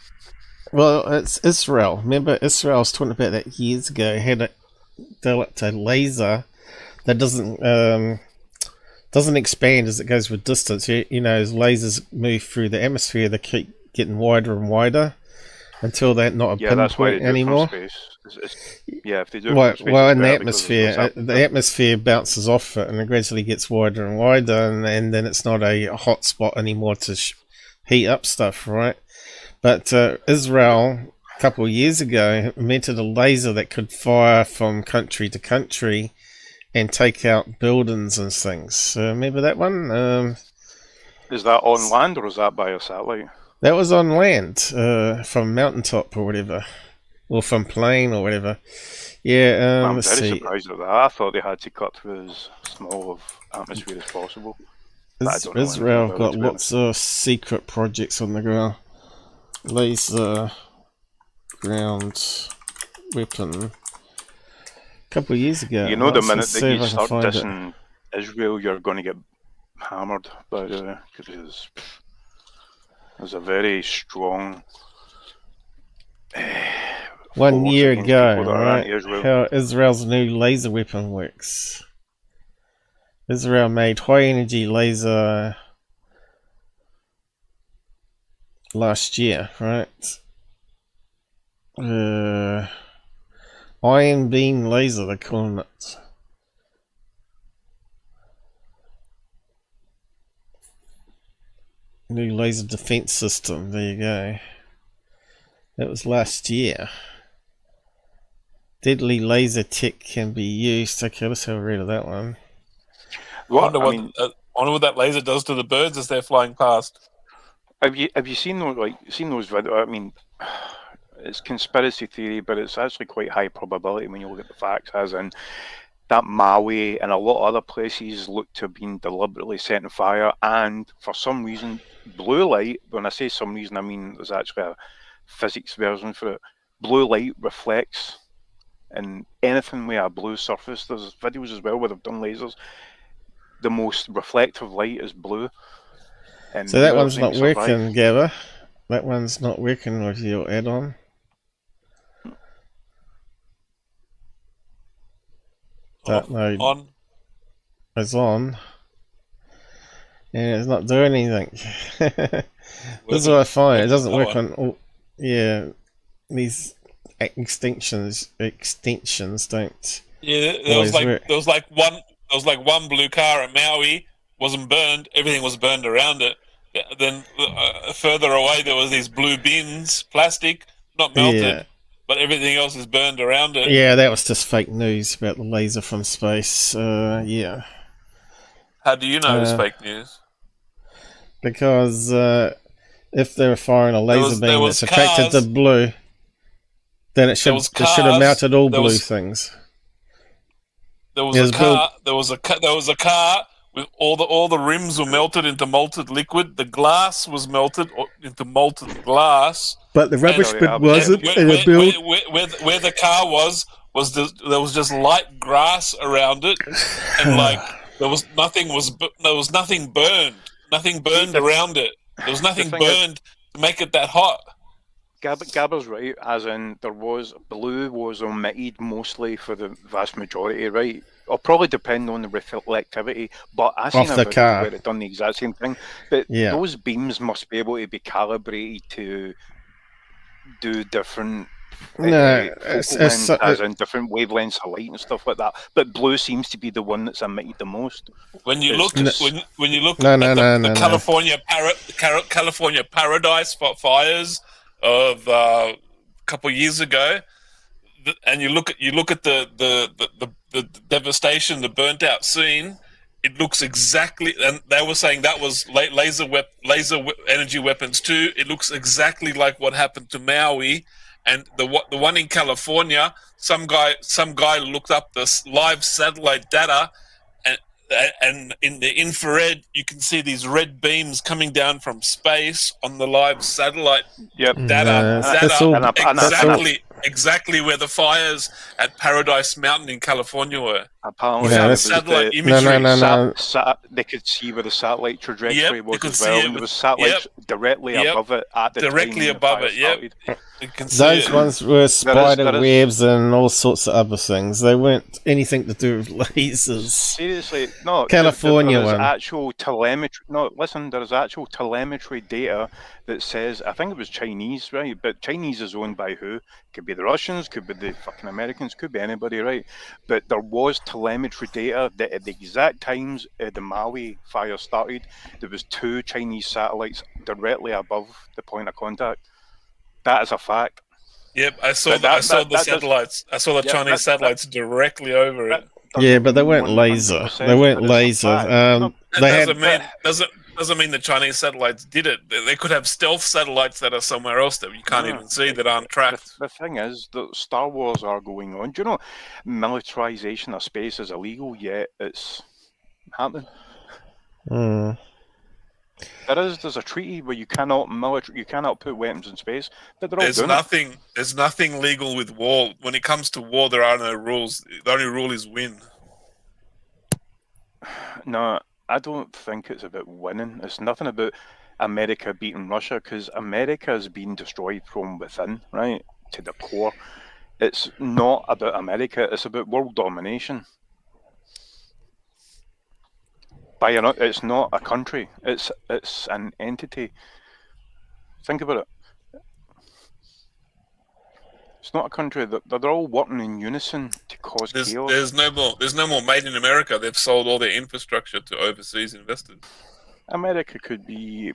[SPEAKER 3] Well, it's Israel. Remember, Israel was talking about that years ago. Had developed a laser that doesn't expand as it goes with distance. You know, as lasers move through the atmosphere, they keep getting wider and wider until they're not a pinpoint anymore.
[SPEAKER 6] If they do.
[SPEAKER 3] Well, in the atmosphere bounces off it and it gradually gets wider and wider, and then it's not a hot spot anymore to heat up stuff, right? But Israel, a couple of years ago, invented a laser that could fire from country to country and take out buildings and things. Remember that one?
[SPEAKER 6] Is that on land or is that by a satellite?
[SPEAKER 3] That was on land, from mountaintop or whatever. Or from plane or whatever. Yeah,
[SPEAKER 6] I'm very surprised at that. I thought they had to cut through as small of atmosphere as possible.
[SPEAKER 3] Israel got lots of secret projects on the ground. Laser ground weapon. A couple of years ago.
[SPEAKER 6] You know, the minute that you start dissing Israel, you're going to get hammered by because there's a very strong.
[SPEAKER 3] 1 year ago, right? How Israel's new laser weapon works. Israel made high energy laser last year, right? Iron beam laser, they're calling it. New laser defense system, there you go. That was last year. Deadly laser tech can be used. Okay, let's have a read of that one.
[SPEAKER 5] I wonder what that laser does to the birds as they're flying past.
[SPEAKER 6] Have you seen those videos? I mean, it's conspiracy theory, but it's actually quite high probability when you look at the facts. As in, that Maui and a lot of other places look to have been deliberately set on fire, and for some reason, blue light. When I say some reason, I mean there's actually a physics version for it. Blue light reflects, and anything with a blue surface. There's videos as well where they've done lasers. The most reflective light is blue. And
[SPEAKER 3] so that one's not working, Gabber. That one's not working with your add-on. That mode
[SPEAKER 5] on.
[SPEAKER 3] Is on. And it's not doing anything. This is what I find. It doesn't work on all. Yeah, these extensions don't.
[SPEAKER 5] Yeah, there was like one blue car at Maui wasn't burned. Everything was burned around it. Then further away there was these blue bins, plastic, not melted, but everything else is burned around it.
[SPEAKER 3] Yeah, that was just fake news about the laser from space. Yeah.
[SPEAKER 5] How do you know it's fake news?
[SPEAKER 3] Because if they were firing a laser beam that's attracted to blue, then it should have melted all blue things.
[SPEAKER 5] There was a car with all the rims were melted into molten liquid. The glass was melted into molten glass.
[SPEAKER 3] But the rubbish bin wasn't.
[SPEAKER 5] Where the car was there was just light grass around it, and like there was nothing burned. Nothing burned around it. There was nothing burned to make it that hot.
[SPEAKER 6] Gabber's right, as in blue was omitted mostly for the vast majority, right? It'll probably depend on the reflectivity, but I've seen a video where they've done the exact same thing. But those beams must be able to be calibrated to do different as in different wavelengths of light and stuff like that. But blue seems to be the one that's emitted the most.
[SPEAKER 5] When you look at the California Paradise fires of a couple of years ago, and you look at the devastation, the burnt out scene. It looks exactly, and they were saying that was laser energy weapons too. It looks exactly like what happened to Maui, and the one in California. Some guy looked up the live satellite data, and in the infrared you can see these red beams coming down from space on the live satellite data. Exactly where the fires at Paradise Mountain in California were.
[SPEAKER 6] Apparently,
[SPEAKER 5] satellite imagery.
[SPEAKER 6] They could see where the satellite trajectory was as well. And there was satellites directly above it at the
[SPEAKER 5] directly
[SPEAKER 6] time
[SPEAKER 5] above it. You can see
[SPEAKER 3] those ones were spider webs and all sorts of other things. They weren't anything to do with lasers.
[SPEAKER 6] Seriously, no.
[SPEAKER 3] California
[SPEAKER 6] there
[SPEAKER 3] one.
[SPEAKER 6] Actual telemetry. No, listen. There's actual telemetry data that says. I think it was Chinese, right? But Chinese is owned by who? Could be the Russians, could be the fucking Americans, could be anybody, right? But there was telemetry data that at the exact times the Maui fire started, there was 2 Chinese satellites directly above the point of contact. That is a fact.
[SPEAKER 5] Yep, I saw the satellites. I saw the Chinese satellites directly over it.
[SPEAKER 3] Yeah, but they weren't laser. They weren't laser.
[SPEAKER 5] Doesn't mean the Chinese satellites did it. They could have stealth satellites that are somewhere else that you can't even see, that aren't tracked.
[SPEAKER 6] The thing is that Star Wars are going on. Do you know militarization of space is illegal, yet it's happening? There's a treaty where you cannot put weapons in space, but they're all doing it.
[SPEAKER 5] There's nothing legal with war. When it comes to war, there are no rules. The only rule is win.
[SPEAKER 6] No, I don't think it's about winning. It's nothing about America beating Russia, because America has been destroyed from within, right, to the core. It's not about America. It's about world domination. It's not a country. It's an entity. Think about it. It's not a country. They're all working in unison to cause chaos.
[SPEAKER 5] There's no more made in America. They've sold all their infrastructure to overseas investors.
[SPEAKER 6] America could be.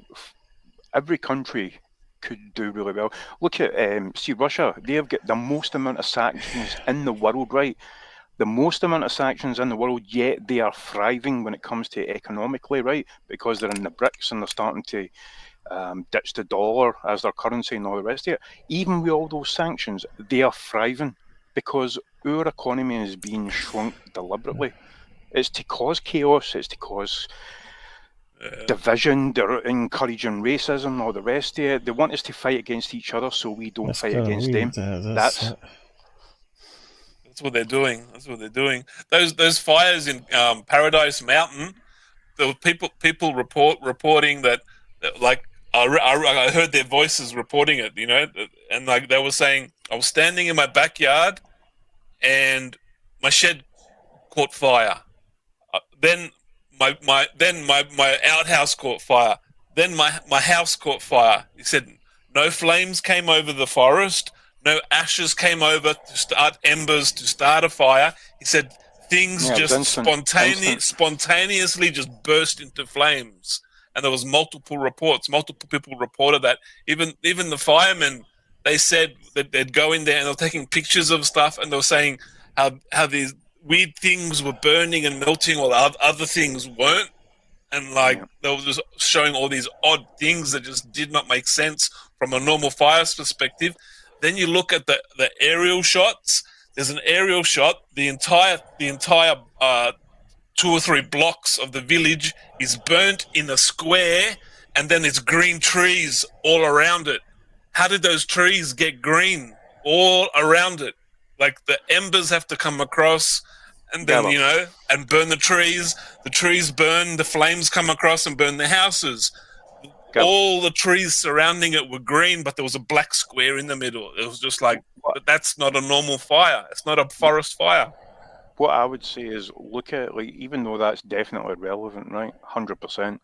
[SPEAKER 6] Every country could do really well. Look at see Russia. They have got the most amount of sanctions in the world, right? The most amount of sanctions in the world, yet they are thriving when it comes to economically, right? Because they're in the BRICS and they're starting to ditch the dollar as their currency and all the rest of it. Even with all those sanctions, they are thriving because our economy is being shrunk deliberately. It's to cause chaos, it's to cause division. They're encouraging racism, all the rest of it. They want us to fight against each other so we don't fight against them. That's what they're doing.
[SPEAKER 5] Those fires in Paradise Mountain. There were people reporting that, like I heard their voices reporting it, and like they were saying, I was standing in my backyard, and my shed caught fire. Then my outhouse caught fire. Then my house caught fire. He said no flames came over the forest. No ashes came over to start embers to start a fire. He said things just spontaneously just burst into flames, and there was multiple reports. Multiple people reported that. Even the firemen, they said that they'd go in there and they were taking pictures of stuff, and they were saying how these weird things were burning and melting while other things weren't, and they were just showing all these odd things that just did not make sense from a normal fire's perspective. Then you look at the aerial shots. There's an aerial shot. The entire 2 or 3 blocks of the village is burnt in a square, and then there's green trees all around it. How did those trees get green all around it? Like the embers have to come across, and then and burn the trees. The trees burn. The flames come across and burn the houses. All the trees surrounding it were green, but there was a black square in the middle. It was just like, but that's not a normal fire. It's not a forest fire.
[SPEAKER 6] What I would say is look at, even though that's definitely relevant, right? 100%.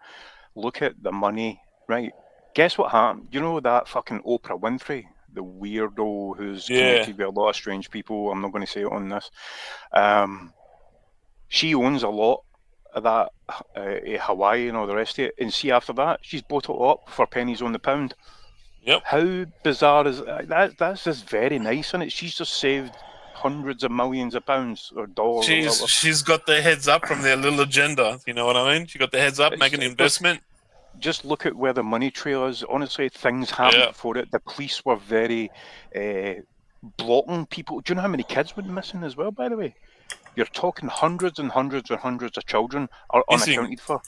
[SPEAKER 6] Look at the money, right? Guess what happened? You know that fucking Oprah Winfrey, the weirdo who's connected with a lot of strange people. I'm not going to say it on this. She owns a lot of that Hawaii and all the rest of it, and see after that she's bought it up for pennies on the pound.
[SPEAKER 5] Yep.
[SPEAKER 6] How bizarre is that? That's just very nice, isn't it? She's just saved hundreds of millions of pounds or dollars. Or whatever.
[SPEAKER 5] She's got the heads up from their little agenda. You know what I mean? She got the heads up, making an investment.
[SPEAKER 6] Just look at where the money trail is. Honestly, things happened before it. The police were very blocking people. Do you know how many kids went missing as well, by the way? You're talking hundreds and hundreds and hundreds of children are unaccounted for.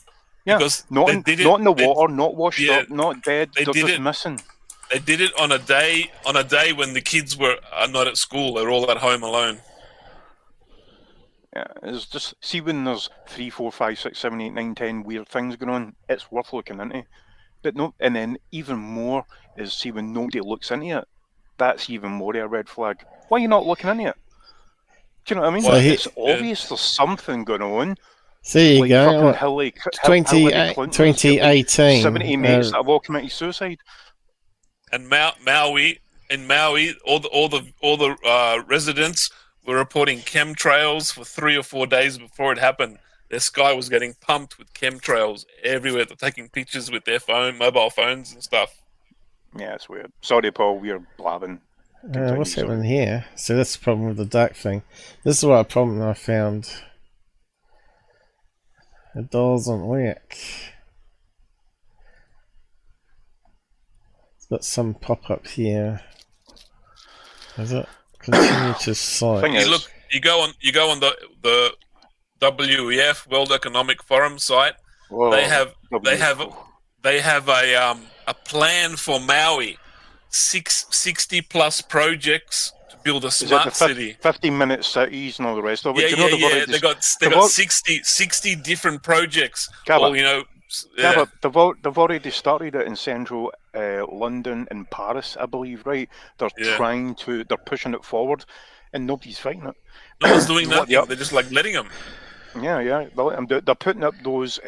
[SPEAKER 6] Yeah, not in the water, not washed up, not dead. They're just missing.
[SPEAKER 5] They did it on a day when the kids are not at school. They're all at home alone.
[SPEAKER 6] Yeah, it's just, see, when there's 3, 4, 5, 6, 7, 8, 9, 10 weird things going on, it's worth looking into. But no, and then even more is, see, when nobody looks into it, that's even more of a red flag. Why are you not looking into it? Do you know what I mean?
[SPEAKER 3] So
[SPEAKER 6] it's obvious there's something going on.
[SPEAKER 3] So there you go.
[SPEAKER 6] Hillary
[SPEAKER 3] 2018.
[SPEAKER 6] 70 mates that have all committed suicide.
[SPEAKER 5] And Maui, all the residents were reporting chemtrails for 3 or 4 days before it happened. Their sky was getting pumped with chemtrails everywhere. They're taking pictures with their mobile phones and stuff.
[SPEAKER 6] Yeah, it's weird. Sorry, Paul, we're blabbing.
[SPEAKER 3] What's happening here? So that's the problem with the dark thing. This is what a problem I found. It doesn't work. It's got some pop-up here. Is it? Continue to site.
[SPEAKER 5] You go on the WEF, World Economic Forum site.
[SPEAKER 6] Whoa,
[SPEAKER 5] they have a plan for Maui. 60 plus projects to build a smart city.
[SPEAKER 6] 15-minute cities and all the rest of it.
[SPEAKER 5] Yeah. They got 60 different projects.
[SPEAKER 6] Gabber, they've already started it in central London and Paris, I believe, right? They're they're pushing it forward, and nobody's fighting it.
[SPEAKER 5] No one's doing nothing. They're just like letting them.
[SPEAKER 6] Yeah. They're putting up those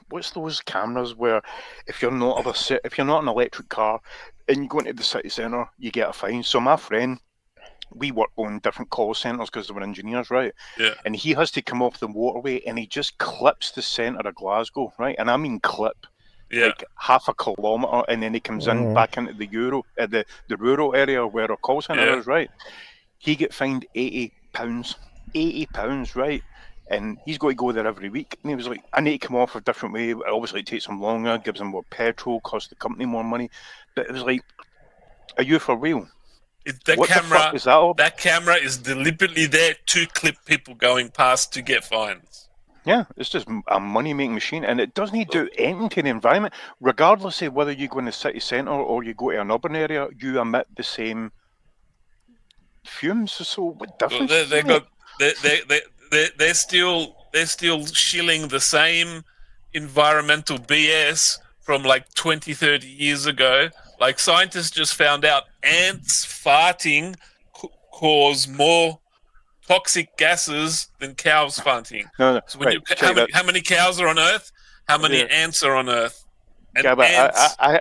[SPEAKER 6] what's those cameras where if you're not an electric car and you go into the city centre, you get a fine. So my friend, we work on different call centres because they were engineers, right?
[SPEAKER 5] Yeah.
[SPEAKER 6] And he has to come off the motorway and he just clips the centre of Glasgow, right? And I mean clip.
[SPEAKER 5] Yeah.
[SPEAKER 6] Like half a kilometre, and then he comes in back into the rural area where our call centre is, right? He get fined £80. £80, right? And he's got to go there every week. And he was like, I need to come off a different way. Obviously, it takes him longer, gives him more petrol, costs the company more money. But it was like, are you for real?
[SPEAKER 5] The fuck is that all? That camera is deliberately there to clip people going past to get fines.
[SPEAKER 6] Yeah, it's just a money-making machine. And it doesn't do anything to the environment. Regardless of whether you go in the city centre or you go to an urban area, you emit the same fumes. So what difference?
[SPEAKER 5] They're still shilling the same environmental BS from like 20, 30 years ago. Like scientists just found out ants farting cause more toxic gases than cows farting.
[SPEAKER 6] No.
[SPEAKER 5] So when how many cows are on Earth? How many ants are on Earth? And
[SPEAKER 6] I'm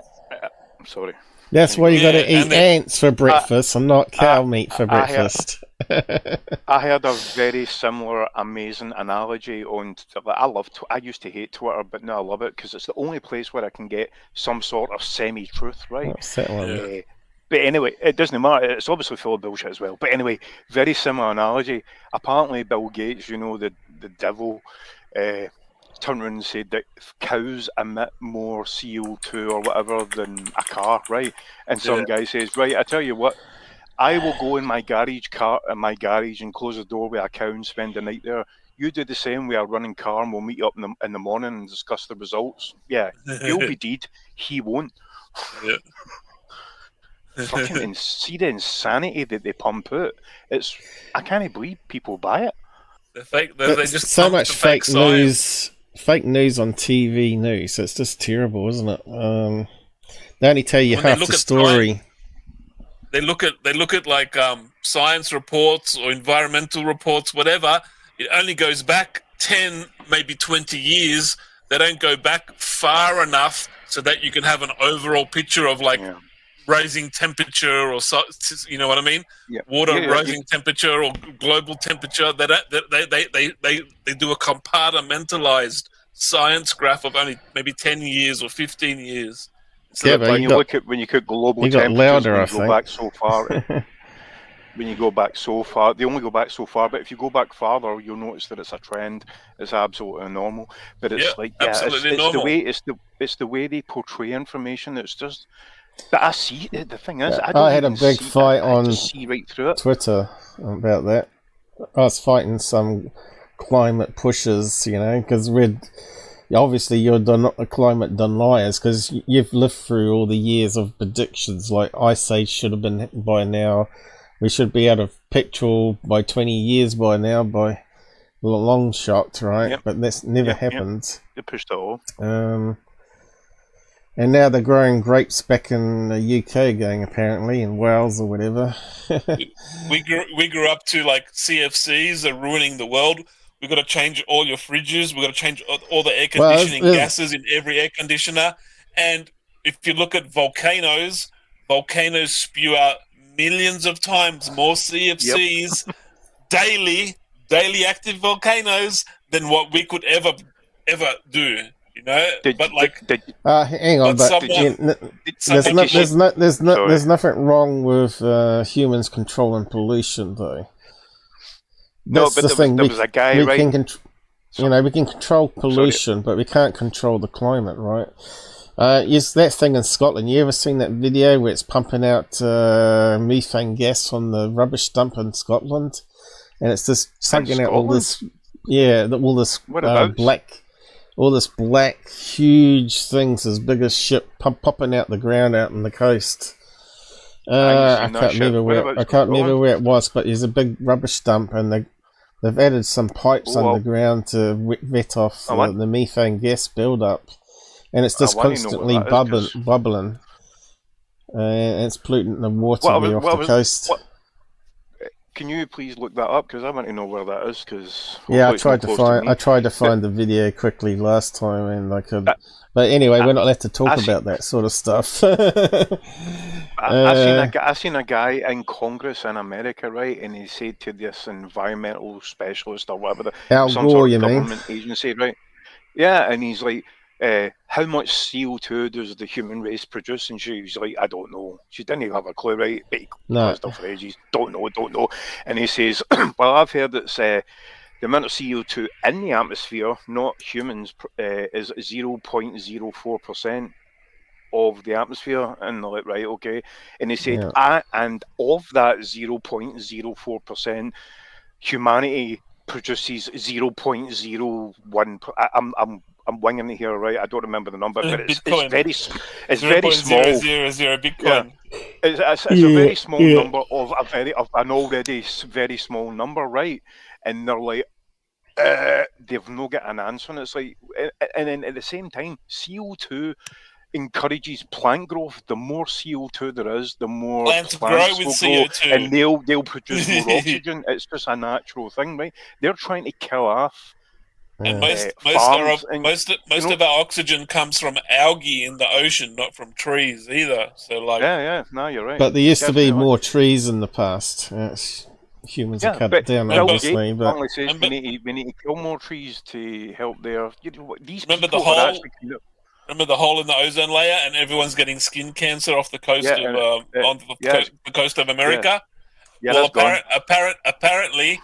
[SPEAKER 6] sorry.
[SPEAKER 3] That's why you got to eat ants for breakfast and not cow meat for breakfast.
[SPEAKER 6] I had a very similar, amazing analogy on. I used to hate Twitter, but now I love it because it's the only place where I can get some sort of semi-truth, right? But anyway, it doesn't matter. It's obviously full of bullshit as well. But anyway, very similar analogy. Apparently, Bill Gates, the devil, turned around and said that cows emit more CO2 or whatever than a car, right? And some guy says, right, I tell you what, I will go in my garage and close the door with a cow and spend the night there. You do the same with a running car and we'll meet up in the morning and discuss the results. Yeah, you'll be dead. He won't.
[SPEAKER 5] Yeah.
[SPEAKER 6] Fucking see the insanity that they pump out. I can't believe people buy it.
[SPEAKER 5] They just
[SPEAKER 3] so much fake news. Fake news on TV news. It's just terrible, isn't it? They only tell you half the story.
[SPEAKER 5] They look at like science reports or environmental reports, whatever. It only goes back 10, maybe 20 years. They don't go back far enough so that you can have an overall picture of rising temperature or you know what I mean?
[SPEAKER 6] Yeah.
[SPEAKER 5] Water rising temperature or global temperature. They do a compartmentalized science graph of only maybe 10 years or 15 years. So
[SPEAKER 6] when you look at global temperatures,
[SPEAKER 3] louder,
[SPEAKER 6] when you go back so far. when you go back so far. They only go back so far, but if you go back farther, you'll notice that it's a trend. It's absolutely normal. But it's
[SPEAKER 5] absolutely
[SPEAKER 6] it's
[SPEAKER 5] normal.
[SPEAKER 6] it's the way they portray information. It's just. But I see it. The thing is,
[SPEAKER 3] I had a big fight on
[SPEAKER 6] see right through it.
[SPEAKER 3] Twitter about that. I was fighting some climate pushers, because obviously you're climate deniers, because you've lived through all the years of predictions, like Ice Age should have been by now. We should be out of petrol by 20 years by now, by a long shot, right?
[SPEAKER 6] Yep.
[SPEAKER 3] But that's never happened.
[SPEAKER 6] They pushed it all.
[SPEAKER 3] And now they're growing grapes back in the UK again, apparently, in Wales or whatever.
[SPEAKER 5] we grew up to like CFCs are ruining the world. We've got to change all your fridges. We've got to change all the air conditioning gases in every air conditioner. And if you look at volcanoes spew out millions of times more CFCs daily active volcanoes than what we could ever do.
[SPEAKER 3] Hang on, there's nothing wrong with humans controlling pollution, though. That's the thing.
[SPEAKER 6] There was a guy, right?
[SPEAKER 3] We can control pollution, but we can't control the climate, right? Is that thing in Scotland? You ever seen that video where it's pumping out methane gas on the rubbish dump in Scotland, and it's just sucking out all this black huge things as big as shit popping out the ground out on the coast. I can't remember where it was, but there's a big rubbish dump, and they've added some pipes underground to wet off the methane gas build-up, and it's just constantly bubbling, and it's polluting the water off the coast.
[SPEAKER 6] Can you please look that up, because I want to know where that is?
[SPEAKER 3] I tried to find the video quickly last time, and I could. But anyway, we're not allowed to talk about that sort of stuff.
[SPEAKER 6] I seen a guy in Congress in America, right, and he said to this environmental specialist or whatever, some sort of government agency, right? Yeah, and he's like, how much CO2 does the human race produce? And she was like, I don't know. She didn't even have a clue, right? But he caused her for ages. Don't know. And he says, well, I've heard it's the amount of CO2 in the atmosphere, not humans, is 0.04% of the atmosphere. And they're like, right, okay. And he said, and of that 0.04%, humanity produces 0.01%. I'm winging it here, right? I don't remember the number, but it's very small.
[SPEAKER 5] Bitcoin.
[SPEAKER 6] It's a very small number of an already very small number, right? And they're like, they've not got an answer, and it's like, and then at the same time, CO2 encourages plant growth. The more CO2 there is, the more plants
[SPEAKER 5] grow with CO2,
[SPEAKER 6] and they'll produce more oxygen. It's just a natural thing, right? They're trying to kill off.
[SPEAKER 5] And most of our oxygen comes from algae in the ocean, not from trees either. So
[SPEAKER 6] no, you're right.
[SPEAKER 3] But there used to be more trees in the past. Humans have cut it down, obviously. But
[SPEAKER 6] says we need to kill more trees to help their.
[SPEAKER 5] Remember the hole in the ozone layer, and everyone's getting skin cancer off the coast the coast of America. Apparently,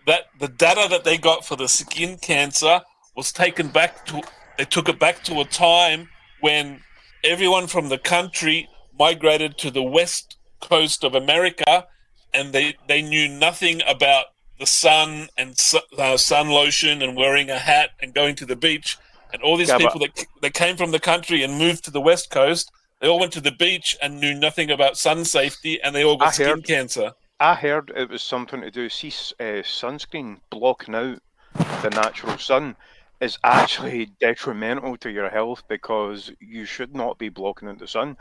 [SPEAKER 5] that the data that they got for the skin cancer was taken back to. They took it back to a time when everyone from the country migrated to the west coast of America, and they knew nothing about the sun and sun lotion and wearing a hat and going to the beach. And all these people that came from the country and moved to the west coast, they all went to the beach and knew nothing about sun safety, and they all got skin cancer.
[SPEAKER 6] I heard it was something to do. See, sunscreen blocking out the natural sun is actually detrimental to your health, because you should not be blocking out the sun.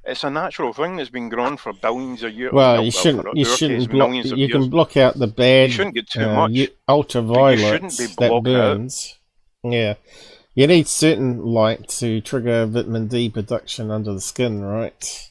[SPEAKER 6] It's a natural thing that's been grown for billions of years.
[SPEAKER 3] Well, you shouldn't block. You can block out the bad.
[SPEAKER 6] You shouldn't get too much.
[SPEAKER 3] Ultraviolets that burns. Out. Yeah, you need certain light to trigger vitamin D production under the skin, right?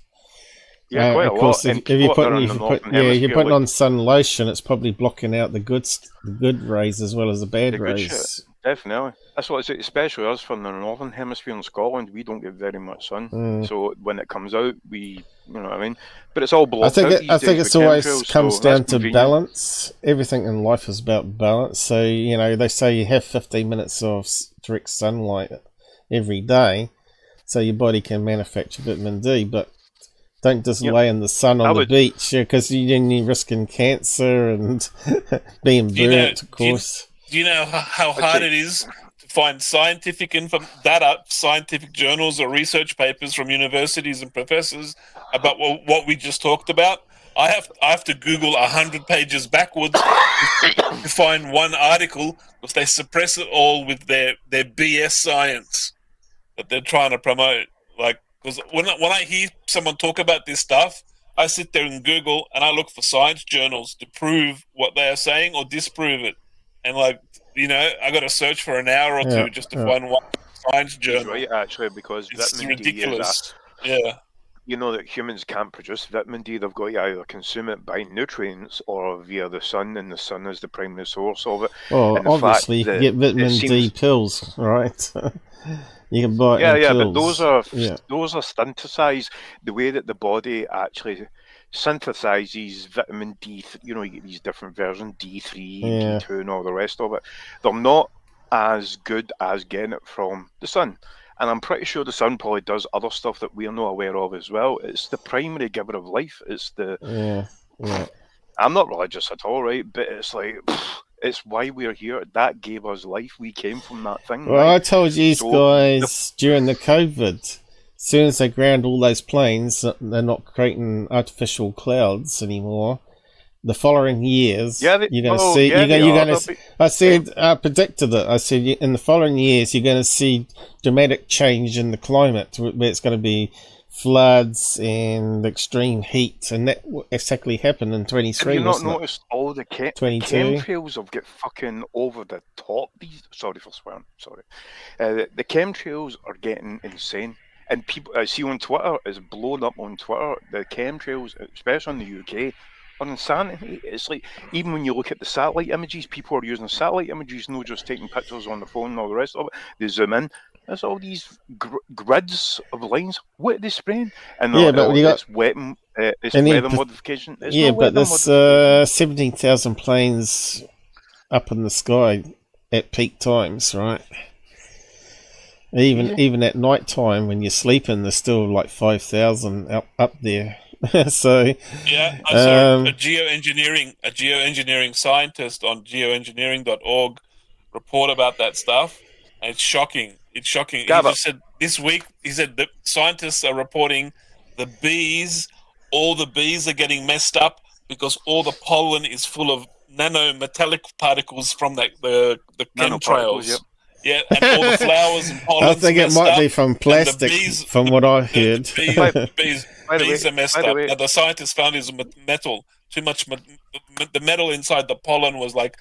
[SPEAKER 6] Yeah, quite
[SPEAKER 3] of course, if you're putting on sun lotion, it's probably blocking out the good rays as well as the bad rays.
[SPEAKER 6] Definitely. That's what it's especially us from the northern hemisphere in Scotland. We don't get very much sun, so when it comes out, you know what I mean. But it's all blocked out these
[SPEAKER 3] I think
[SPEAKER 6] days
[SPEAKER 3] it's
[SPEAKER 6] with
[SPEAKER 3] always
[SPEAKER 6] chemtrails,
[SPEAKER 3] comes
[SPEAKER 6] so that's
[SPEAKER 3] down to
[SPEAKER 6] convenient.
[SPEAKER 3] balance. Everything in life is about balance. So you know they say you have 15 minutes of direct sunlight every day, so your body can manufacture vitamin D, but don't just lay in the sun on the beach because then you're risking cancer and being burnt, of course.
[SPEAKER 5] Do you know how hard it is to find scientific data, scientific journals or research papers from universities and professors about what we just talked about? I have to Google 100 pages backwards to find one article because they suppress it all with their BS science that they're trying to promote. Like, because when I hear someone talk about this stuff, I sit there and Google and I look for science journals to prove what they are saying or disprove it. And like, you know, I got to search for an hour or two just to find one science journal.
[SPEAKER 6] Right, actually, because
[SPEAKER 5] it's
[SPEAKER 6] vitamin
[SPEAKER 5] ridiculous.
[SPEAKER 6] D is you know that humans can't produce vitamin D. They've got to either consume it by nutrients or via the sun, and the sun is the primary source of it.
[SPEAKER 3] Well, obviously, you can get vitamin D pills, right? You can buy it in pills.
[SPEAKER 6] But those are synthesized the way that the body actually synthesizes vitamin D. You know, you get these different versions, D3, D2, and all the rest of it. They're not as good as getting it from the sun. And I'm pretty sure the sun probably does other stuff that we're not aware of as well. It's the primary giver of life. It's the I'm not religious at all, right? But it's like it's why we're here. That gave us life. We came from that thing.
[SPEAKER 3] Well, right? I told you guys during the COVID, as soon as they ground all those planes, they're not creating artificial clouds anymore. The following years, you're going to see. I predicted it. I said in the following years, you're going to see dramatic change in the climate, where it's going to be floods and extreme heat, and that exactly happened in 23.
[SPEAKER 6] Have you not noticed all the chemtrails have got fucking over the top? Sorry for swearing. Sorry. The chemtrails are getting insane. And people, I see on Twitter, it's blown up on Twitter. The chemtrails, especially in the UK, are insanity. It's like, even when you look at the satellite images, people are using satellite images, not just taking pictures on the phone and all the rest of it. They zoom in. There's all these grids of lines. What are they spraying? And
[SPEAKER 3] but
[SPEAKER 6] it's weather modification.
[SPEAKER 3] But there's 17,000 planes up in the sky at peak times, right? Even at night time when you're sleeping, there's still like 5,000 up there. So
[SPEAKER 5] I saw a geoengineering scientist on geoengineering.org report about that stuff, and it's shocking. It's shocking.
[SPEAKER 6] Gabber.
[SPEAKER 5] He just said this week, he said the scientists are reporting all the bees are getting messed up because all the pollen is full of nanometallic particles from the chemtrails.
[SPEAKER 6] Yep.
[SPEAKER 5] Yeah, and all the flowers and pollen.
[SPEAKER 3] I think it might be from plastic, from what I heard.
[SPEAKER 5] Bees are messed up. Now, the scientists found is metal. Too much. The metal inside the pollen was like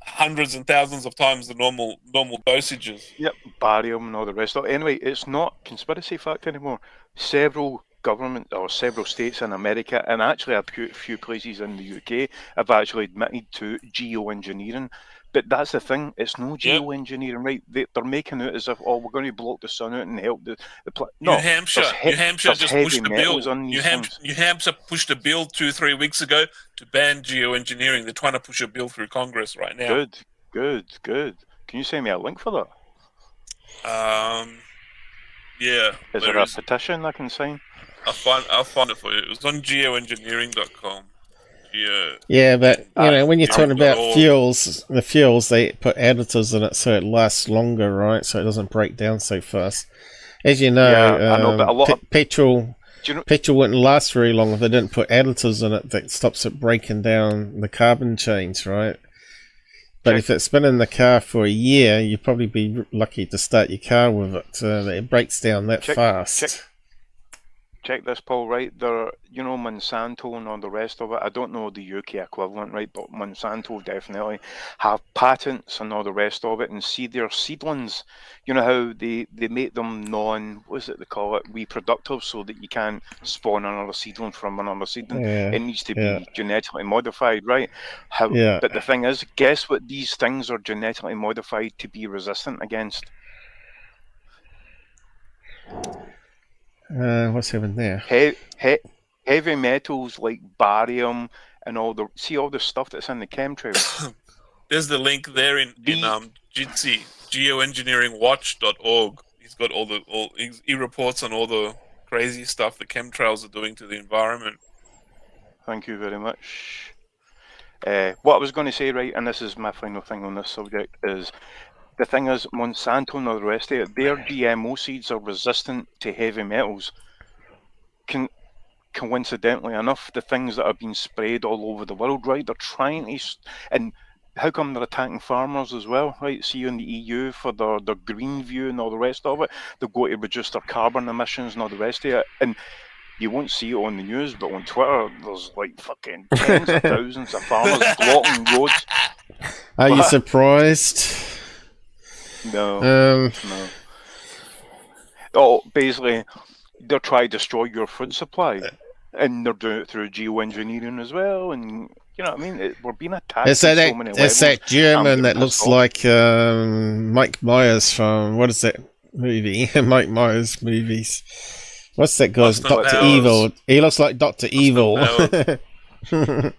[SPEAKER 5] hundreds and thousands of times the normal dosages.
[SPEAKER 6] Yep, barium and all the rest of it. Anyway, it's not conspiracy fact anymore. Several government or several states in America, and actually a few places in the UK, have actually admitted to geoengineering. But that's the thing, it's no geoengineering, right? They're making it as if, we're going to block the sun out and help the planet. No,
[SPEAKER 5] New Hampshire just pushed a bill. New Hampshire pushed a bill 2-3 weeks ago to ban geoengineering. They're trying to push a bill through Congress right now.
[SPEAKER 6] Good. Can you send me a link for
[SPEAKER 5] that? Yeah.
[SPEAKER 6] Is there a petition I can sign?
[SPEAKER 5] I'll find it for you. It was on geoengineering.com.
[SPEAKER 3] Yeah, but when you're talking about fuels, they put additives in it so it lasts longer, right? So it doesn't break down so fast. As you know,
[SPEAKER 6] I know, but a lot of
[SPEAKER 3] petrol wouldn't last very long if they didn't put additives in it that stops it breaking down the carbon chains, right? But if it's been in the car for a year, you'd probably be lucky to start your car with it. It breaks down that fast.
[SPEAKER 6] check this, Paul, right? They're, you know, Monsanto and all the rest of it. I don't know the UK equivalent, right? But Monsanto definitely have patents and all the rest of it. And see their seedlings, you know how they make them what is it they call it, reproductive, so that you can't spawn another seedling from another seedling.
[SPEAKER 3] Yeah.
[SPEAKER 6] It needs to be genetically modified, right? But the thing is, guess what these things are genetically modified to be resistant against?
[SPEAKER 3] What's happened there?
[SPEAKER 6] Heavy metals like barium and all the stuff that's in the chemtrails.
[SPEAKER 5] There's the link there in Jitsi, geoengineeringwatch.org. He's got he reports on all the crazy stuff the chemtrails are doing to the environment.
[SPEAKER 6] Thank you very much. What I was going to say, right, and this is my final thing on this subject, is the thing is, Monsanto and all the rest of it, their GMO seeds are resistant to heavy metals. Coincidentally enough, the things that are being sprayed all over the world, right, they're trying to... And how come they're attacking farmers as well, right? See, in the EU, for their green view and all the rest of it, they've got to reduce their carbon emissions and all the rest of it. And you won't see it on the news, but on Twitter, there's like fucking tens of thousands of farmers blocking roads.
[SPEAKER 3] Are you surprised?
[SPEAKER 6] No. No. Oh, basically, they're trying to destroy your food supply, and they're doing it through geoengineering as well. And you know what I mean? We're being attacked.
[SPEAKER 3] It's that German that looks like Mike Myers from what is that movie? Mike Myers movies. What's that guy's Dr. Evil? He looks like Dr. Evil. The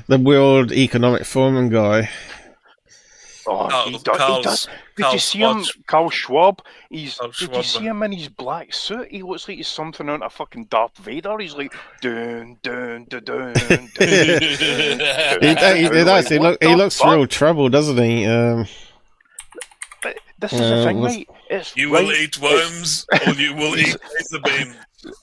[SPEAKER 3] World Economic Forum guy.
[SPEAKER 6] Oh, he does. Did you see him, Carl Schwab? Did you see him in his black suit? He looks like he's something out of fucking Darth Vader. He's like, dun, dun, dun, dun, dun.
[SPEAKER 3] He looks real troubled, doesn't he?
[SPEAKER 6] But this is the thing, right?
[SPEAKER 5] You will eat worms, or you will eat laser beams.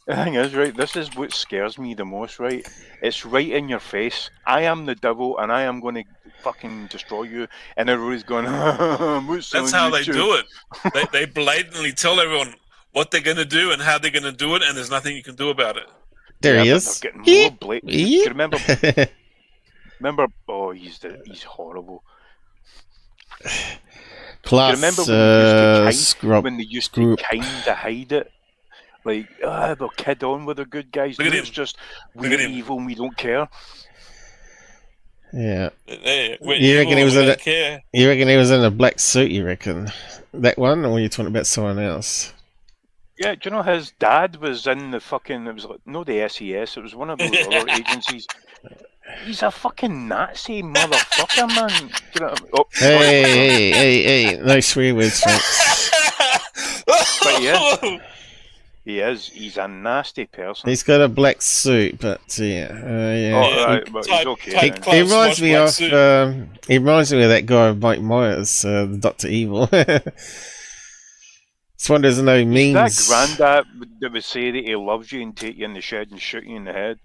[SPEAKER 6] The thing is, right, this is what scares me the most, right? It's right in your face. I am the devil, and I am going to fucking destroy you. And everybody's going,
[SPEAKER 5] That's how they do it. They blatantly tell everyone what they're going to do and how they're going to do it, and there's nothing you can do about it.
[SPEAKER 3] There he is.
[SPEAKER 6] They're getting more blatant. Do you remember? Oh, he's horrible.
[SPEAKER 3] Plus,
[SPEAKER 6] do you remember when they used to kind of hide it? Like, they'll kid on with the good guys. It's just, we're evil and we don't care.
[SPEAKER 3] Yeah.
[SPEAKER 5] You reckon
[SPEAKER 3] he was in a black suit, you reckon? That one, or were you talking about someone else?
[SPEAKER 6] Yeah, do you know his dad was in the fucking, it was like, no, the SES, it was one of those other agencies. He's a fucking Nazi motherfucker, man. You know,
[SPEAKER 3] hey, no swear words, folks.
[SPEAKER 6] But he is. He's a nasty person.
[SPEAKER 3] He's got a black suit, but yeah.
[SPEAKER 6] Oh, right, but he's okay.
[SPEAKER 3] He reminds me of that guy Mike Myers, the Dr. Evil. It's one there's no means.
[SPEAKER 6] That granddad that would say that he loves you and take you in the shed and shoot you in the head.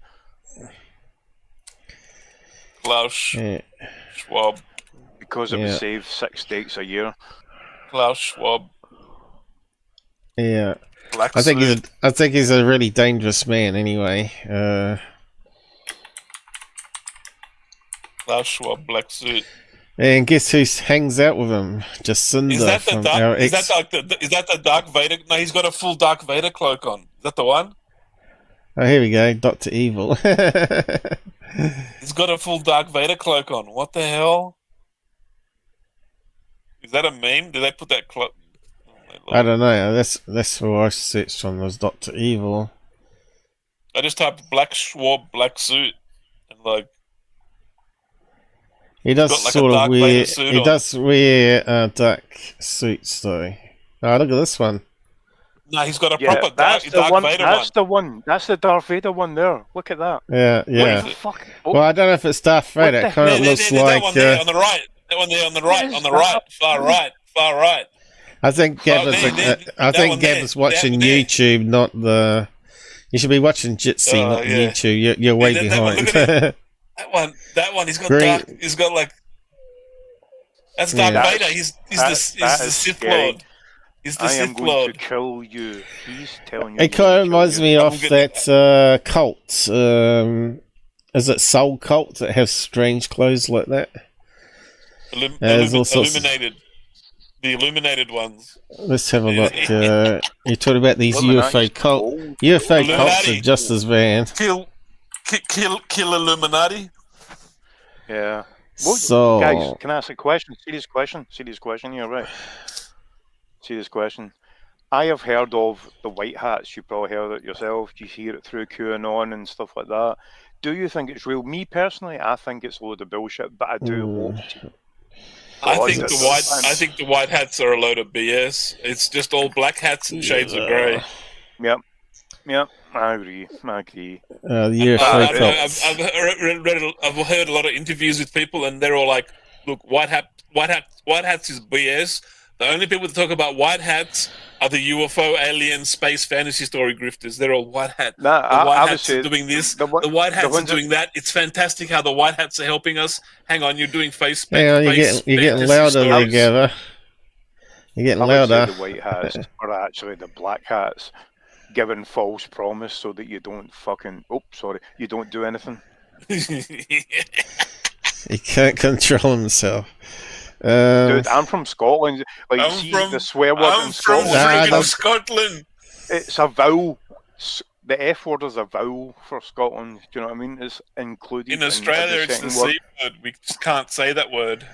[SPEAKER 5] Klaus Schwab.
[SPEAKER 6] Because it would save 6 steaks a year.
[SPEAKER 5] Klaus Schwab.
[SPEAKER 3] Yeah. I think he's a really dangerous man anyway.
[SPEAKER 5] Klaus Schwab, black suit.
[SPEAKER 3] And guess who hangs out with him? Jacinda.
[SPEAKER 5] Is that the Dark Vader? No, he's got a full Dark Vader cloak on. Is that the one?
[SPEAKER 3] Oh, here we go, Dr. Evil.
[SPEAKER 5] He's got a full Dark Vader cloak on. What the hell? Is that a meme? Did they put that cloak? Oh,
[SPEAKER 3] I don't know. That's what I searched on, was Dr. Evil.
[SPEAKER 5] I just typed Black Schwab, black suit, and like.
[SPEAKER 3] He does sort of wear. He does wear dark suits though. Oh, look at this one.
[SPEAKER 5] No, he's got a proper Darth Vader one.
[SPEAKER 6] That's the Darth Vader one there. Look at that.
[SPEAKER 3] Yeah.
[SPEAKER 6] What the fuck?
[SPEAKER 3] Well, I don't know if it's Darth Vader. It kind of looks like.
[SPEAKER 5] That one there on the right. That one there on the right. Far right.
[SPEAKER 3] I think Gabber's watching YouTube, not the. You should be watching Jitsi, not YouTube. You're way behind.
[SPEAKER 5] That one. He's got dark. He's got like. That's Darth Vader. He's the Sith Lord. Is the
[SPEAKER 6] I am
[SPEAKER 5] Sith
[SPEAKER 6] going
[SPEAKER 5] Lord.
[SPEAKER 6] to kill you. He's telling you.
[SPEAKER 3] It kind of reminds me
[SPEAKER 5] I'm
[SPEAKER 3] of
[SPEAKER 5] gonna-
[SPEAKER 3] that cult. Is it Soul Cult that have strange clothes like that? There's all sorts of-
[SPEAKER 5] Illuminated. The illuminated ones.
[SPEAKER 3] Let's have a look. You're talking about these UFO cult. UFO cults are just as bad.
[SPEAKER 5] Kill Illuminati.
[SPEAKER 6] Yeah. Well,
[SPEAKER 3] So,
[SPEAKER 6] guys, can I ask a question? Serious question. You're right. Serious question. I have heard of the white hats. You probably heard it yourself. You hear it through QAnon and stuff like that. Do you think it's real? Me personally, I think it's a load of bullshit. But I do hope.
[SPEAKER 5] I think the white hats are a load of BS. It's just all black hats and shades of grey.
[SPEAKER 6] Yep. I agree.
[SPEAKER 3] the UFO cults.
[SPEAKER 5] I've heard a lot of interviews with people, and they're all like, "Look, white hats is BS. The only people that talk about white hats are the UFO, alien, space, fantasy story grifters. They're all white hat.
[SPEAKER 6] Nah,
[SPEAKER 5] the white hats
[SPEAKER 6] say
[SPEAKER 5] are doing this. The white hats are doing that. It's fantastic how the white hats are helping us. Hang on, you're doing face.
[SPEAKER 3] Hang on, you're getting louder together. You're getting louder.
[SPEAKER 6] The white hats are actually the black hats, giving false promise so that you don't you don't do anything.
[SPEAKER 3] He can't control himself.
[SPEAKER 6] Dude, I'm from Scotland. Like, the swear word in Scotland.
[SPEAKER 5] I'm from Scotland.
[SPEAKER 6] It's a vowel. The F word is a vowel for Scotland. Do you know what I mean? It's included.
[SPEAKER 5] In Australia, it's the C word. We just can't say that word.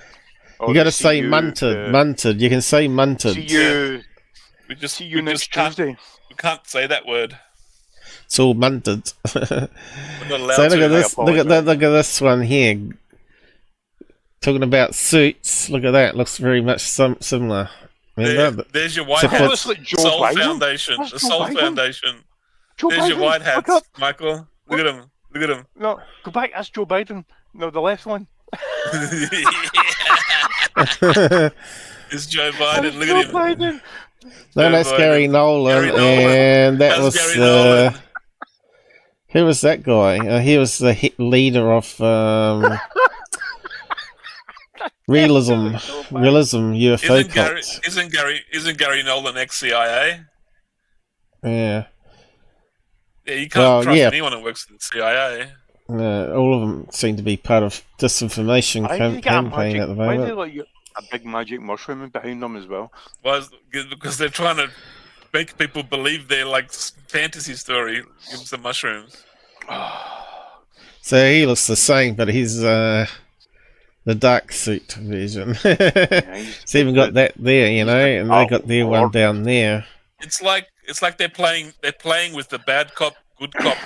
[SPEAKER 3] You got to say munted. Munted. You can say munted.
[SPEAKER 6] See you next Tuesday.
[SPEAKER 5] We can't say that word.
[SPEAKER 3] It's all munted.
[SPEAKER 5] We're not allowed
[SPEAKER 3] So look
[SPEAKER 5] to.
[SPEAKER 3] at this. Look at this one here. Talking about suits, look at that. Looks very much similar.
[SPEAKER 5] There's your white hat. Soul Foundation. The Soul Foundation. There's your white hats, Michael. Look at him.
[SPEAKER 6] No, go back. That's Joe Biden. No, the left one.
[SPEAKER 5] It's Joe Biden. Look at him.
[SPEAKER 6] Biden.
[SPEAKER 3] No, that's Gary Nolan, and that was who was that guy? He was the leader of realism UFO cult.
[SPEAKER 5] Isn't Gary Nolan ex-CIA?
[SPEAKER 3] Yeah.
[SPEAKER 5] Yeah, you can't trust anyone who works in the CIA.
[SPEAKER 3] All of them seem to be part of disinformation campaign at the moment.
[SPEAKER 6] Why do they a big magic mushroom behind them as well?
[SPEAKER 5] Well, because they're trying to make people believe they're like fantasy story. Give them some mushrooms.
[SPEAKER 3] So he looks the same, but he's the dark suit version. It's even got that there, you know, and they got their one down there.
[SPEAKER 5] It's like they're playing with the bad cop, good cop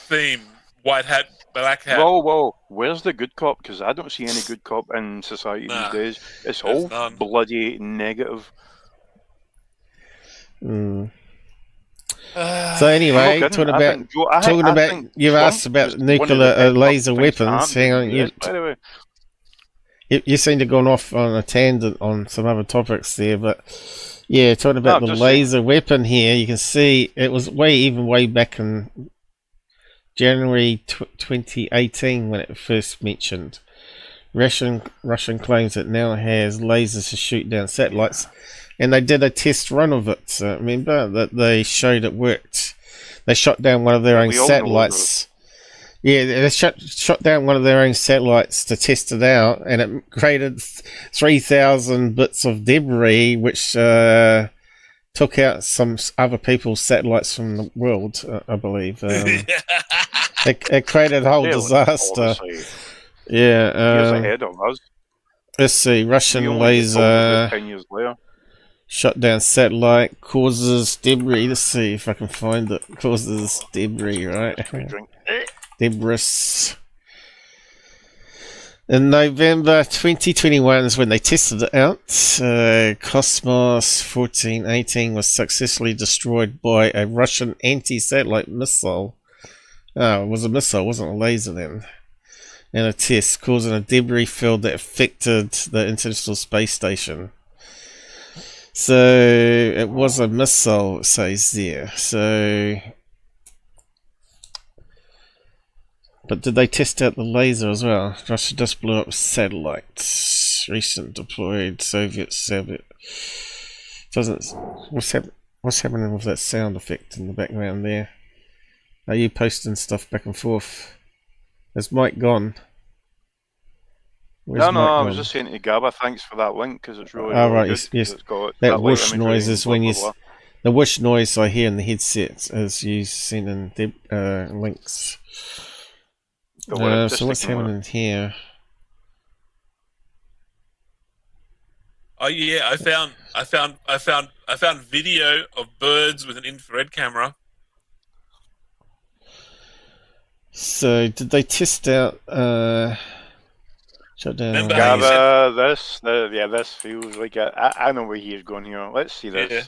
[SPEAKER 5] theme. White hat, black hat.
[SPEAKER 6] Whoa! Where's the good cop? Because I don't see any good cop in society these days. It's all bloody negative.
[SPEAKER 3] So anyway, talking about you asked about nuclear laser weapons. Hang on, you seem to have gone off on a tangent on some other topics there, but yeah, talking about the laser weapon here, you can see it was way back in January 2018 when it first mentioned. Russian claims it now has lasers to shoot down satellites, and they did a test run of it. Remember that they showed it worked. They shot down one of their own satellites. Yeah, they shot down one of their own satellites to test it out, and it created 3,000 bits of debris, which took out some other people's satellites from the world, I believe. It created a whole disaster. Yeah.
[SPEAKER 6] Ahead of us.
[SPEAKER 3] Let's see. Russian laser
[SPEAKER 6] 10 years later.
[SPEAKER 3] Shut down satellite, causes debris. Let's see if I can find it. Causes debris, right? Debris. In November 2021 is when they tested it out. Cosmos 1418 was successfully destroyed by a Russian anti-satellite missile. Oh, it was a missile, wasn't a laser then. In a test, causing a debris field that affected the International Space Station. So, it was a missile, it says there. So... But did they test out the laser as well? Russia just blew up satellites. Recent deployed Soviet Doesn't. What's happening with that sound effect in the background there? Are you posting stuff back and forth? Is Mike gone?
[SPEAKER 6] No, I was just saying to Gabber, thanks for that link because it's really,
[SPEAKER 3] right,
[SPEAKER 6] good.
[SPEAKER 3] yes.
[SPEAKER 6] It's got
[SPEAKER 3] that
[SPEAKER 6] light
[SPEAKER 3] whoosh
[SPEAKER 6] imagery
[SPEAKER 3] noise
[SPEAKER 6] and
[SPEAKER 3] is
[SPEAKER 6] blah,
[SPEAKER 3] when
[SPEAKER 6] blah,
[SPEAKER 3] you.
[SPEAKER 6] blah.
[SPEAKER 3] The whoosh noise I hear in the headset as you send in links. So what's happening here?
[SPEAKER 5] Oh yeah, I found video of birds with an infrared camera.
[SPEAKER 3] So did they test out? Shut down.
[SPEAKER 6] Gabber, this feels like I know where he's going here. Let's see this.
[SPEAKER 5] Yeah.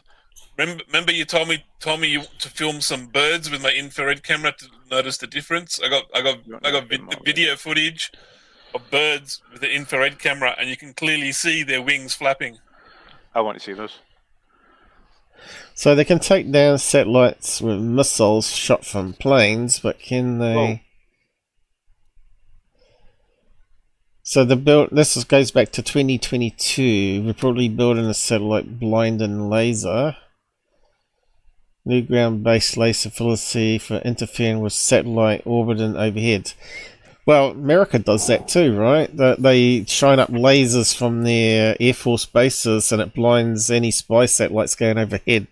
[SPEAKER 5] Remember you told me to film some birds with my infrared camera to notice the difference. I got video footage of birds with the infrared camera, and you can clearly see their wings flapping.
[SPEAKER 6] I want to see this.
[SPEAKER 3] So they can take down satellites with missiles shot from planes, but can they? Whoa. So this goes back to 2022. We're probably building a satellite blind and laser. New ground-based laser facility for interfering with satellite orbiting overhead. Well, America does that too, right? They shine up lasers from their Air Force bases and it blinds any spy satellites going overhead.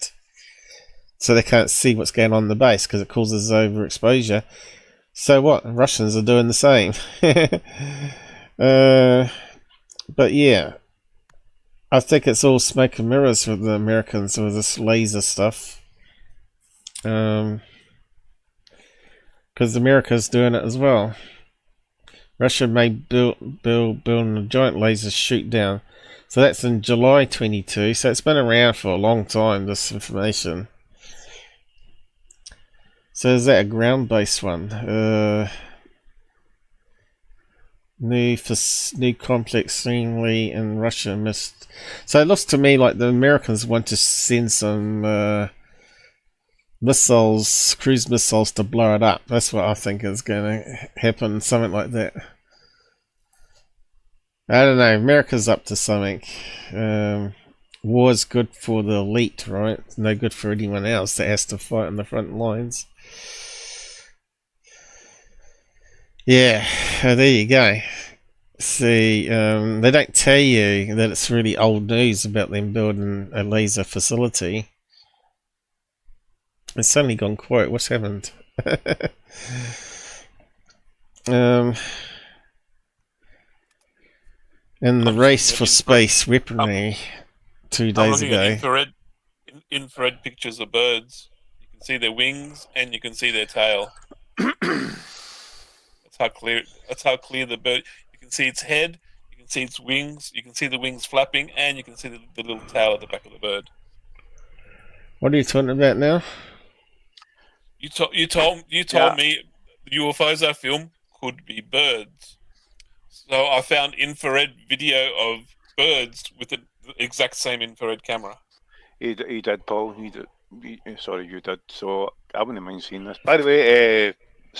[SPEAKER 3] So they can't see what's going on in the base because it causes overexposure. So what? Russians are doing the same. But yeah. I think it's all smoke and mirrors with the Americans with this laser stuff. Because America's doing it as well. Russia may build a giant laser shoot down. So that's in July 22. So it's been around for a long time, this information. So is that a ground-based one? New complex seemingly in Russia missed. So it looks to me like the Americans want to send some missiles, cruise missiles, to blow it up. That's what I think is going to happen, something like that. I don't know, America's up to something. War's good for the elite, right? It's no good for anyone else that has to fight on the front lines. Yeah, there you go. See, they don't tell you that it's really old news about them building a laser facility. It's suddenly gone quiet. What's happened? In the race for space weaponry 2 days ago.
[SPEAKER 5] Infrared pictures of birds. You can see their wings and you can see their tail. That's how clear the bird. You can see its head. You can see its wings. You can see the wings flapping, and you can see the little tail at the back of the bird.
[SPEAKER 3] What are you talking about now?
[SPEAKER 5] You told me the UFOs I filmed could be birds. So I found infrared video of birds with the exact same infrared camera.
[SPEAKER 6] He did, Paul. Sorry, you did. So I wouldn't mind seeing this. By the way,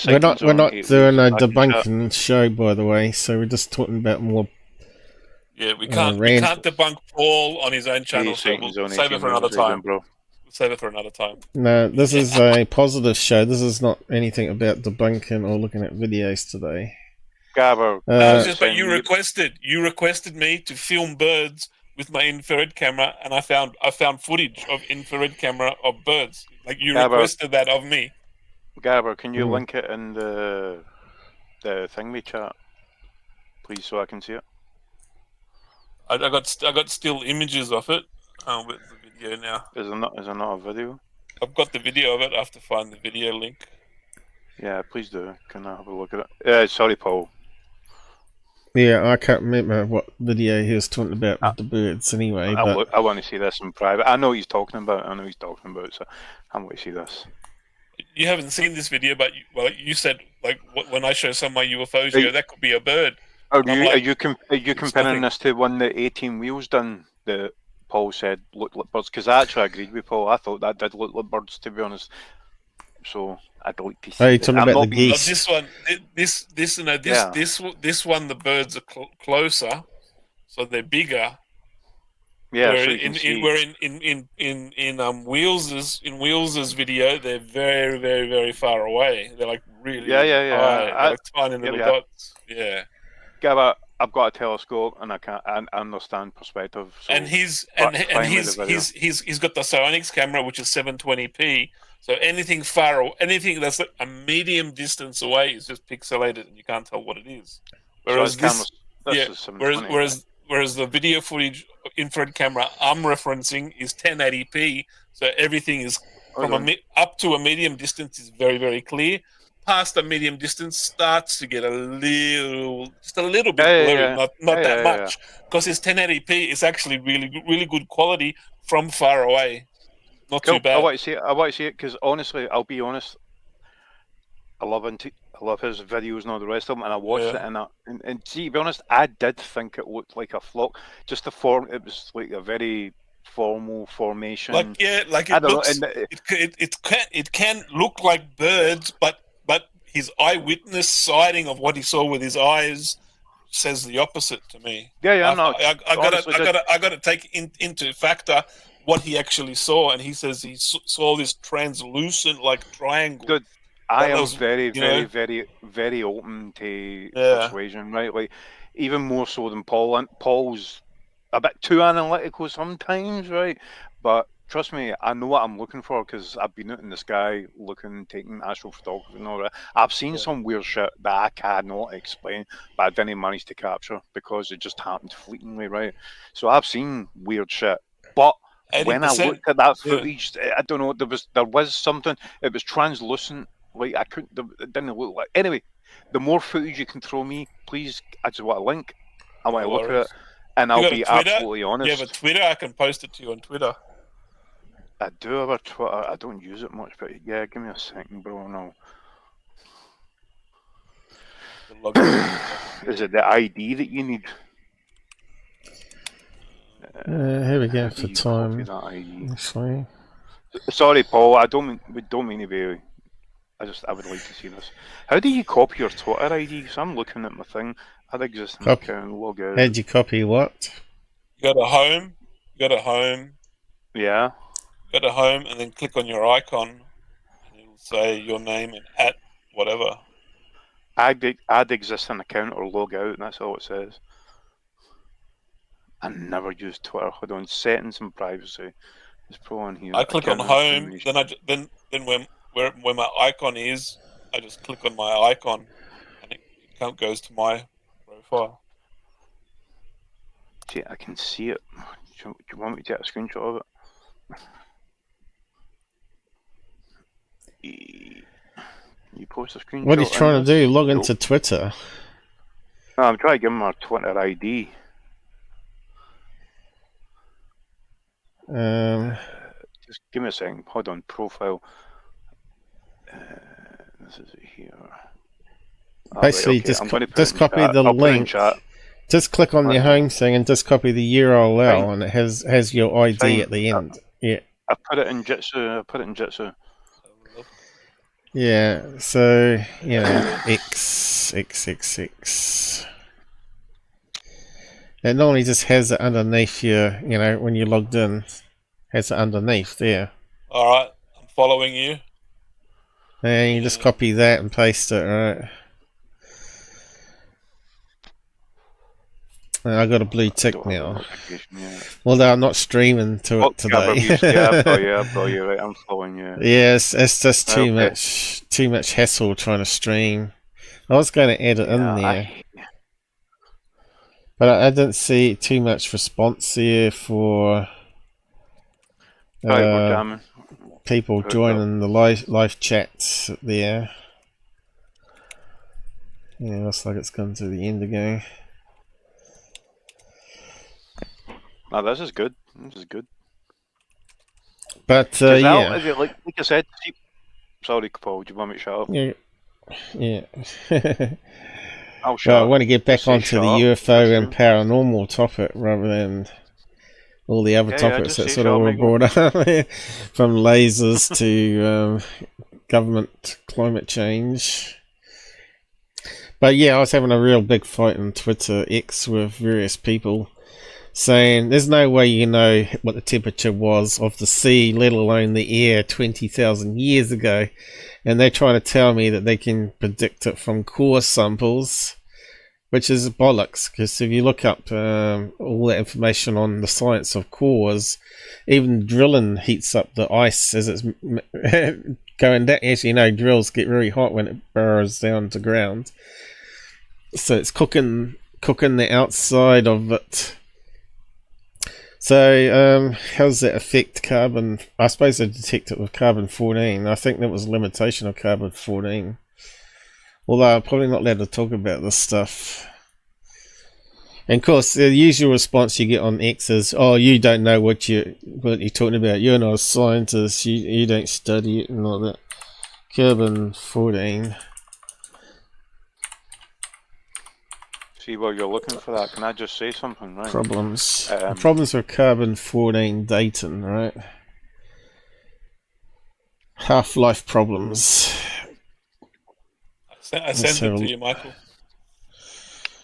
[SPEAKER 6] we're not doing a debunking
[SPEAKER 3] show, by the way. So we're just talking about more.
[SPEAKER 5] Yeah, we can't debunk Paul on his own channel. So we'll save it for another time, bro. Save it for another time.
[SPEAKER 3] No, this is a positive show. This is not anything about debunking or looking at videos today.
[SPEAKER 6] Gabber.
[SPEAKER 5] But you requested me to film birds with my infrared camera, and I found footage of infrared camera of birds. Like you requested that of me.
[SPEAKER 6] Gabber, can you link it in the thingy chat, please, so I can see it?
[SPEAKER 5] I got still images of it with the video now.
[SPEAKER 6] Is there not a video?
[SPEAKER 5] I've got the video of it. I have to find the video link.
[SPEAKER 6] Yeah, please do. Can I have a look at it? Sorry, Paul.
[SPEAKER 3] Yeah, I can't remember what video he was talking about with the birds anyway.
[SPEAKER 6] I want to see this in private. I know what he's talking about, so I want to see this.
[SPEAKER 5] You haven't seen this video, but you said, like, when I show some of my UFOs, you go, that could be a bird.
[SPEAKER 6] Are you comparing this to one that 18 Wheels done that Paul said looked like birds? Because I actually agreed with Paul. I thought that did look like birds, to be honest. So I'd like to see.
[SPEAKER 3] Are you talking about the geese?
[SPEAKER 5] This one, this one, the birds are closer, so they're bigger.
[SPEAKER 6] Yeah,
[SPEAKER 5] Where
[SPEAKER 6] so you can see.
[SPEAKER 5] Wheels's video, they're very, very, very far away. They're like really,
[SPEAKER 6] Yeah.
[SPEAKER 5] high. They're like tiny little dots. Yeah.
[SPEAKER 6] Gabber, I've got a telescope and I understand perspective. So
[SPEAKER 5] And he's
[SPEAKER 6] find me the video.
[SPEAKER 5] he's got the Psionics camera, which is 720p. So anything that's like a medium distance away is just pixelated, and you can't tell what it is. Whereas whereas the video footage infrared camera I'm referencing is 1080p. So everything is from up to a medium distance is very, very clear. Past the medium distance starts to get just a little bit blurry, not that much, because it's 1080p. It's actually really, really good quality from far away. Not too bad.
[SPEAKER 6] I want to see it because honestly, I'll be honest. I love his videos and all the rest of them, and I watched it, and see, to be honest, I did think it looked like a flock. Just the form, it was like a very formal formation.
[SPEAKER 5] It can look like birds, but his eyewitness sighting of what he saw with his eyes says the opposite to me.
[SPEAKER 6] I
[SPEAKER 5] got to take into factor what he actually saw, and he says he saw this translucent like triangle.
[SPEAKER 6] Good. I am very open to persuasion, right? Like even more so than Paul. And Paul's a bit too analytical sometimes, right? But trust me, I know what I'm looking for because I've been out in the sky taking astrophotography and all that. I've seen some weird shit that I cannot explain, but I didn't manage to capture because it just happened fleetingly, right? So I've seen weird shit, but when I looked at that footage, I don't know, there was something. It was translucent. Like it didn't look like. Anyway, the more footage you can throw me, please. I just want a link. I want to look at it, and I'll be absolutely honest.
[SPEAKER 5] You have a Twitter? I can post it to you on Twitter.
[SPEAKER 6] I do have a Twitter. I don't use it much, but yeah, give me a second, bro. No. Is it the ID that you need?
[SPEAKER 3] Here we go for time. Actually.
[SPEAKER 6] Sorry, Paul. We don't mean to be. I would like to see this. How do you copy your Twitter ID? So I'm looking at my thing. I'd exist in account, log out.
[SPEAKER 3] How'd you copy what?
[SPEAKER 5] Go to home.
[SPEAKER 6] Yeah.
[SPEAKER 5] Go to home and then click on your icon, and it'll say your name and at whatever.
[SPEAKER 6] Add existing account or log out, and that's all it says. I never use Twitter. Hold on, settings and privacy. It's probably on here.
[SPEAKER 5] I click on home, then where my icon is, I just click on my icon, and it goes to my profile.
[SPEAKER 6] See, I can see it. Do you want me to take a screenshot of it? You post a screenshot.
[SPEAKER 3] What are you trying to do? Log into Twitter?
[SPEAKER 6] No, I'm trying to give him our Twitter ID. Just give me a second. Hold on. Profile. This is it here.
[SPEAKER 3] Basically,
[SPEAKER 6] right, okay.
[SPEAKER 3] just copy the link. Just click on your home thing and just copy the URL, and it has your ID at the end. Yeah.
[SPEAKER 6] I put it in Jitsu.
[SPEAKER 3] Yeah. So X. It normally just has it underneath your, when you logged in, has it underneath there.
[SPEAKER 5] All right, I'm following you.
[SPEAKER 3] And you just copy that and paste it, right? I got a blue tick now. Although I'm not streaming to it today.
[SPEAKER 6] I've got you. Right, I'm following you.
[SPEAKER 3] Yes, it's just too much hassle trying to stream. I was going to add it in there. But I didn't see too much response there for people joining the live chats there. Yeah, looks like it's come to the end again.
[SPEAKER 6] No, this is good.
[SPEAKER 3] But yeah,
[SPEAKER 6] like I said. Sorry, Paul. Do you want me to shut up?
[SPEAKER 3] Yeah.
[SPEAKER 6] I
[SPEAKER 3] want to get back onto the UFO and paranormal topic rather than all the other topics that sort of were brought up, from lasers to government climate change. But yeah, I was having a real big fight on Twitter X with various people saying there's no way you know what the temperature was of the sea, let alone the air 20,000 years ago. And they're trying to tell me that they can predict it from core samples, which is bollocks, because if you look up all that information on the science of cores, even drilling heats up the ice as it's going down. As you know, drills get very hot when it burrows down to ground. So it's cooking the outside of it. So how does that affect carbon? I suppose they detect it with carbon-14. I think that was a limitation of carbon-14. Although I'm probably not allowed to talk about this stuff. And of course, the usual response you get on X is, "Oh, you don't know what you're talking about. You're not a scientist. You don't study it and all that." Carbon-14.
[SPEAKER 6] See, while you're looking for that, can I just say something, right?
[SPEAKER 3] Problems. Problems with carbon-14 dating, right? Half-life problems.
[SPEAKER 5] I sent it to you, Michael.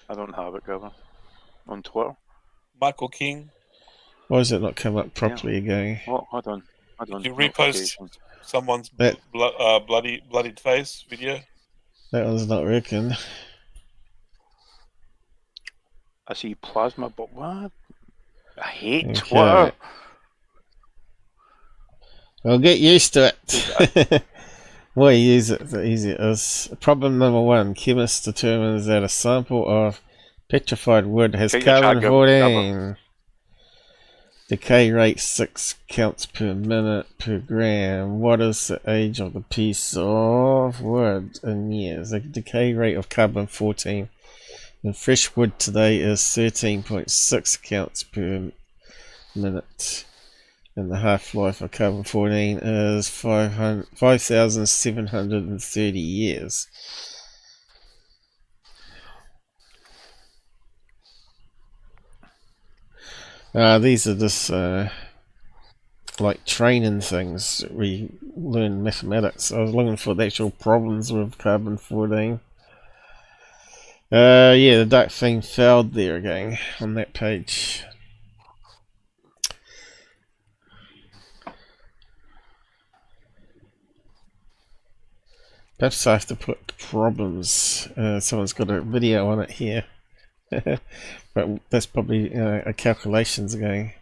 [SPEAKER 6] I don't have it, Gabber. On Twitter.
[SPEAKER 5] Michael King.
[SPEAKER 3] Why does it not come up properly again?
[SPEAKER 6] What? Hold on.
[SPEAKER 5] You repost someone's bloodied face video?
[SPEAKER 3] That one's not working.
[SPEAKER 6] I see plasma, but what? I hate Twitter.
[SPEAKER 3] I'll get used to it. Well, you use it, the easier it is. Problem number 1. Chemist determines that a sample of petrified wood has carbon-14. Decay rate 6 counts per minute per gram. What is the age of the piece of wood in years? The decay rate of carbon-14 in fresh wood today is 13.6 counts per minute. And the half-life of carbon-14 is 5,730 years. These are just like training things. We learn mathematics. I was looking for the actual problems with carbon-14. Yeah, the dark thing failed there again on that page. Perhaps I have to put problems. Someone's got a video on it here. But that's probably a calculations again.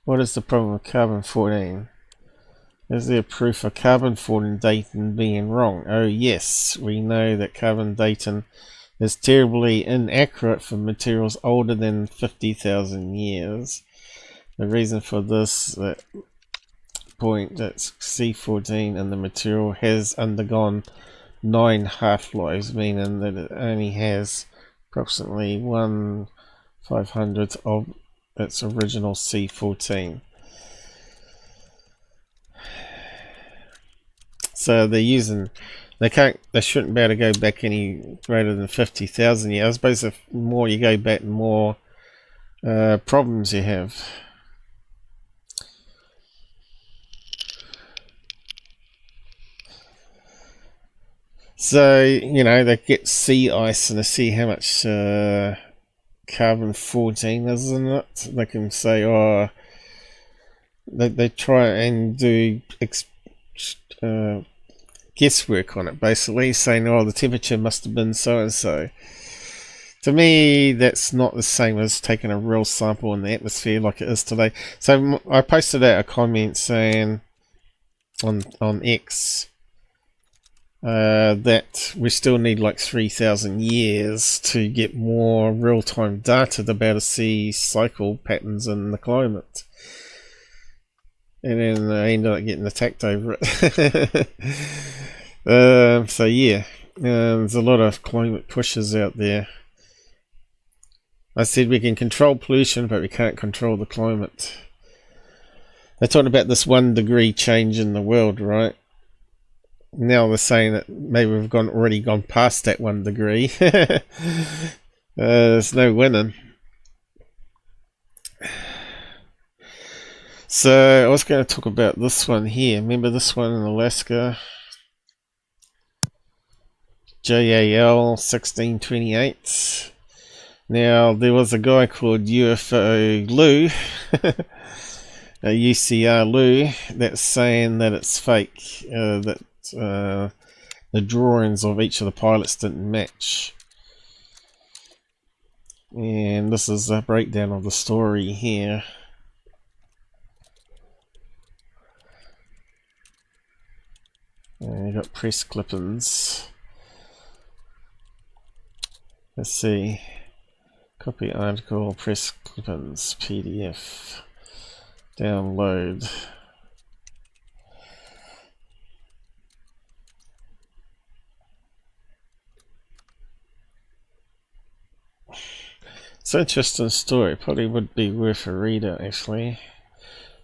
[SPEAKER 3] What is the problem with carbon-14? Is there proof of carbon-14 dating being wrong? Oh yes, we know that carbon dating is terribly inaccurate for materials older than 50,000 years. The reason for this that point that C14 in the material has undergone 9 half-lives, meaning that it only has approximately 1/500th of its original C14. So they're using, they shouldn't be able to go back any greater than 50,000 years. I suppose the more you go back, the more problems you have. So, you know, they get sea ice and they see how much carbon-14 is in it. They can say, oh, they try and do guesswork on it, basically saying, oh, the temperature must have been so and so. To me, that's not the same as taking a real sample in the atmosphere like it is today. So I posted out a comment saying on X that we still need like 3,000 years to get more real-time data to be able to see cycle patterns in the climate. And then I ended up getting attacked over it. So yeah, there's a lot of climate pushes out there. I said we can control pollution, but we can't control the climate. They're talking about this 1 degree change in the world, right? Now they're saying that maybe we've already gone past that 1 degree. There's no winning. So I was going to talk about this one here. Remember this one in Alaska? JAL 1628. Now there was a guy called UFO LU, a UCR LU, that's saying that it's fake. That the drawings of each of the pilots didn't match. And this is a breakdown of the story here. And you got press clippings. Let's see. Copy article, press clippings, PDF. Download. It's an interesting story. Probably would be worth a reader, actually.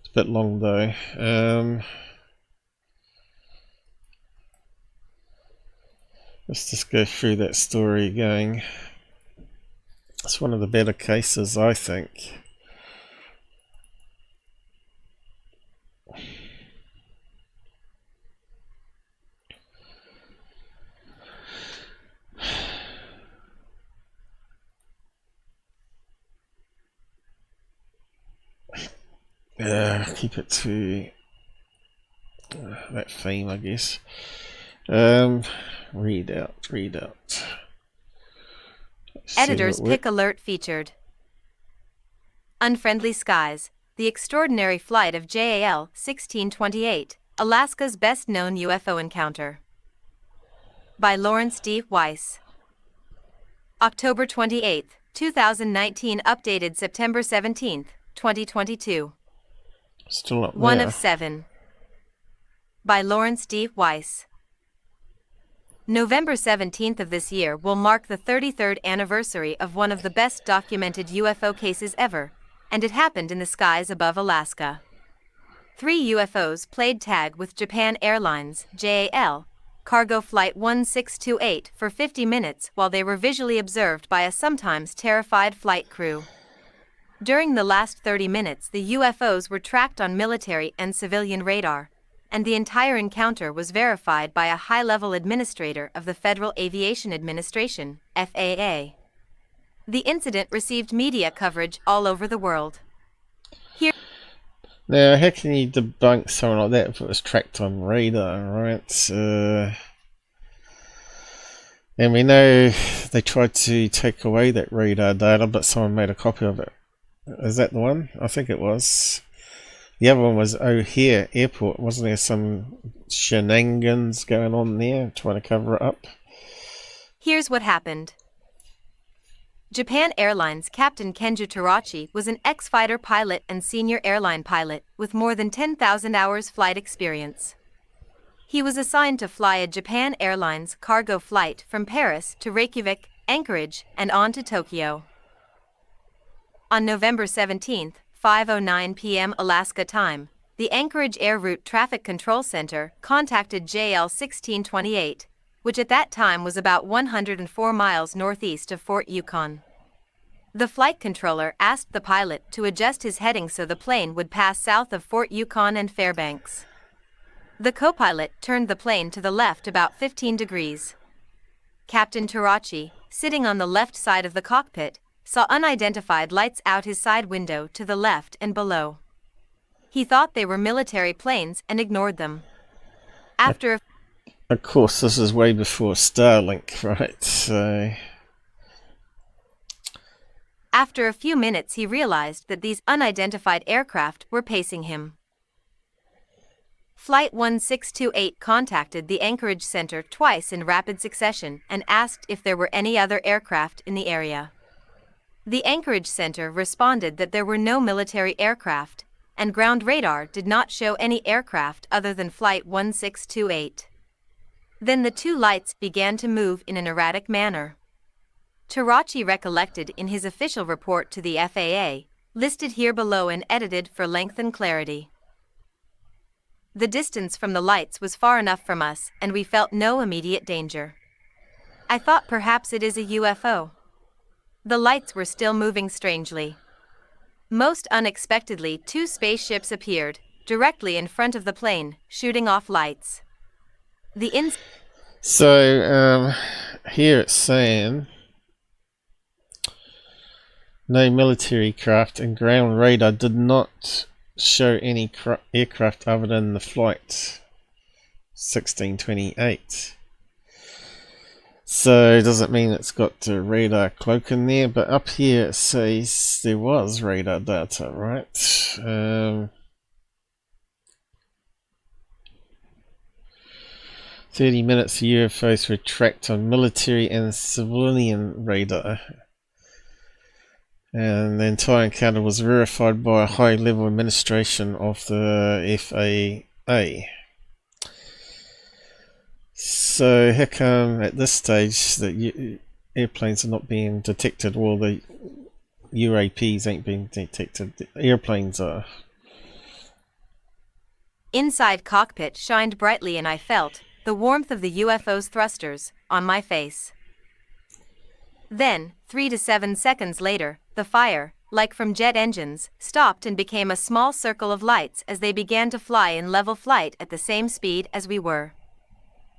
[SPEAKER 3] It's a bit long though. Let's just go through that story again. It's one of the better cases, I think. Keep it to that theme, I guess. Read out.
[SPEAKER 7] Editor's Pick Alert featured Unfriendly Skies, the extraordinary flight of JAL 1628, Alaska's best-known UFO encounter. By Lawrence D. Weiss. October 28, 2019, updated September 17, 2022.
[SPEAKER 3] Still up there.
[SPEAKER 7] 1 of 7. By Lawrence D. Weiss. November 17th of this year will mark the 33rd anniversary of one of the best documented UFO cases ever, and it happened in the skies above Alaska. 3 UFOs played tag with Japan Airlines, JAL, cargo flight 1628 for 50 minutes while they were visually observed by a sometimes terrified flight crew. During the last 30 minutes, the UFOs were tracked on military and civilian radar, and the entire encounter was verified by a high-level administrator of the Federal Aviation Administration, FAA. The incident received media coverage all over the world.
[SPEAKER 3] Now, how can you debunk something like that if it was tracked on radar, right? And we know they tried to take away that radar data, but someone made a copy of it. Is that the one? I think it was. The other one was O'Hare Airport. Wasn't there some shenanigans going on there, trying to cover it up?
[SPEAKER 7] Here's what happened. Japan Airlines Captain Kenju Terachi was an ex-fighter pilot and senior airline pilot with more than 10,000 hours flight experience. He was assigned to fly a Japan Airlines cargo flight from Paris to Reykjavik, Anchorage, and on to Tokyo. On November 17, 5:09 p.m. Alaska time, the Anchorage Air Route Traffic Control Center contacted JL 1628, which at that time was about 104 miles northeast of Fort Yukon. The flight controller asked the pilot to adjust his heading so the plane would pass south of Fort Yukon and Fairbanks. The co-pilot turned the plane to the left about 15 degrees. Captain Terachi, sitting on the left side of the cockpit, saw unidentified lights out his side window to the left and below. He thought they were military planes and ignored them. Of
[SPEAKER 3] course, this is way before Starlink, right? So
[SPEAKER 7] after a few minutes, he realized that these unidentified aircraft were pacing him. Flight 1628 contacted the Anchorage Center twice in rapid succession and asked if there were any other aircraft in the area. The Anchorage Center responded that there were no military aircraft, and ground radar did not show any aircraft other than Flight 1628. Then the 2 lights began to move in an erratic manner. Terachi recollected in his official report to the FAA, listed here below and edited for length and clarity. The distance from the lights was far enough from us, and we felt no immediate danger. I thought perhaps it is a UFO. The lights were still moving strangely. Most unexpectedly, 2 spaceships appeared, directly in front of the plane, shooting off lights.
[SPEAKER 3] So, here it's saying no military craft and ground radar did not show any aircraft other than the flight 1628. So does it mean it's got a radar cloak in there? But up here it says there was radar data, right? 30 minutes UFOs were tracked on military and civilian radar. And the entire encounter was verified by a high-level administration of the FAA. So how come at this stage that airplanes are not being detected, or the UAPs ain't being detected? The airplanes are.
[SPEAKER 7] Inside cockpit shined brightly and I felt the warmth of the UFO's thrusters on my face. Then, 3 to 7 seconds later, the fire, like from jet engines, stopped and became a small circle of lights as they began to fly in level flight at the same speed as we were.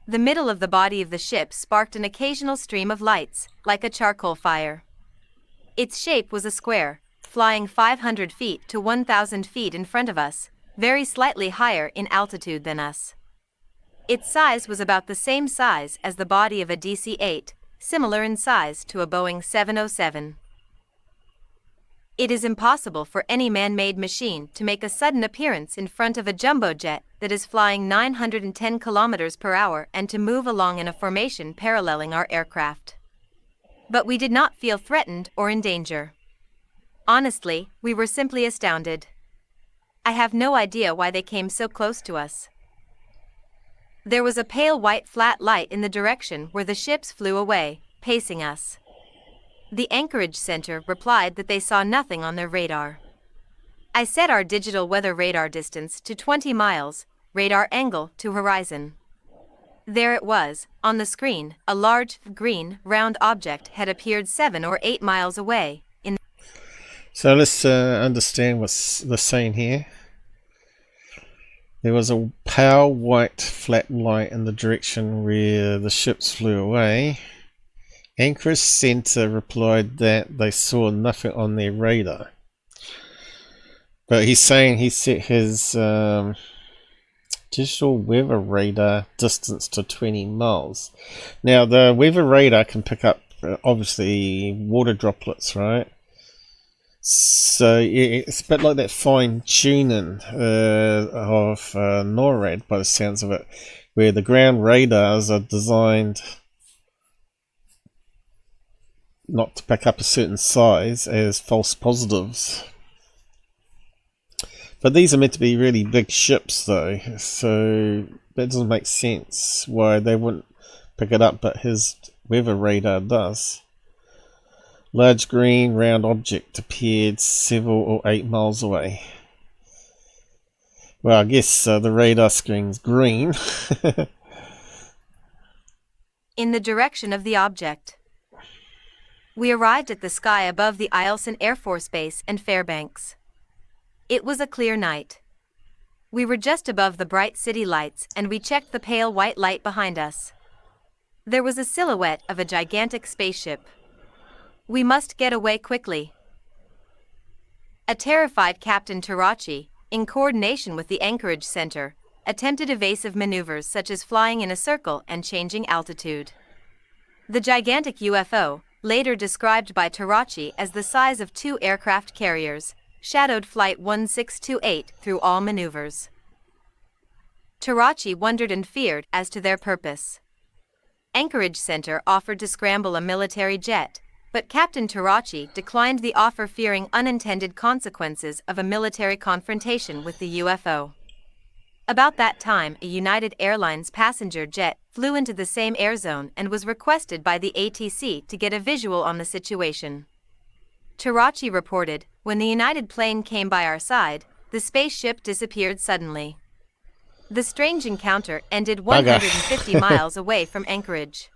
[SPEAKER 7] The middle of the body of the ship sparked an occasional stream of lights, like a charcoal fire. Its shape was a square, flying 500 feet to 1,000 feet in front of us, very slightly higher in altitude than us. Its size was about the same size as the body of a DC-8, similar in size to a Boeing 707. It is impossible for any man-made machine to make a sudden appearance in front of a jumbo jet that is flying 910 kilometers per hour and to move along in a formation paralleling our aircraft. But we did not feel threatened or in danger. Honestly, we were simply astounded. I have no idea why they came so close to us. There was a pale white flat light in the direction where the ships flew away, pacing us. The anchorage center replied that they saw nothing on their radar. I set our digital weather radar distance to 20 miles, radar angle to horizon. There it was, on the screen, a large, green, round object had appeared 7 or 8 miles away.
[SPEAKER 3] So let's understand what they're saying here. There was a pale white flat light in the direction where the ships flew away. Anchorage Center replied that they saw nothing on their radar. But he's saying he set his digital weather radar distance to 20 miles. Now the weather radar can pick up obviously water droplets, right? So it's a bit like that fine tuning of NORAD by the sounds of it, where the ground radars are designed not to pick up a certain size as false positives. But these are meant to be really big ships though, so that doesn't make sense why they wouldn't pick it up, but his weather radar does. Large green round object appeared 7 or 8 miles away. Well, I guess the radar screen's green.
[SPEAKER 7] In the direction of the object. We arrived at the sky above the Eielson Air Force Base and Fairbanks. It was a clear night. We were just above the bright city lights and we checked the pale white light behind us. There was a silhouette of a gigantic spaceship. We must get away quickly. A terrified Captain Tarachi, in coordination with the Anchorage Center, attempted evasive maneuvers such as flying in a circle and changing altitude. The gigantic UFO, later described by Tarachi as the size of 2 aircraft carriers, shadowed Flight 1628 through all maneuvers. Tarachi wondered and feared as to their purpose. Anchorage Center offered to scramble a military jet, but Captain Tarachi declined the offer, fearing unintended consequences of a military confrontation with the UFO. About that time, a United Airlines passenger jet flew into the same air zone and was requested by the ATC to get a visual on the situation. Tarachi reported, when the United plane came by our side, the spaceship disappeared suddenly. The strange encounter ended 150 miles away from Anchorage.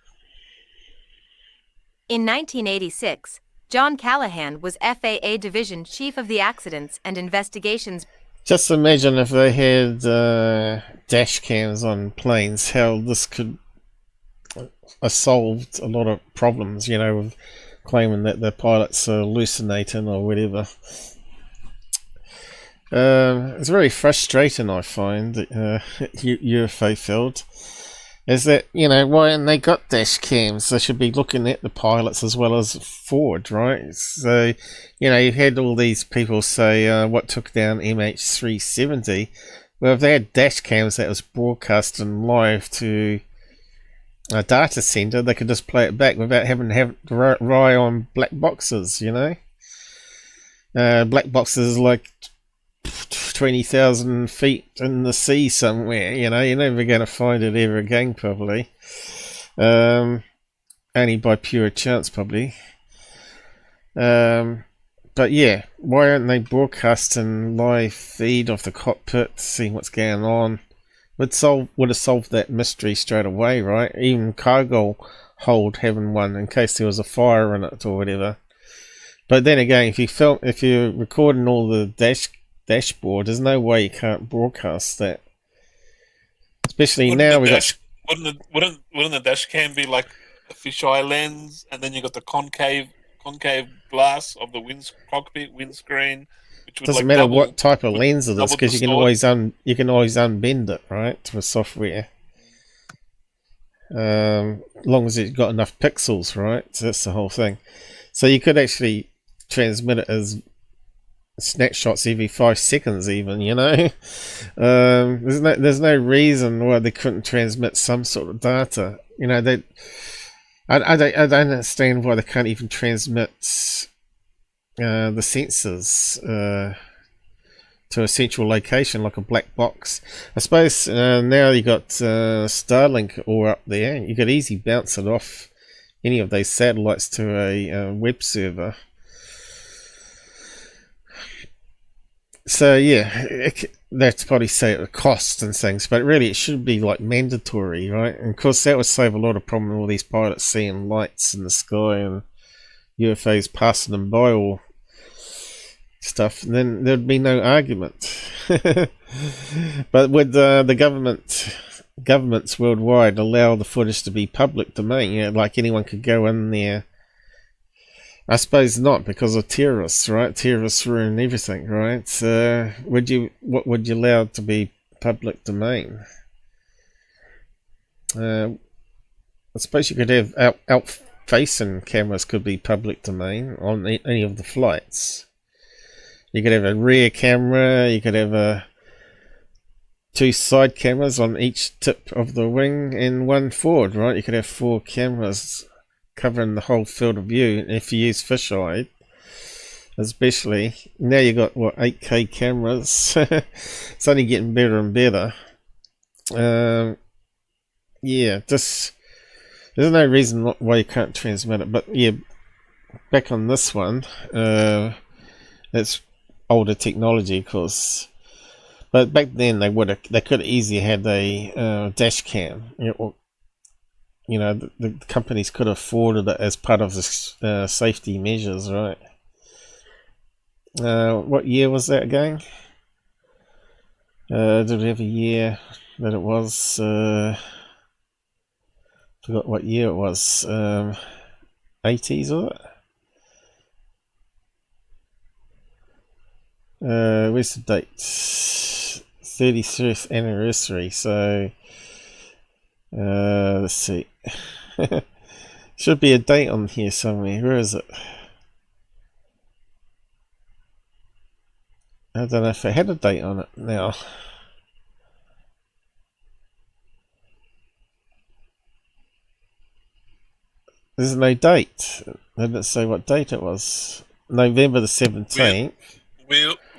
[SPEAKER 7] In 1986, John Callahan was FAA Division Chief of the Accidents and Investigations.
[SPEAKER 3] Just imagine if they had dash cams on planes, how this could have solved a lot of problems, you know, with claiming that the pilots are hallucinating or whatever. It's very frustrating, I find, UFO field. Is that, you know, why haven't they got dash cams? They should be looking at the pilots as well as forward, right? So, you know, you've had all these people say, what took down MH370? Well, if they had dash cams that was broadcasting live to a data center, they could just play it back without having to rely on black boxes, you know? Black boxes like 20,000 feet in the sea somewhere, you know, you're never going to find it ever again, probably. Only by pure chance, probably. But yeah, why aren't they broadcasting live feed of the cockpit, seeing what's going on? Would have solved that mystery straight away, right? Even cargo hold having one in case there was a fire in it or whatever. But then again, if you're recording all the dashboard, there's no way you can't broadcast that. Especially now we got.
[SPEAKER 5] Wouldn't the dash cam be like a fisheye lens, and then you got the concave glass of the cockpit windscreen? Which would
[SPEAKER 3] doesn't matter what type of lens it is, because you can always unbend it, right, with software. As long as it's got enough pixels, right? So that's the whole thing. So you could actually transmit it as snapshots every 5 seconds, even, you know. There's no reason why they couldn't transmit some sort of data, you know. I don't understand why they can't even transmit the sensors to a central location like a black box. I suppose now you got Starlink all up there, you could easily bounce it off any of those satellites to a web server. So yeah, that's probably say it cost and things, but really it should be like mandatory, right? And of course that would save a lot of problem with all these pilots seeing lights in the sky and UFOs passing them by or stuff, and then there'd be no argument. But would the governments worldwide allow the footage to be public domain? You know, like anyone could go in there? I suppose not, because of terrorists, right? Terrorists ruin everything, right? What would you allow to be public domain? I suppose you could have out-facing cameras could be public domain on any of the flights. You could have a rear camera, you could have 2 side cameras on each tip of the wing and 1 forward, right? You could have 4 cameras covering the whole field of view if you use fisheye, especially. Now you got, what, 8K cameras. It's only getting better and better. Yeah, there's no reason why you can't transmit it. But yeah, back on this one, it's older technology, of course. But back then they could easily had a dash cam. You know, the companies could have afforded it as part of the safety measures, right? What year was that again? Did it have a year that it was? Forgot what year it was. 80s, was it? Where's the date? 33rd anniversary. So let's see. Should be a date on here somewhere. Where is it? I don't know if it had a date on it now. There's no date. They didn't say what date it was. November the 17th.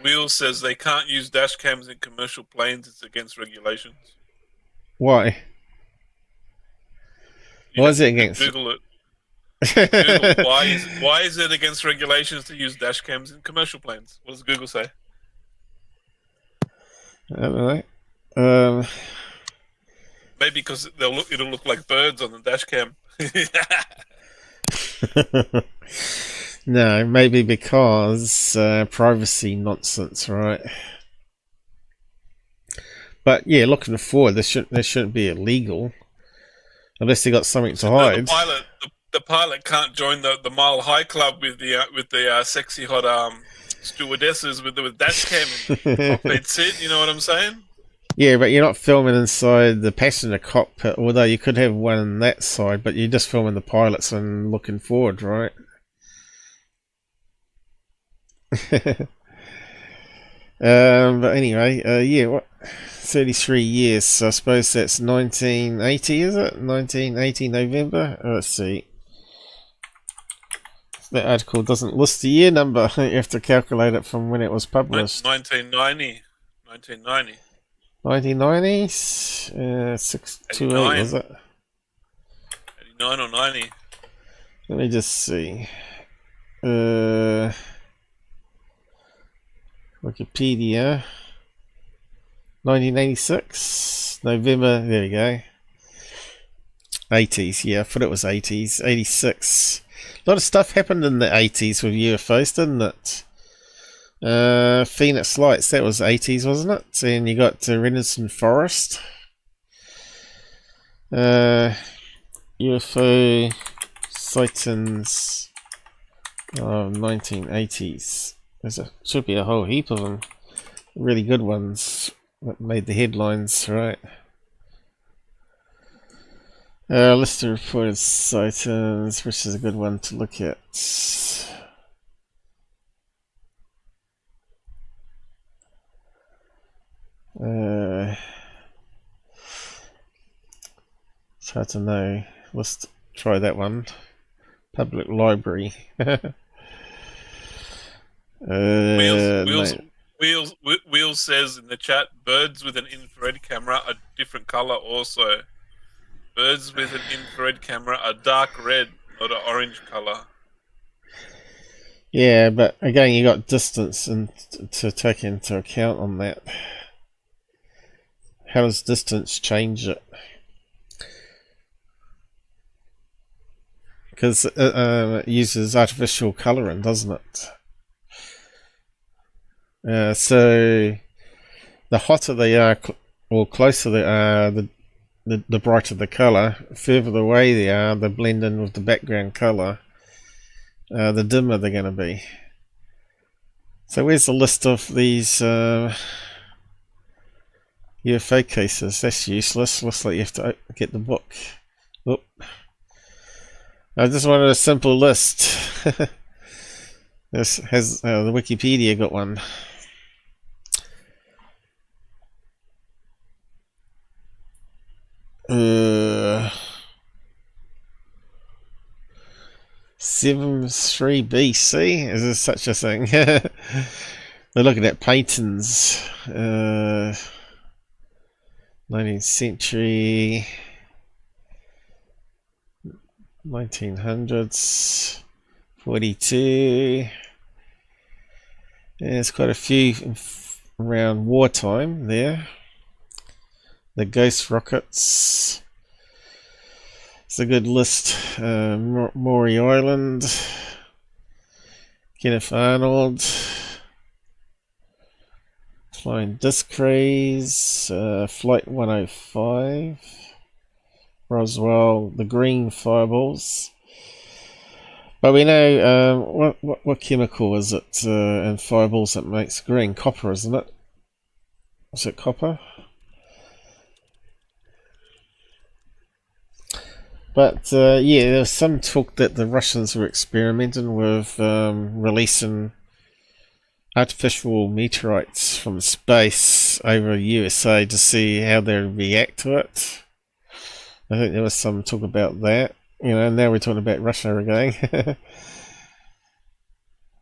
[SPEAKER 5] Wheel says they can't use dash cams in commercial planes. It's against regulations.
[SPEAKER 3] Why? Why is it against?
[SPEAKER 5] Google it. Google, why is it against regulations to use dash cams in commercial planes? What does Google say?
[SPEAKER 3] I don't know.
[SPEAKER 5] Maybe because it'll look like birds on the dash cam.
[SPEAKER 3] No, maybe because privacy nonsense, right? But yeah, looking forward, this shouldn't be illegal unless they got something to hide.
[SPEAKER 5] The pilot can't join the Mile High Club with the sexy hot stewardesses with dash cam and cockpit seat. You know what I'm saying?
[SPEAKER 3] Yeah, but you're not filming inside the passenger cockpit, although you could have one on that side, but you're just filming the pilots and looking forward, right? But anyway, yeah, what? 33 years, so I suppose that's 1980, is it? 1980 November? Let's see. That article doesn't list the year number. You have to calculate it from when it was published.
[SPEAKER 5] 1990.
[SPEAKER 3] 1990s? 628, was it?
[SPEAKER 5] 89 or 90.
[SPEAKER 3] Let me just see. Wikipedia. 1986. November, there we go. 80s, yeah, I thought it was 80s. 86. A lot of stuff happened in the 80s with UFOs, didn't it? Phoenix Lights, that was 80s, wasn't it? And you got Renison Forest. UFO sightings of 1980s. Should be a whole heap of them. Really good ones that made the headlines, right? List of reported sightings, which is a good one to look at. It's hard to know. Let's try that one. Public library.
[SPEAKER 5] Wheels says in the chat, birds with an infrared camera are different color also. Birds with an infrared camera are dark red, not an orange color.
[SPEAKER 3] Yeah, but again, you got distance and to take into account on that. How does distance change it? Because it uses artificial colouring, doesn't it? So the hotter they are, or closer they are, the brighter the colour. Further away they are, they blend in with the background colour. The dimmer they're going to be. So where's the list of these UFO cases? That's useless. Looks like you have to get the book. Oop. I just wanted a simple list. This has the Wikipedia got one. Uh, 73 BC? Is there such a thing? They're looking at paintings. 19th century, 1900s, 42. There's quite a few around wartime there. The ghost rockets. It's a good list. Maury Island, Kenneth Arnold, Flying Disc Rays, Flight 105, Roswell, the green fireballs. But we know what chemical is it in fireballs that makes green? Copper, isn't it? Is it copper? But yeah, there was some talk that the Russians were experimenting with releasing artificial meteorites from space over USA to see how they react to it. I think there was some talk about that. You know, now we're talking about Russia again.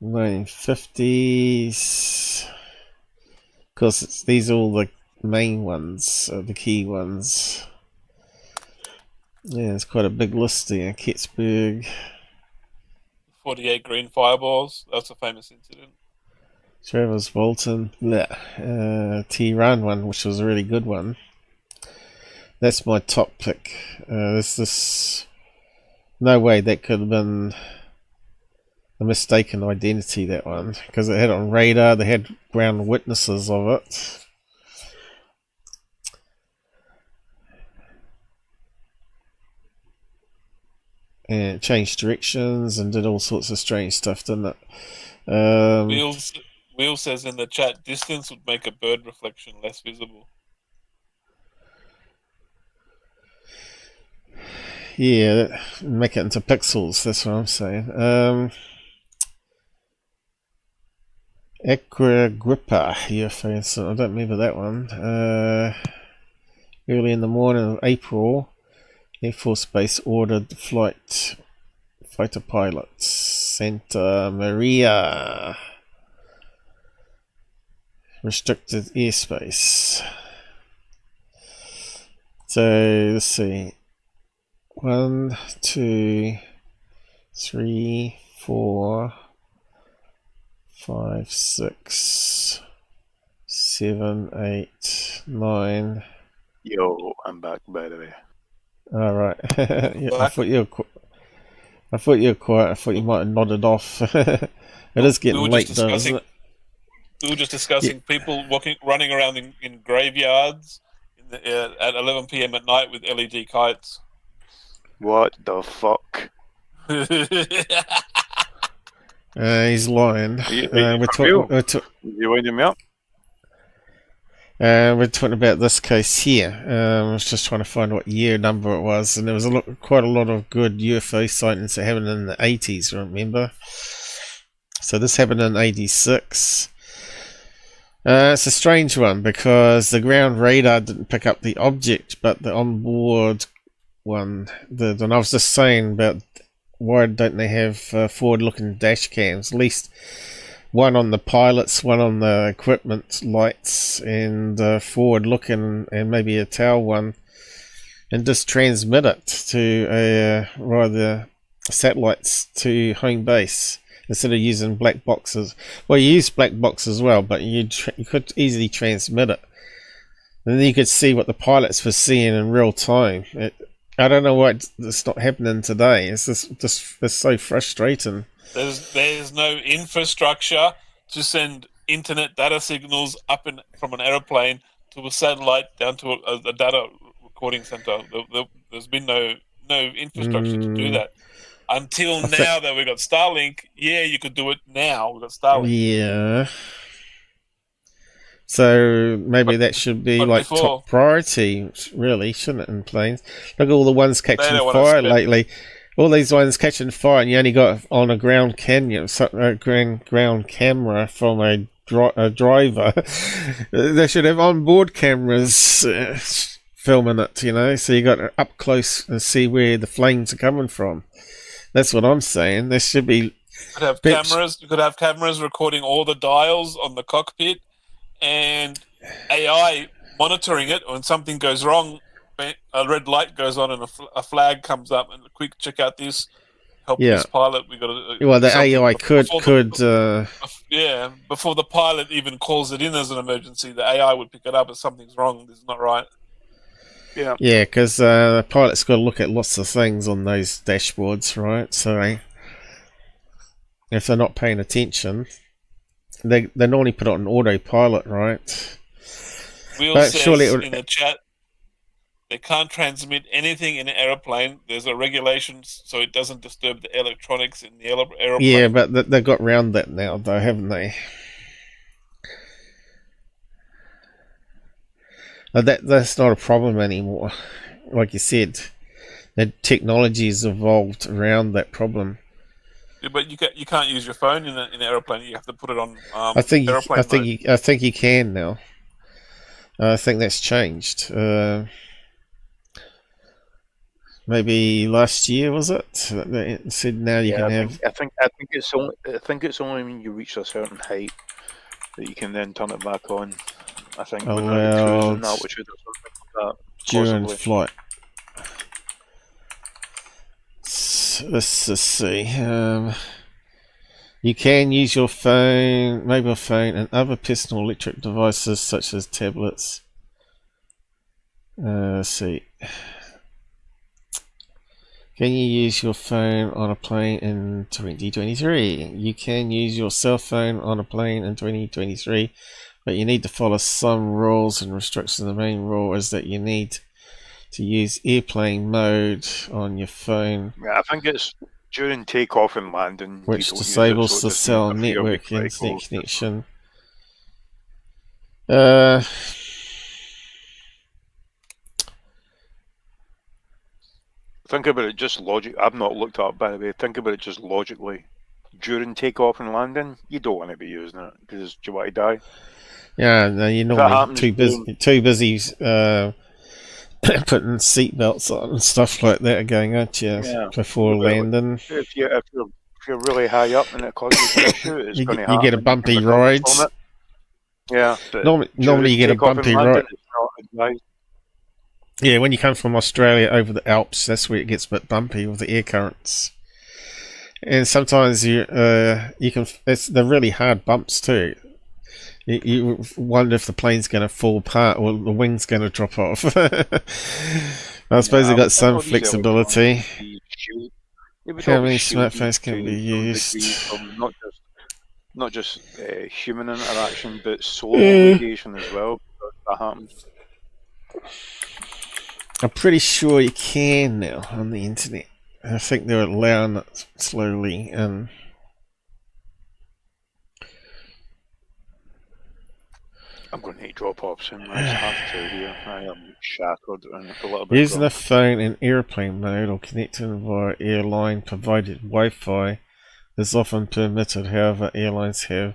[SPEAKER 3] 1950s. Of course, these are all the main ones, the key ones. Yeah, it's quite a big list there. Kecksburg.
[SPEAKER 5] 48 green fireballs. That's a famous incident.
[SPEAKER 3] Travis Bolton. Tehran one, which was a really good one. That's my top pick. There's this... No way that could have been a mistaken identity, that one, because it had it on radar. They had ground witnesses of it. And it changed directions and did all sorts of strange stuff, didn't it?
[SPEAKER 5] Wheel says in the chat, distance would make a bird reflection less visible.
[SPEAKER 3] Yeah, make it into pixels, that's what I'm saying. Agrippa UFO incident, I don't remember that one. Early in the morning of April, Air Force Base ordered the fighter pilots Santa Maria. Restricted airspace. So let's see. 1, 2, 3, 4, 5, 6, 7, 8, 9.
[SPEAKER 6] Yo, I'm back, by the way.
[SPEAKER 3] All right. Yeah, I thought you were quiet. I thought you might have nodded off. It is getting late, though, isn't it?
[SPEAKER 5] We were just discussing people running around in graveyards at 11 p.m. at night with LED kites.
[SPEAKER 6] What the fuck?
[SPEAKER 3] He's lying.
[SPEAKER 6] You winding me up?
[SPEAKER 3] We're talking about this case here. I was just trying to find what year number it was, and there was quite a lot of good UFO sightings that happened in the 80s, remember? So this happened in 86. It's a strange one because the ground radar didn't pick up the object, but the onboard one did. And I was just saying about why don't they have forward-looking dash cams? At least one on the pilots, one on the equipment lights, and forward-looking, and maybe a tail one, and just transmit it to rather satellites to home base instead of using black boxes. Well, you use black box as well, but you could easily transmit it. And then you could see what the pilots were seeing in real time. I don't know why it's not happening today. It's so frustrating.
[SPEAKER 5] There's no infrastructure to send internet data signals up from an aeroplane to a satellite down to a data recording center. There's been no infrastructure to do that. Until now that we've got Starlink, you could do it now. We've got Starlink. Yeah.
[SPEAKER 3] So maybe that should be like top priority, really, shouldn't it, in planes? Look at all the ones catching fire lately. All these ones catching fire, and you only got on a ground camera from a driver. They should have onboard cameras filming it, so you got to up close and see where the flames are coming from. That's what I'm saying. There should be.
[SPEAKER 5] You could have cameras recording all the dials on the cockpit, and AI monitoring it. When something goes wrong, a red light goes on and a flag comes up, and quick, check out this. Help this pilot. We got to.
[SPEAKER 3] Well, the AI could.
[SPEAKER 5] Before the pilot even calls it in as an emergency, the AI would pick it up if something's wrong. This is not right.
[SPEAKER 6] Yeah,
[SPEAKER 3] because the pilot's got to look at lots of things on those dashboards, right? So if they're not paying attention, they normally put it on autopilot, right?
[SPEAKER 5] Will says in the chat, they can't transmit anything in an aeroplane. There's a regulation so it doesn't disturb the electronics in the aeroplane.
[SPEAKER 3] Yeah, but they've got around that now, though, haven't they? That's not a problem anymore. Like you said, the technology's evolved around that problem.
[SPEAKER 5] Yeah, but you can't use your phone in an aeroplane. You have to put it on.
[SPEAKER 3] I think you can now. I think that's changed. Maybe last year, was it? It said now you can have.
[SPEAKER 6] I think it's only when you reach a certain height that you can then turn it back on. I think
[SPEAKER 3] allowed
[SPEAKER 6] when altitude or something like that.
[SPEAKER 3] During
[SPEAKER 6] Possibly.
[SPEAKER 3] flight. Let's just see. You can use your phone, mobile phone, and other personal electric devices such as tablets. Let's see. Can you use your phone on a plane in 2023? You can use your cell phone on a plane in 2023, but you need to follow some rules and restrictions. The main rule is that you need to use airplane mode on your phone.
[SPEAKER 6] Yeah, I think it's during takeoff and landing.
[SPEAKER 3] Which disables the cell network internet connection.
[SPEAKER 6] Think about it just logic. I've not looked up, by the way. Think about it just logically. During takeoff and landing, you don't want to be using it because you want to die.
[SPEAKER 3] Yeah, no, you're normally too busy putting seatbelts on and stuff like that going, aren't you? Yeah. Before landing.
[SPEAKER 6] If you're really high up and it causes you to shoot, it's going to happen.
[SPEAKER 3] You get a bumpy ride.
[SPEAKER 6] Yeah.
[SPEAKER 3] Normally you get a bumpy ride. Yeah, when you come from Australia over the Alps, that's where it gets a bit bumpy with the air currents. And sometimes they're really hard bumps too. You wonder if the plane's going to fall apart or the wing's going to drop off. I suppose they've got some flexibility. How many smartphones can be used?
[SPEAKER 6] Not just human interaction, but solar radiation as well. That happens.
[SPEAKER 3] I'm pretty sure you can now on the internet. I think they're allowing it slowly. I'm
[SPEAKER 6] going to need drop-offs in my half to here. I am shattered and a little bit.
[SPEAKER 3] Using a phone in airplane mode or connecting via airline provided Wi-Fi is often permitted. However, airlines have.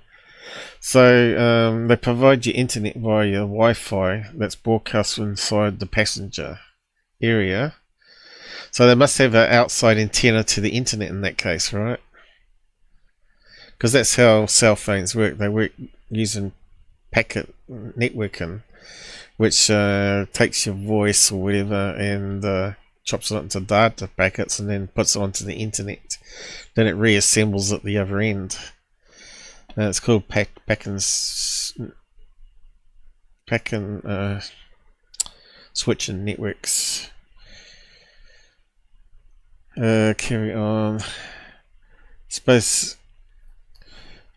[SPEAKER 3] So they provide you internet via your Wi-Fi that's broadcast inside the passenger area. So they must have an outside antenna to the internet in that case, right? Because that's how cell phones work. They work using packet networking, which takes your voice or whatever and chops it up into data packets and then puts it onto the internet. Then it reassembles at the other end. It's called packet switching networks. Carry on. Suppose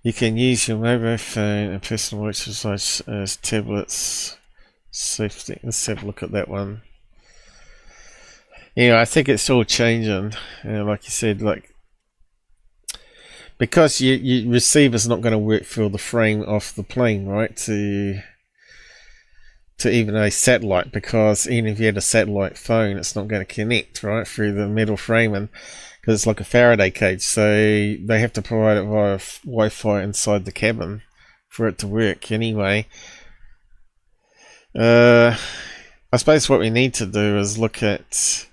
[SPEAKER 3] you can use your mobile phone and personal exercise as tablets. Safety. Let's have a look at that one. Yeah, I think it's all changing. Like you said, because your receiver's not going to work for the frame off the plane, right? To even a satellite, because even if you had a satellite phone, it's not going to connect right through the metal framing, because it's like a Faraday cage. So they have to provide it via Wi-Fi inside the cabin for it to work. Anyway, I suppose what we need to do is look at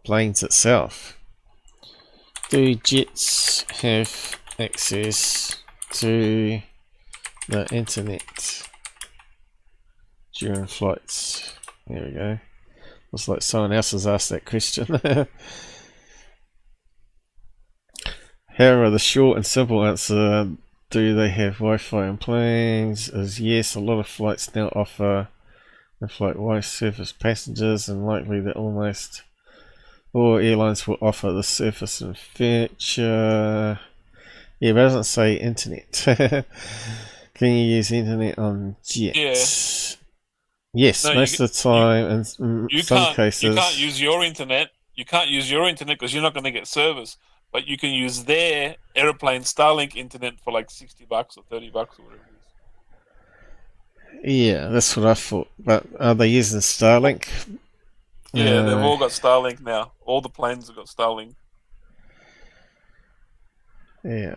[SPEAKER 3] planes itself. Do jets have access to the internet during flights? There we go. Looks like someone else has asked that question. However, the short and simple answer, do they have Wi-Fi in planes, is yes. A lot of flights now offer in-flight Wi-Fi service passengers, and likely that almost all airlines will offer the service in future. Yeah, but it doesn't say internet. Can you use internet on jets? Yeah. Yes, no, most of the time, and in some cases.
[SPEAKER 5] You can't use your internet. You can't use your internet because you're not going to get service. But you can use their airplane Starlink internet for like $60 or $30 or whatever it is.
[SPEAKER 3] Yeah, that's what I thought. But are they using Starlink?
[SPEAKER 5] Yeah, they've all got Starlink now. All the planes have got Starlink.
[SPEAKER 3] Yeah.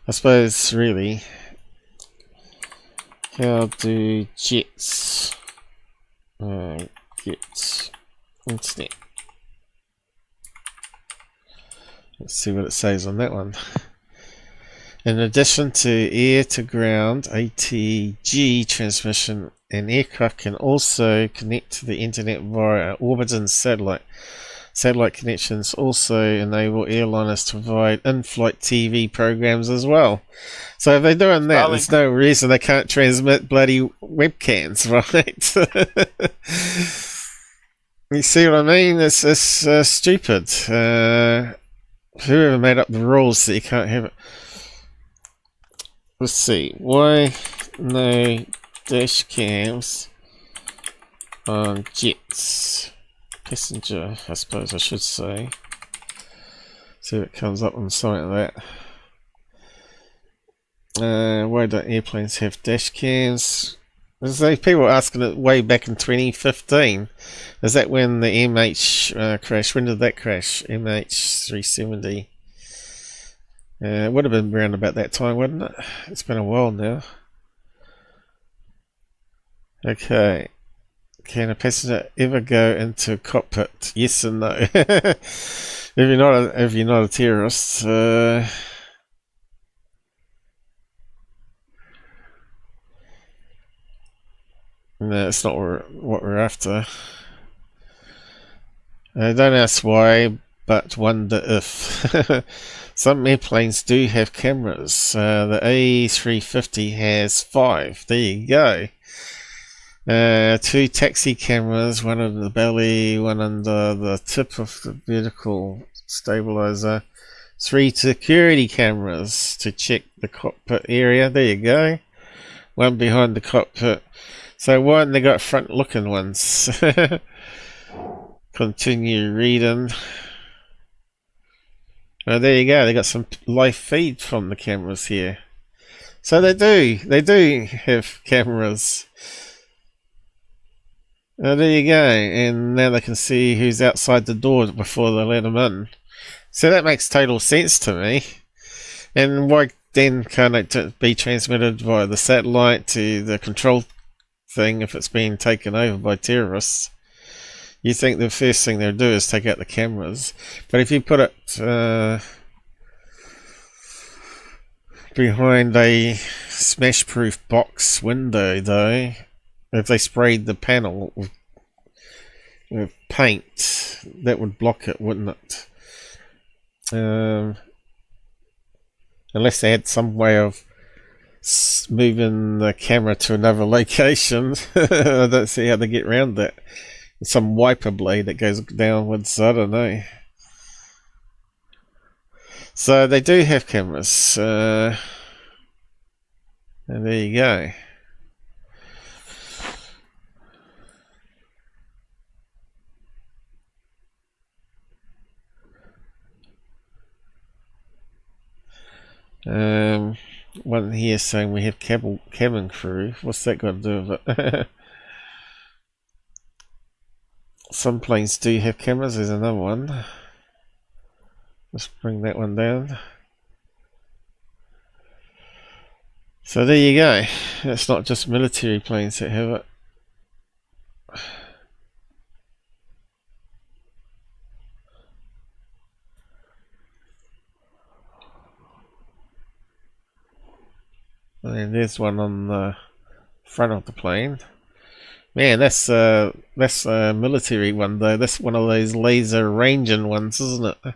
[SPEAKER 3] I suppose, really, how do jets get internet? Let's see what it says on that one. In addition to air-to-ground ATG transmission, an aircraft can also connect to the internet via an orbiting satellite. Satellite connections also enable airliners to provide in-flight TV programs as well. So if they're doing that, there's no reason they can't transmit bloody webcams, right? You see what I mean? It's stupid. Whoever made up the rules that you can't have it. Let's see. Why no dash cams on jets? Passenger, I suppose I should say. See if it comes up on something like that. Why don't airplanes have dash cams? There's those people asking it way back in 2015. Is that when the MH crashed? When did that crash? MH370. It would have been around about that time, wouldn't it? It's been a while now. Okay. Can a passenger ever go into a cockpit? Yes and no. if you're not a terrorist, no, it's not what we're after. Don't ask why, but wonder if. Some airplanes do have cameras. The A350 has 5. There you go. 2 taxi cameras, one under the belly, one under the tip of the vertical stabilizer. 3 security cameras to check the cockpit area. There you go. One behind the cockpit. So one, they got front looking ones. Continue reading. Oh, there you go. They got some live feed from the cameras here. So they do have cameras. Oh, there you go, and now they can see who's outside the door before they let them in. So that makes total sense to me. And why then can't it be transmitted via the satellite to the control thing if it's being taken over by terrorists? You think the first thing they'll do is take out the cameras. But if you put it behind a smash-proof box window, though, if they sprayed the panel with paint, that would block it, wouldn't it? Unless they had some way of moving the camera to another location. I don't see how they get around that. Some wiper blade that goes downwards, I don't know. So they do have cameras. And there you go. One here saying we have cabin crew. What's that got to do with it? Some planes do have cameras. There's another one. Let's bring that one down. So there you go. It's not just military planes that have it. And there's one on the front of the plane. Man, that's a military one though. That's one of those laser ranging ones, isn't it?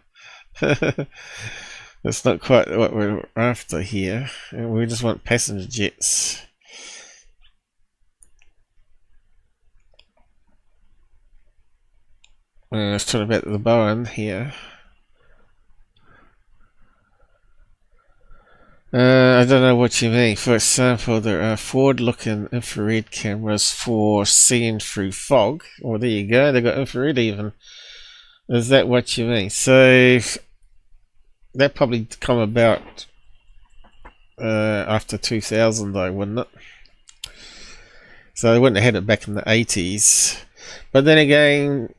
[SPEAKER 3] That's not quite what we're after here. We just want passenger jets. Let's talk about the Boeing here. I don't know what you mean. For example, there are forward-looking infrared cameras for seeing through fog. Well, there you go. They got infrared even. Is that what you mean? So that probably come about after 2000, though, wouldn't it? So they wouldn't have had it back in the 80s. But then again,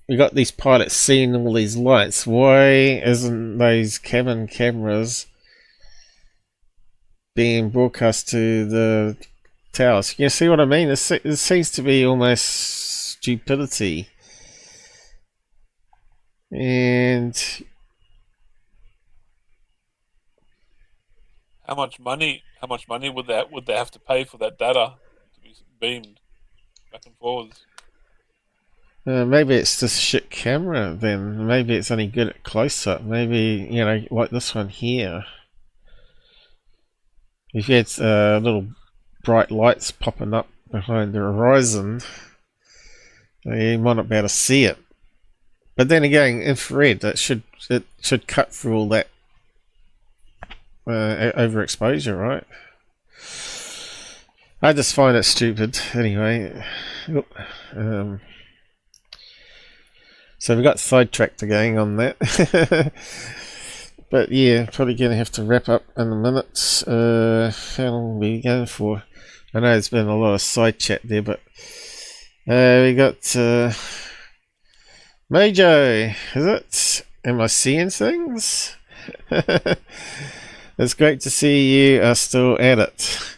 [SPEAKER 3] we got these pilots seeing all these lights. Why isn't those cabin cameras being broadcast to the towers? You see what I mean? It seems to be almost stupidity. And
[SPEAKER 5] how much money would they have to pay for that data to be beamed back and forwards?
[SPEAKER 3] Maybe it's just shit camera then. Maybe it's only good at close-up. Maybe, you know, like this one here. If you had little bright lights popping up behind the horizon, you might not be able to see it. But then again, infrared, it should cut through all that overexposure, right? I just find it stupid. Anyway, so we got sidetracked again on that. But yeah, probably going to have to wrap up in a minute. How long are we going for? I know there's been a lot of side chat there, but we got Mojo, is it? Am I seeing things? It's great to see you are still at it.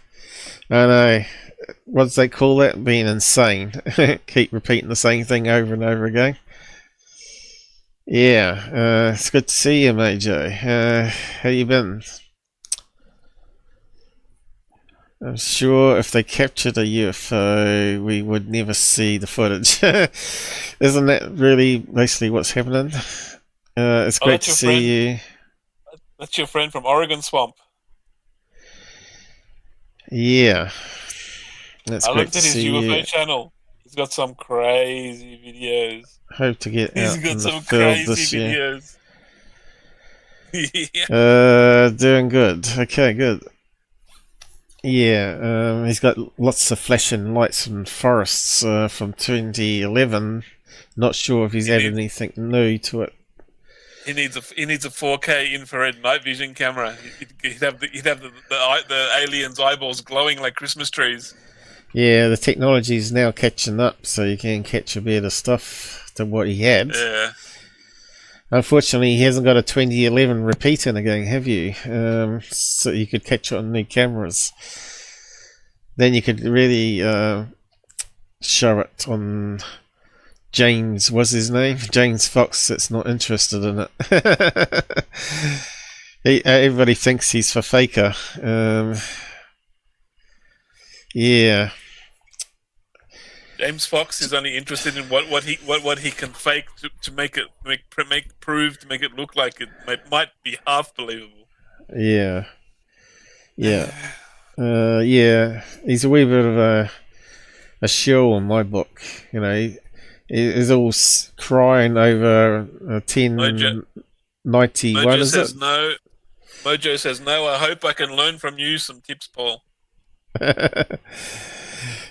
[SPEAKER 3] I know. What do they call that? Being insane. Keep repeating the same thing over and over again. Yeah, it's good to see you, Mojo. How you been? I'm sure if they captured a UFO, we would never see the footage. Isn't that really basically what's happening? It's great to see you.
[SPEAKER 5] That's your friend from Oregon Swamp.
[SPEAKER 3] Yeah. That's
[SPEAKER 5] I
[SPEAKER 3] great
[SPEAKER 5] looked
[SPEAKER 3] to
[SPEAKER 5] at his
[SPEAKER 3] see
[SPEAKER 5] UFO
[SPEAKER 3] you.
[SPEAKER 5] channel. He's got some crazy videos.
[SPEAKER 3] Hope to get
[SPEAKER 5] He's
[SPEAKER 3] out in
[SPEAKER 5] got
[SPEAKER 3] the
[SPEAKER 5] some
[SPEAKER 3] field
[SPEAKER 5] crazy
[SPEAKER 3] this year.
[SPEAKER 5] videos. Yeah.
[SPEAKER 3] Doing good. Okay, good. Yeah, he's got lots of flashing lights and forests from 2011. Not sure if he's added anything new to it.
[SPEAKER 5] He needs a 4K infrared night vision camera. He'd have the aliens' eyeballs glowing like Christmas trees.
[SPEAKER 3] Yeah, the technology is now catching up, so you can catch a bit of stuff than what he had.
[SPEAKER 5] Yeah.
[SPEAKER 3] Unfortunately, he hasn't got a 2011 repeater again, have you? So you could catch it on new cameras. Then you could really show it on James, what's his name? James Fox that's not interested in it. Everybody thinks he's for faker. Yeah.
[SPEAKER 5] James Fox is only interested in what he can fake to make it look like it might be half believable.
[SPEAKER 3] Yeah. Yeah. Yeah. He's a wee bit of a shill in my book. You know, he's all crying over 1091.
[SPEAKER 5] Mojo
[SPEAKER 3] is
[SPEAKER 5] says
[SPEAKER 3] it?
[SPEAKER 5] no. Mojo says no. I hope I can learn from you some tips, Paul.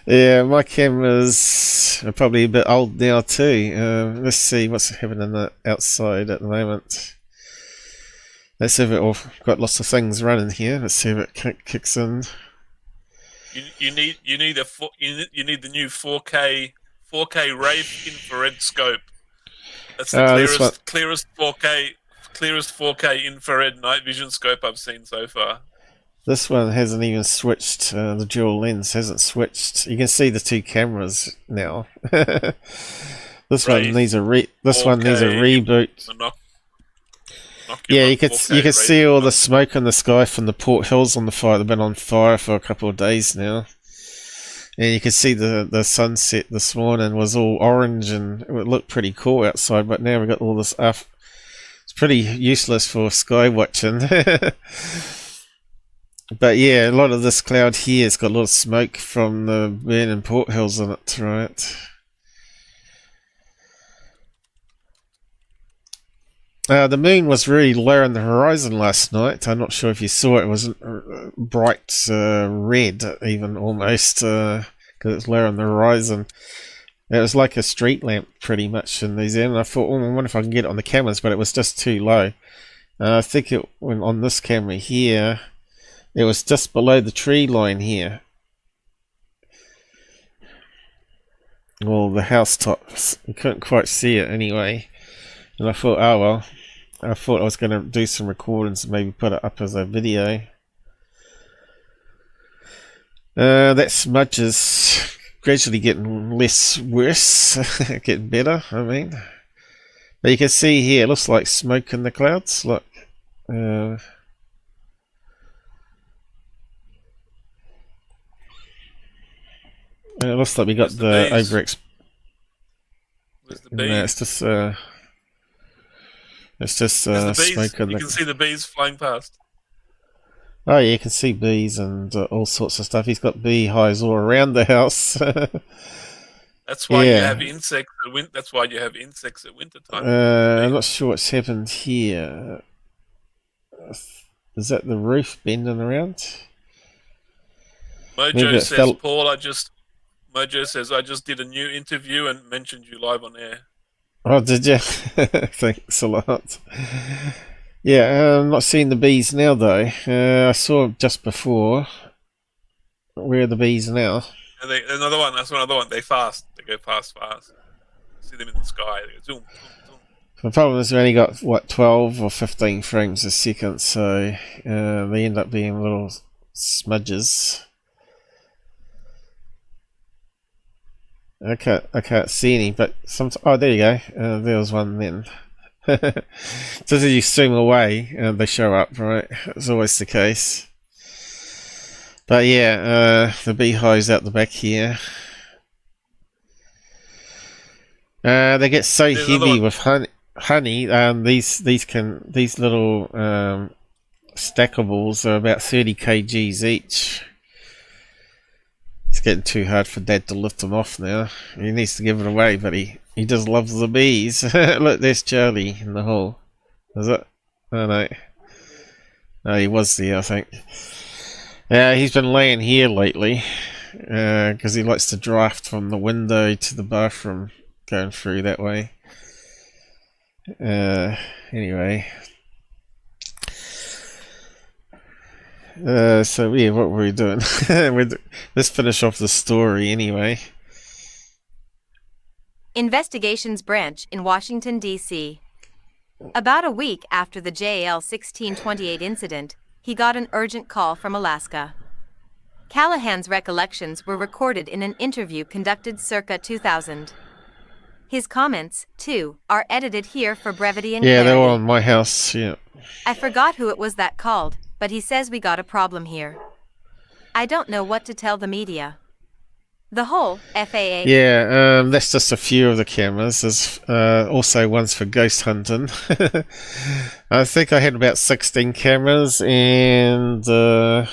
[SPEAKER 3] Yeah, my cameras are probably a bit old now too. Let's see what's happening outside at the moment. Let's see if I've got lots of things running here. Let's see if it kicks in.
[SPEAKER 5] You need the new 4K Wraith infrared scope. That's the clearest 4K infrared night vision scope I've seen so far.
[SPEAKER 3] This one hasn't even switched. The dual lens hasn't switched. You can see the two cameras now. This one needs a reboot. Yeah, you could see all the smoke in the sky from the Port Hills on the fire. They've been on fire for a couple of days now. And you can see the sunset this morning was all orange and it looked pretty cool outside, but now we've got all this up. It's pretty useless for sky watching. But yeah, a lot of this cloud here has got a lot of smoke from the burning Port Hills in it, right? The moon was really low on the horizon last night. I'm not sure if you saw it. It was bright red, even almost, because it's low on the horizon. It was like a street lamp, pretty much, in New Zealand. I thought, I wonder if I can get it on the cameras, but it was just too low. I think it went on this camera here. It was just below the tree line here. Well, the housetops. You couldn't quite see it anyway. And I thought, oh well. I thought I was going to do some recordings and maybe put it up as a video. That smudge is gradually getting worse. Getting better, I mean. But you can see here, it looks like smoke in the clouds. Look. It looks like we got the
[SPEAKER 5] The
[SPEAKER 3] No,
[SPEAKER 5] bees.
[SPEAKER 3] it's just
[SPEAKER 5] There's the bees.
[SPEAKER 3] smoke in
[SPEAKER 5] You
[SPEAKER 3] the.
[SPEAKER 5] can see the bees flying past.
[SPEAKER 3] Oh yeah, you can see bees and all sorts of stuff. He's got beehives all around the house.
[SPEAKER 5] That's why you
[SPEAKER 3] Yeah.
[SPEAKER 5] have insects. That's why you have insects at winter time.
[SPEAKER 3] I'm not sure what's happened here. Is that the roof bending around? Maybe
[SPEAKER 5] Mojo
[SPEAKER 3] it
[SPEAKER 5] says,
[SPEAKER 3] fell-
[SPEAKER 5] Paul, Mojo says, I just did a new interview and mentioned you live on air.
[SPEAKER 3] Oh, did you? Thanks a lot. Yeah, I'm not seeing the bees now though. I saw just before. Where are the bees now?
[SPEAKER 5] And another one. That's another one. They fast. They go past fast. See them in the sky. They go zoom, zoom, zoom.
[SPEAKER 3] The problem is we only got 12 or 15 frames a second, so they end up being little smudges. I can't see any, but oh, there you go. There was one then. Just as you zoom away, they show up, right? It's always the case. But yeah, the beehives out the back here. They get so heavy with honey. These little stackables are about 30 kgs each. It's getting too hard for Dad to lift them off now. He needs to give it away, but he just loves the bees. Look, there's Charlie in the hole. Is it? Oh no. No, he was there, I think. Yeah, he's been laying here lately because he likes to draft from the window to the bathroom, going through that way. Anyway. So yeah, what were we doing? Let's finish off the story anyway.
[SPEAKER 7] Investigations Branch in Washington, D.C. About a week after the JAL 1628 incident, he got an urgent call from Alaska. Callahan's recollections were recorded in an interview conducted circa 2000. His comments, too, are edited here for brevity and clarity.
[SPEAKER 3] Yeah, they're all on my house, yeah.
[SPEAKER 7] I forgot who it was that called, but he says we got a problem here. I don't know what to tell the media. The whole FAA...
[SPEAKER 3] Yeah, that's just a few of the cameras. There's also ones for ghost hunting. I think I had about 16 cameras, and 2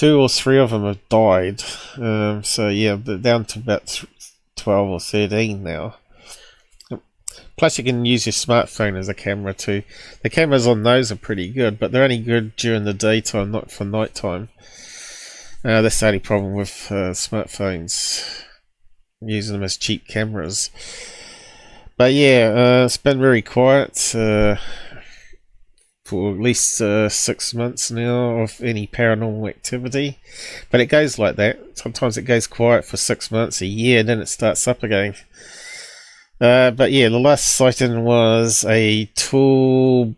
[SPEAKER 3] or 3 of them have died. So yeah, they're down to about 12 or 13 now. Plus you can use your smartphone as a camera too. The cameras on those are pretty good, but they're only good during the daytime, not for nighttime. That's the only problem with smartphones, using them as cheap cameras. But yeah, it's been very quiet for at least 6 months now of any paranormal activity. But it goes like that. Sometimes it goes quiet for 6 months, a year, and then it starts up again. But yeah, the last sighting was a tall,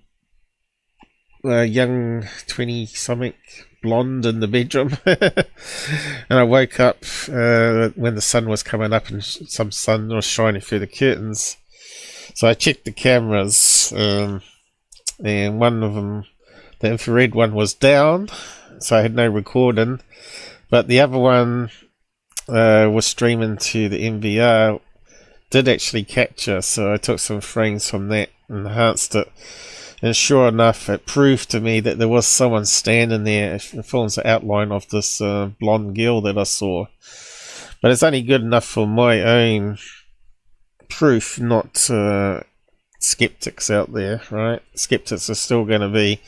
[SPEAKER 3] young 20-something blonde in the bedroom. And I woke up when the sun was coming up and some sun was shining through the curtains. So I checked the cameras, and one of them, the infrared one, was down, so I had no recording. But the other one was streaming to the MVR, did actually capture, so I took some frames from that, enhanced it, and sure enough it proved to me that there was someone standing there. It forms the outline of this blonde girl that I saw, but it's only good enough for my own proof, not skeptics out there, right? Skeptics are still going to be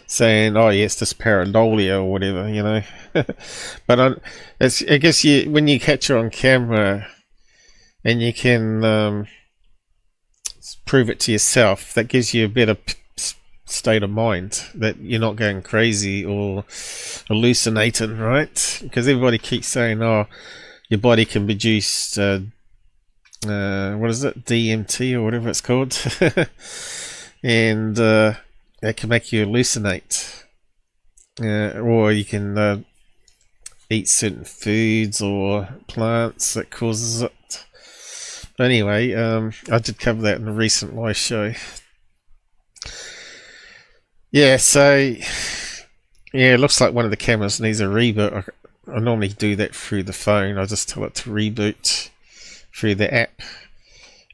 [SPEAKER 3] saying, oh yes, this pareidolia or whatever, you know. But I guess when you capture on camera and you can prove it to yourself, that gives you a better state of mind, that you're not going crazy or hallucinating, right? Because everybody keeps saying, oh, your body can produce what is it, DMT or whatever it's called, and that can make you hallucinate, or you can eat certain foods or plants that causes it. Anyway, I did cover that in a recent live show. Yeah, so yeah, it looks like one of the cameras needs a reboot. I normally do that through the phone. I just tell it to reboot through the app.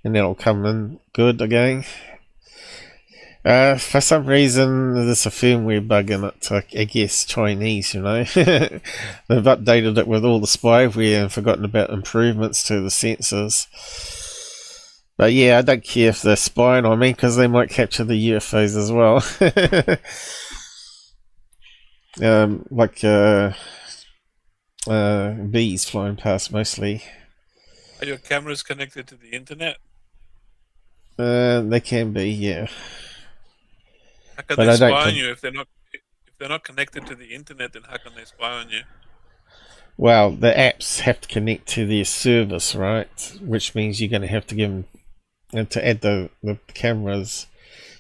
[SPEAKER 3] and it'll come in good again. For some reason, there's a firmware bug in it. I guess Chinese, you know. They've updated it with all the spyware and forgotten about improvements to the sensors. But yeah, I don't care if they're spying on me, because they might capture the UFOs as well. Bees flying past mostly.
[SPEAKER 5] Are your cameras connected to the internet?
[SPEAKER 3] They can be, yeah.
[SPEAKER 5] How can
[SPEAKER 3] But
[SPEAKER 5] they
[SPEAKER 3] I don't
[SPEAKER 5] spy on you if they're not connected to the internet? Then how can they spy on you?
[SPEAKER 3] Well, the apps have to connect to their service, right? Which means you're going to have to give them, and to add the cameras,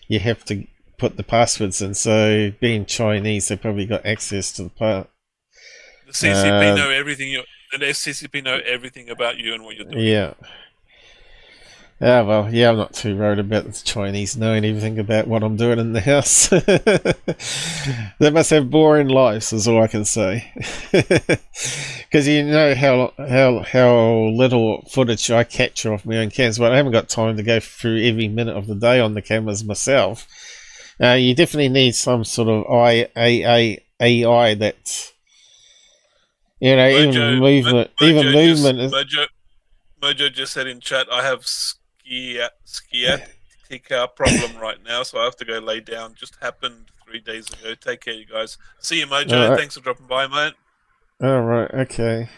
[SPEAKER 3] you have to put the passwords in. So, being Chinese, they probably got access to the part.
[SPEAKER 5] The CCP know everything. The CCP know everything about you and what you're doing.
[SPEAKER 3] Yeah. Ah, well, yeah, I'm not too worried about the Chinese knowing everything about what I'm doing in the house. They must have boring lives, is all I can say. Because you know how little footage I capture off my own cams, but I haven't got time to go through every minute of the day on the cameras myself. You definitely need some sort of AI that, you know,
[SPEAKER 5] Mojo,
[SPEAKER 3] even movement is.
[SPEAKER 5] Mojo just said in chat, I have sciatica problem right now, so I have to go lay down. Just happened 3 days ago. Take care, you guys. See you, Mojo.
[SPEAKER 3] Right.
[SPEAKER 5] Thanks for dropping by, mate.
[SPEAKER 3] Oh, right, okay.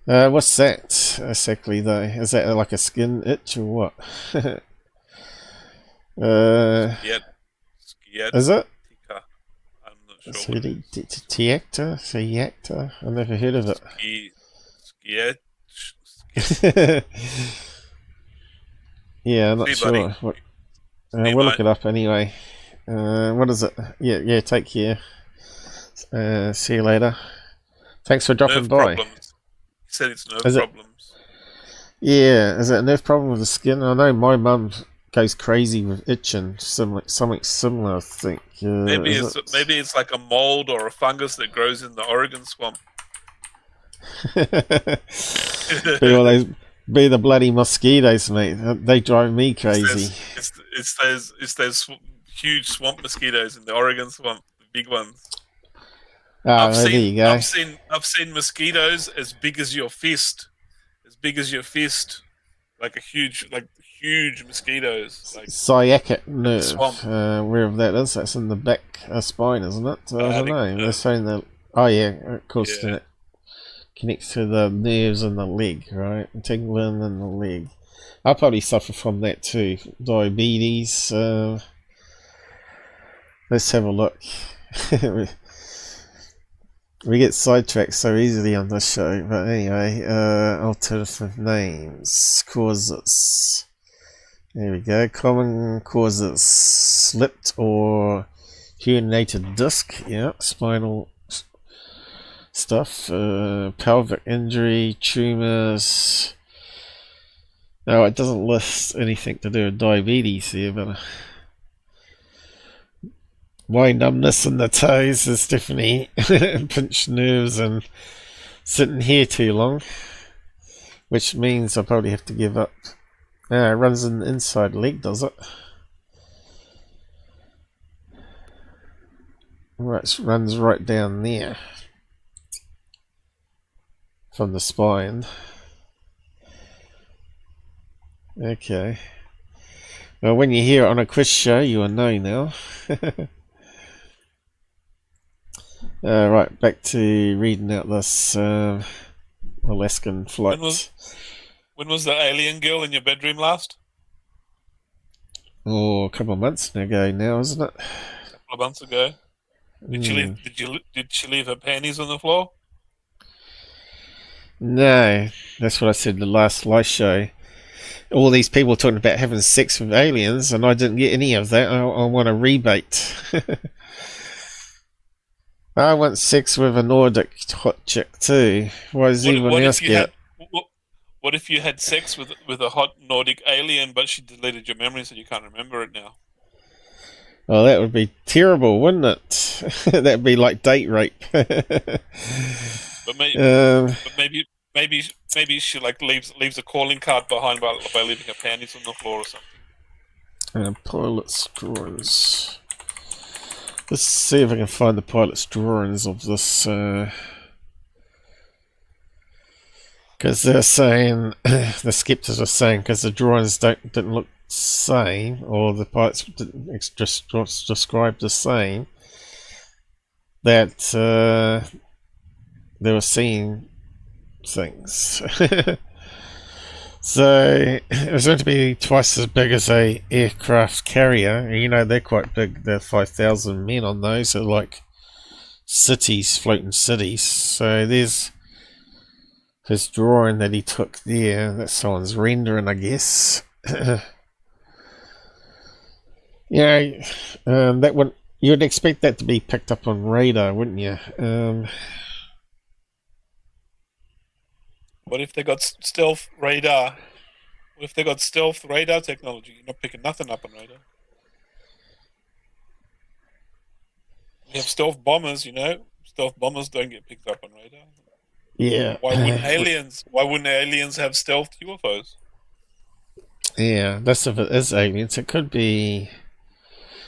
[SPEAKER 3] What's that exactly, though? Is that like a skin itch or what?
[SPEAKER 5] Sciatica.
[SPEAKER 3] Is it?
[SPEAKER 5] I'm not sure.
[SPEAKER 3] Sciatica? I've never heard of it. Yeah, I'm not sure. We'll look it up anyway. What is it? Yeah, take care. See you later. Thanks for dropping by.
[SPEAKER 5] Problems. He said it's nerve problems.
[SPEAKER 3] Yeah, is it a nerve problem with the skin? I know my mum goes crazy with itching, something similar, I think.
[SPEAKER 5] Maybe it's like a mold or a fungus that grows in the Oregon swamp.
[SPEAKER 3] Be the bloody mosquitoes, mate. They drive me crazy.
[SPEAKER 5] It's those huge swamp mosquitoes in the Oregon swamp, the big ones.
[SPEAKER 3] There you go.
[SPEAKER 5] I've seen mosquitoes as big as your fist, like huge mosquitoes. Like
[SPEAKER 3] sciatic nerve, wherever that is. That's in the back spine, isn't it? I don't know. They're saying that. Oh yeah, of course. Yeah. It connects to the nerves in the leg, right? Tingling in the leg. I'll probably suffer from that too. Diabetes. Let's have a look. We get sidetracked so easily on this show, but anyway, alternative names, causes. There we go. Common causes: slipped or herniated disc. Yeah, spinal stuff. Pelvic injury, tumors. No, it doesn't list anything to do with diabetes here, but why numbness in the toes is definitely pinched nerves and sitting here too long, which means I'll probably have to give up. It runs in the inside leg, does it? Right, it runs right down there from the spine. Okay. Well, when you hear it on a quiz show, you will know now. Right, back to reading out this Alaskan flight.
[SPEAKER 5] When was the alien girl in your bedroom last?
[SPEAKER 3] Oh, a couple of months ago now, isn't it?
[SPEAKER 5] A couple of months ago. Did she leave her panties on the floor?
[SPEAKER 3] No, that's what I said in the last live show. All these people talking about having sex with aliens, and I didn't get any of that. I want a rebate. I want sex with a Nordic hot chick too. Why does anyone else get?
[SPEAKER 5] What if you had sex with a hot Nordic alien, but she deleted your memory so you can't remember it now?
[SPEAKER 3] Well, that would be terrible, wouldn't it? That'd be like date rape.
[SPEAKER 5] But maybe maybe she like leaves a calling card behind by leaving her panties on the floor or something.
[SPEAKER 3] Pilot's drawings. Let's see if I can find the pilot's drawings of this. Because they're saying, the skeptics are saying, because the drawings didn't look the same, or the pilots didn't just describe the same, that they were seeing things. So it was going to be twice as big as a aircraft carrier. You know, they're quite big. They're 5,000 men on those. They're like cities, floating cities. So there's his drawing that he took there. That's someone's rendering, I guess. Yeah, that would, you'd expect that to be picked up on radar, wouldn't you?
[SPEAKER 5] What if they got stealth radar? What if they got stealth radar technology? You're not picking nothing up on radar. We have stealth bombers, you know. Stealth bombers don't get picked up on radar.
[SPEAKER 3] Yeah.
[SPEAKER 5] Why wouldn't aliens? Why wouldn't aliens have stealth UFOs?
[SPEAKER 3] Yeah, that's if it is aliens. It could be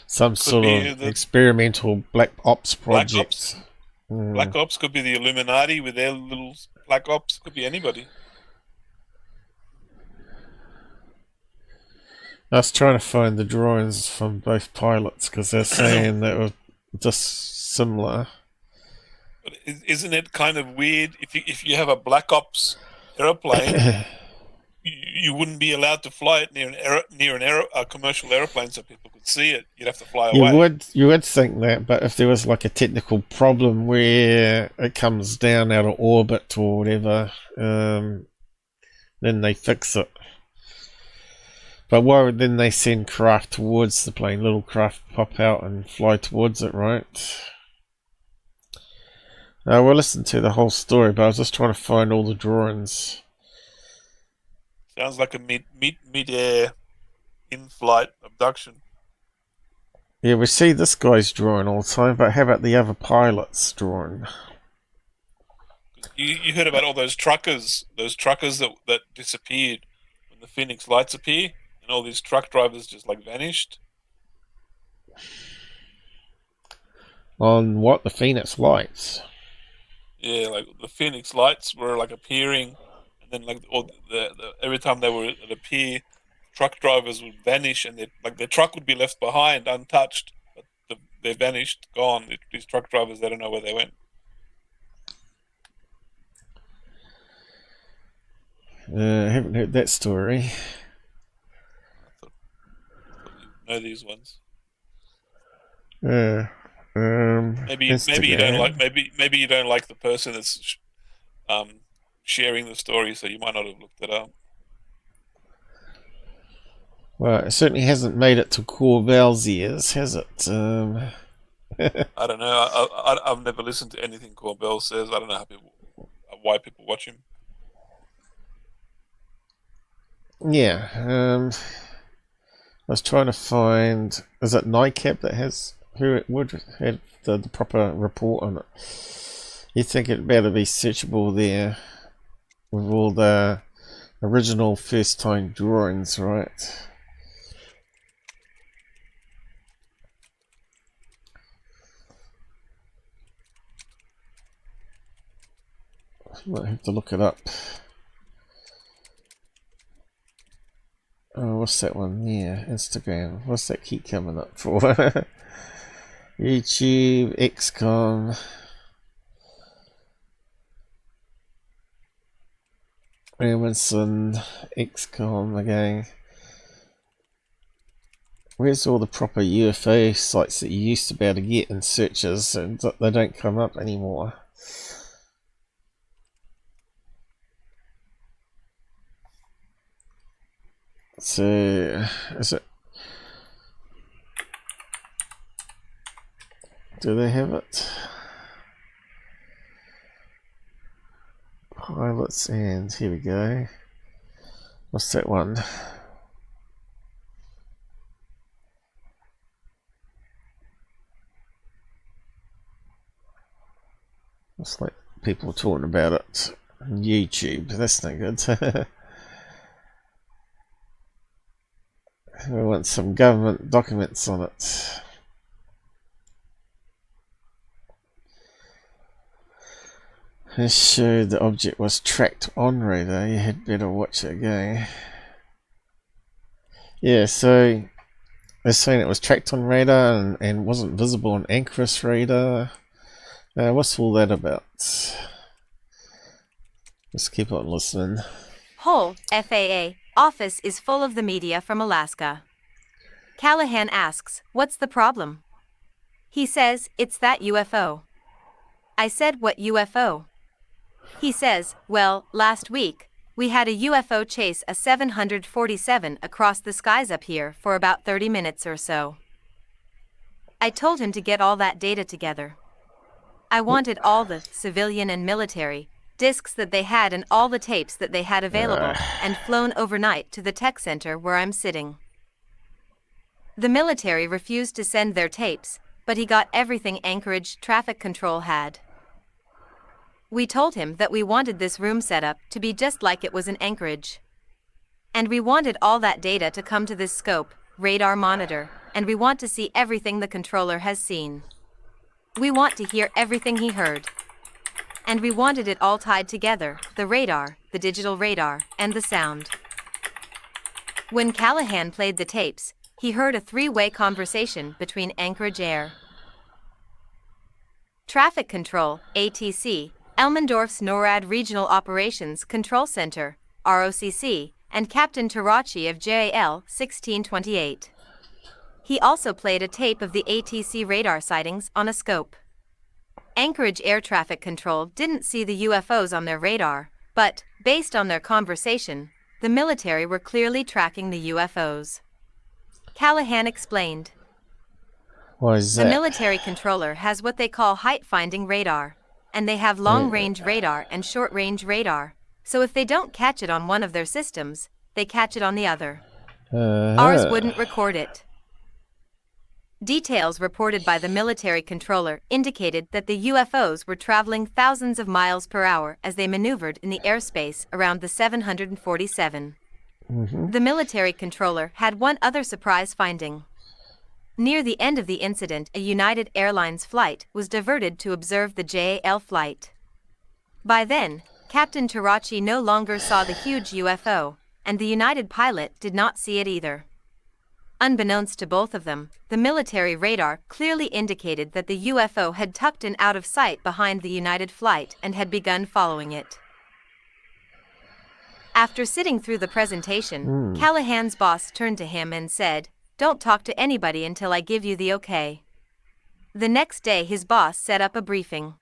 [SPEAKER 3] some sort of experimental black ops project.
[SPEAKER 5] Black ops could be the Illuminati with their little black ops. Could be anybody.
[SPEAKER 3] I was trying to find the drawings from both pilots because they're saying they were just similar.
[SPEAKER 5] But isn't it kind of weird if you have a black ops aeroplane, you wouldn't be allowed to fly it near a commercial aeroplane so people could see it. You'd have to fly away.
[SPEAKER 3] You would think that, but if there was like a technical problem where it comes down out of orbit or whatever, then they fix it. But why would then they send craft towards the plane? Little craft pop out and fly towards it, right? We'll listen to the whole story, but I was just trying to find all the drawings.
[SPEAKER 5] Sounds like a mid-air in-flight abduction.
[SPEAKER 3] Yeah, we see this guy's drawing all the time, but how about the other pilot's drawing?
[SPEAKER 5] You heard about all those truckers that disappeared when the Phoenix lights appear, and all these truck drivers just like vanished.
[SPEAKER 3] On what? The Phoenix lights?
[SPEAKER 5] Yeah, like the Phoenix lights were like appearing, and then like every time they would appear, truck drivers would vanish, and their truck would be left behind untouched, but they're vanished, gone. These truck drivers, they don't know where they went.
[SPEAKER 3] I haven't heard that story.
[SPEAKER 5] Know these ones.
[SPEAKER 3] Maybe
[SPEAKER 5] you don't like maybe you don't like the person that's sharing the story, so you might not have looked it up.
[SPEAKER 3] Well, it certainly hasn't made it to Corval's ears, has it?
[SPEAKER 5] I don't know. I've never listened to anything Corbell says. I don't know why people watch him.
[SPEAKER 3] Yeah. I was trying to find. Is it NICAP that has who it would have the proper report on it? You think it better be searchable there with all the original first time drawings, right? Might have to look it up. Oh, what's that one there? Instagram. What's that keep coming up for? YouTube, XCOM. Amazon, XCOM again. Where's all the proper UFO sites that you used to be able to get in searches, and they don't come up anymore? So, is it? Do they have it? Pilots, and here we go. What's that one? It's like people talking about it. YouTube. That's no good. We want some government documents on it. This showed the object was tracked on radar. You had better watch it again. Yeah, so they're saying it was tracked on radar and wasn't visible on Anchorage radar. What's all that about? Let's keep on listening.
[SPEAKER 7] Whole FAA office is full of the media from Alaska. Callahan asks, "What's the problem?" He says, "It's that UFO." I said, "What UFO?" He says, "Well, last week, we had a UFO chase a 747 across the skies up here for about 30 minutes or so." I told him to get all that data together. I wanted all the civilian and military discs that they had and all the tapes that they had available and flown overnight to the tech center where I'm sitting. The military refused to send their tapes, but he got everything Anchorage traffic control had. We told him that we wanted this room setup to be just like it was in Anchorage. And we wanted all that data to come to this scope, radar monitor, and we want to see everything the controller has seen. We want to hear everything he heard. And we wanted it all tied together, the radar, the digital radar, and the sound. When Callahan played the tapes, he heard a three-way conversation between Anchorage Air Traffic Control, ATC, Elmendorf's NORAD Regional Operations Control Center, ROCC, and Captain Tarachi of JAL 1628. He also played a tape of the ATC radar sightings on a scope. Anchorage Air Traffic Control didn't see the UFOs on their radar, but, based on their conversation, the military were clearly tracking the UFOs. Callahan explained.
[SPEAKER 3] What is that?
[SPEAKER 7] The military controller has what they call height-finding radar, and they have long-range radar and short-range radar, so if they don't catch it on one of their systems, they catch it on the other. Ours wouldn't record it. Details reported by the military controller indicated that the UFOs were traveling thousands of miles per hour as they maneuvered in the airspace around the 747. The military controller had one other surprise finding. Near the end of the incident, a United Airlines flight was diverted to observe the JAL flight. By then, Captain Tarachi no longer saw the huge UFO, and the United pilot did not see it either. Unbeknownst to both of them, the military radar clearly indicated that the UFO had tucked in out of sight behind the United flight and had begun following it. After sitting through the presentation, Callahan's boss turned to him and said, "Don't talk to anybody until I give you the okay." The next day his boss set up a briefing.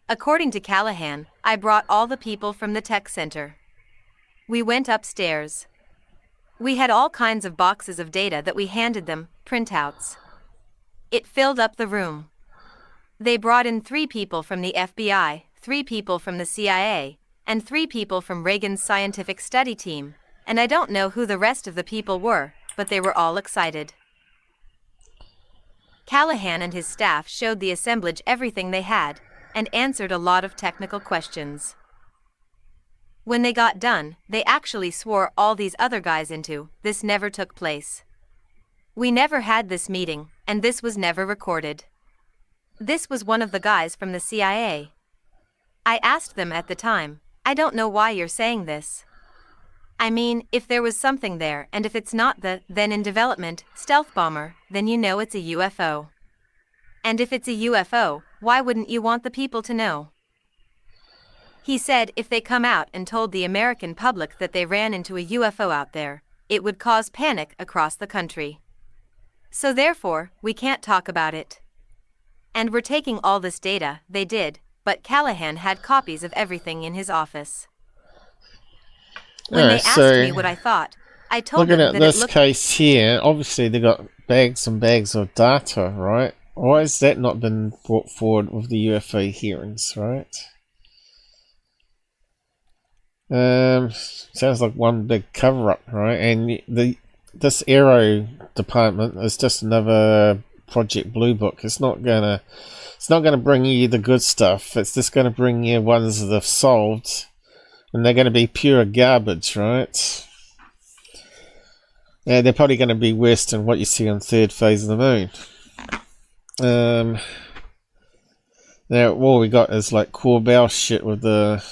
[SPEAKER 7] According to Callahan, I brought all the people from the tech center. We went upstairs. We had all kinds of boxes of data that we handed them, printouts. It filled up the room. They brought in 3 people from the FBI, 3 people from the CIA, and 3 people from Reagan's scientific study team, and I don't know who the rest of the people were, but they were all excited. Callahan and his staff showed the assemblage everything they had, and answered a lot of technical questions. When they got done, they actually swore all these other guys into, this never took place. We never had this meeting, and this was never recorded. This was one of the guys from the CIA. I asked them at the time, I don't know why you're saying this. I mean, if there was something there, and if it's not the, then in development, stealth bomber, then you know it's a UFO. And if it's a UFO, why wouldn't you want the people to know? He said if they come out and told the American public that they ran into a UFO out there, it would cause panic across the country. So therefore, we can't talk about it. And we're taking all this data, they did, but Callahan had copies of everything in his office. When they asked me what I thought, I told them that it looked...
[SPEAKER 3] Looking at this case here, obviously they got bags and bags of data, right? Why has that not been brought forward with the UFO hearings, right? Sounds like one big cover-up, right? And this Aero department is just another Project Blue Book. It's not gonna bring you the good stuff. It's just gonna bring you ones that have solved And they're going to be pure garbage, right? Yeah, they're probably going to be worse than what you see on third phase of the moon. Now, all we got is like Corbell shit with the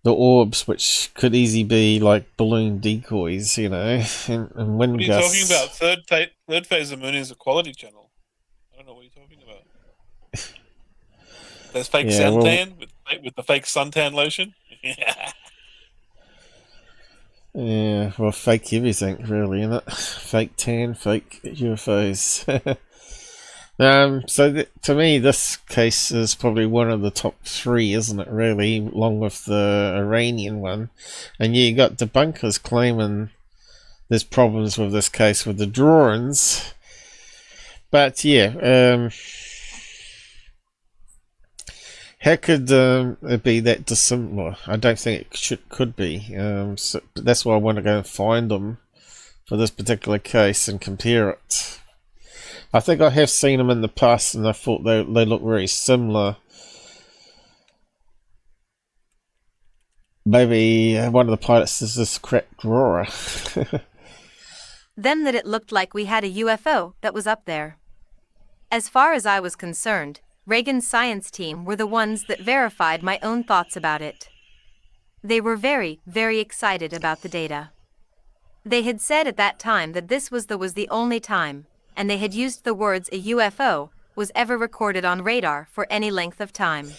[SPEAKER 3] orbs, which could easily be like balloon decoys, you know, and wind
[SPEAKER 5] What are you
[SPEAKER 3] gusts.
[SPEAKER 5] talking about? Third phase of the moon is a quality channel. I don't know what you're talking about. There's fake suntan with the fake suntan lotion.
[SPEAKER 3] Yeah, well, fake everything, really, isn't it? Fake tan, fake UFOs. So to me, this case is probably one of the top 3, isn't it, really, along with the Iranian one. And yeah, you got debunkers claiming there's problems with this case with the drawings. But yeah, how could it be that dissimilar? I don't think it could be. So that's why I want to go and find them for this particular case and compare it. I think I have seen them in the past, and I thought they look very similar. Maybe one of the pilots is this cracked drawer.
[SPEAKER 7] Then that it looked like we had a UFO that was up there. As far as I was concerned, Reagan's science team were the ones that verified my own thoughts about it. They were very, very excited about the data. They had said at that time that this was the only time, and they had used the words a UFO was ever recorded on radar for any length of time.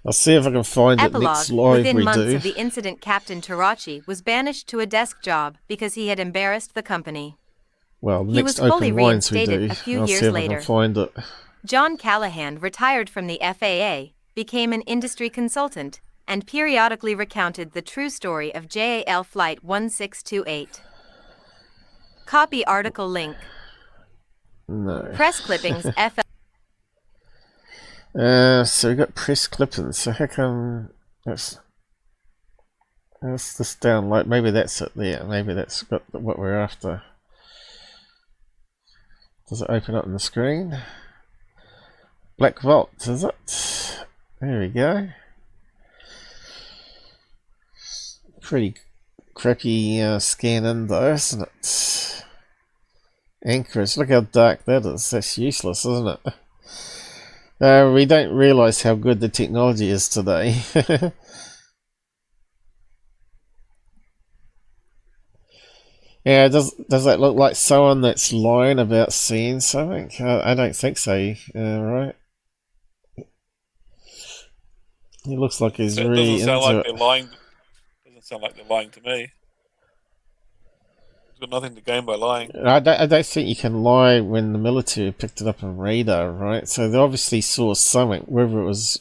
[SPEAKER 3] I'll see if I can find it next live
[SPEAKER 7] within
[SPEAKER 3] we
[SPEAKER 7] months
[SPEAKER 3] do.
[SPEAKER 7] of the incident, Captain Tarachi was banished to a desk job because he had embarrassed the company.
[SPEAKER 3] Well,
[SPEAKER 7] He was
[SPEAKER 3] next
[SPEAKER 7] fully
[SPEAKER 3] Openlines we
[SPEAKER 7] reinstated
[SPEAKER 3] do.
[SPEAKER 7] a few
[SPEAKER 3] I'll
[SPEAKER 7] years
[SPEAKER 3] see if
[SPEAKER 7] later.
[SPEAKER 3] I can find it.
[SPEAKER 7] John Callahan retired from the FAA, became an industry consultant, and periodically recounted the true story of JAL Flight 1628. Copy article link.
[SPEAKER 3] No.
[SPEAKER 7] Press clippings FL.
[SPEAKER 3] So we got press clippings. So how come that's this download? Maybe that's it there. Maybe that's got what we're after. Does it open up on the screen? Black Vault, is it? There we go. Pretty crappy scan in though, isn't it? Anchorage, look how dark that is. That's useless, isn't it? We don't realise how good the technology is today. Yeah, does that look like someone that's lying about seeing something? I don't think so, right? He looks like he's
[SPEAKER 5] It
[SPEAKER 3] really
[SPEAKER 5] doesn't sound
[SPEAKER 3] into
[SPEAKER 5] like
[SPEAKER 3] it.
[SPEAKER 5] they're lying. Doesn't sound like they're lying to me. He's got nothing to gain by lying.
[SPEAKER 3] I don't think you can lie when the military picked it up on radar, right? So they obviously saw something, whether it was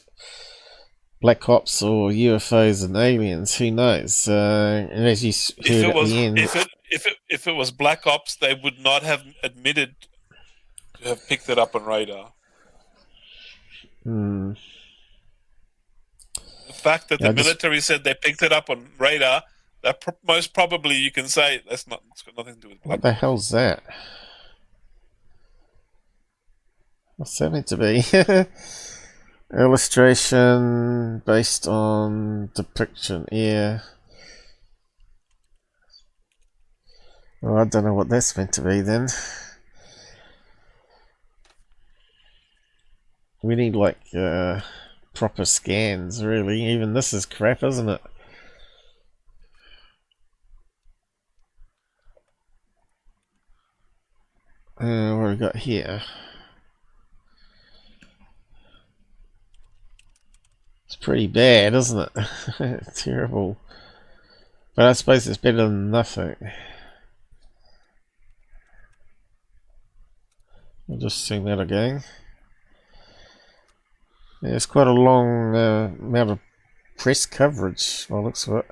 [SPEAKER 3] Black Ops or UFOs and aliens, who knows? And as you heard at the end,
[SPEAKER 5] if it was Black Ops, they would not have admitted to have picked it up on radar. The fact that the military said they picked it up on radar, that most probably you can say it's got nothing to do with Black Ops.
[SPEAKER 3] What the hell's that? What's that meant to be? Illustration based on depiction, yeah. Well, I don't know what that's meant to be then. We need like proper scans, really. Even this is crap, isn't it? What we got here? It's pretty bad, isn't it? Terrible. But I suppose it's better than nothing. I'll just sing that again. Yeah, it's quite a long amount of press coverage, by the looks of it.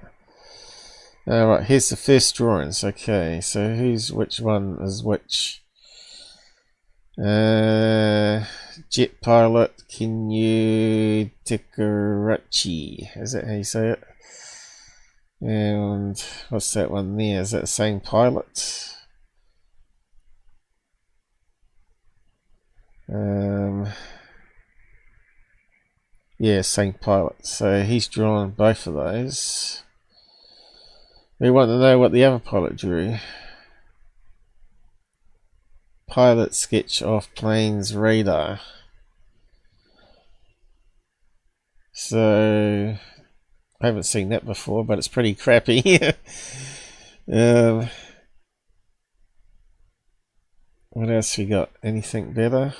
[SPEAKER 3] Right, here's the first drawings. Okay, so which one is which? Jet pilot Kinyu Tekarachi. Is that how you say it? And what's that one there? Is that the same pilot? Yeah, same pilot. So he's drawn both of those. We want to know what the other pilot drew. Pilot sketch off plane's radar. So I haven't seen that before, but it's pretty crappy. What else we got? Anything better?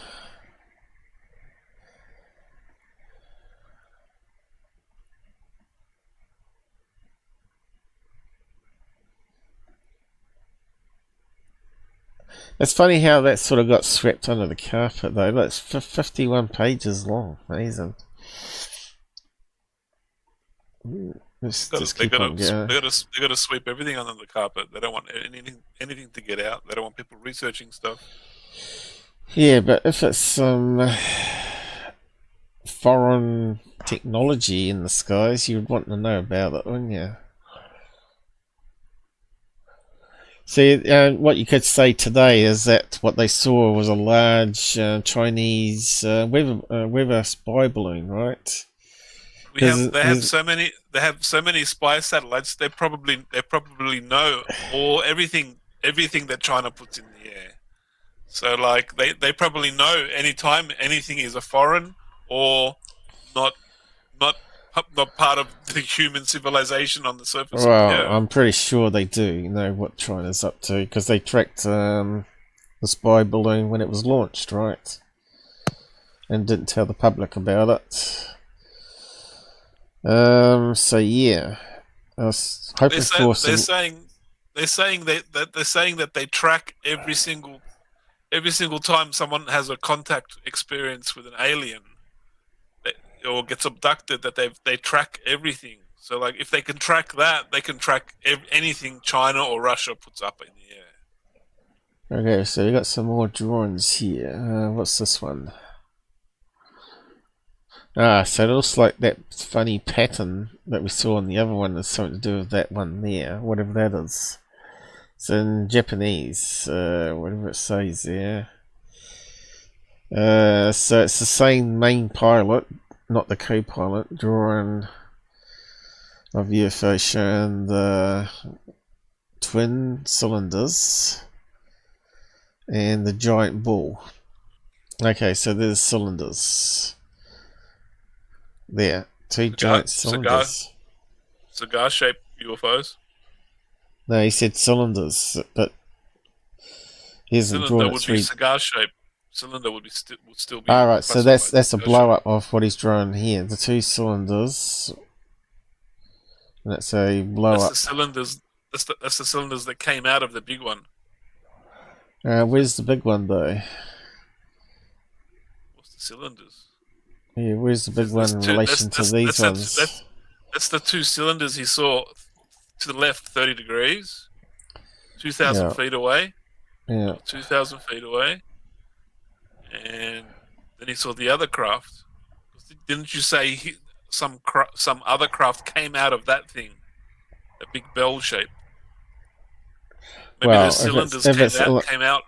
[SPEAKER 3] It's funny how that sort of got swept under the carpet, though. That's 51 pages long. Amazing.
[SPEAKER 5] They got to sweep everything under the carpet. They don't want anything to get out. They don't want people researching stuff.
[SPEAKER 3] Yeah, but if it's some foreign technology in the skies, you'd want to know about it, wouldn't you? See, what you could say today is that what they saw was a large Chinese weather spy balloon, right?
[SPEAKER 5] They have so many spy satellites. They probably know everything that China puts in the air. So like they probably know anytime anything is a foreign or not part of the human civilization on the surface of the Earth.
[SPEAKER 3] I'm pretty sure they do know what China's up to, because they tracked the spy balloon when it was launched, right? And didn't tell the public about it. So yeah, I was hoping for some...
[SPEAKER 5] They're saying that they track every single time someone has a contact experience with an alien or gets abducted, that they track everything. So like if they can track that, they can track anything China or Russia puts up in the air.
[SPEAKER 3] Okay, so we got some more drawings here. What's this one? So it looks like that funny pattern that we saw on the other one has something to do with that one there, whatever that is. It's in Japanese, whatever it says there. So it's the same main pilot, not the co-pilot, drawing of UFO showing the twin cylinders and the giant ball. Okay, so there's cylinders. There, two giant cylinders.
[SPEAKER 5] Cigar-shaped UFOs?
[SPEAKER 3] No, he said cylinders, but he hasn't drawn it three.
[SPEAKER 5] Cigar-shaped. Cylinder would still be.
[SPEAKER 3] All right, so that's a blow up of what he's drawn here. The two cylinders. That's a blow up.
[SPEAKER 5] The cylinders. That's the cylinders that came out of the big one.
[SPEAKER 3] Where's the big one though?
[SPEAKER 5] What's the cylinders?
[SPEAKER 3] Yeah, where's the big one in relation to these ones?
[SPEAKER 5] That's the two cylinders he saw to the left, 30 degrees, 2,000 feet away.
[SPEAKER 3] Yeah.
[SPEAKER 5] 2,000 feet away. And then he saw the other craft. Didn't you say some other craft came out of that thing? A big bell shape. Maybe the cylinders came out.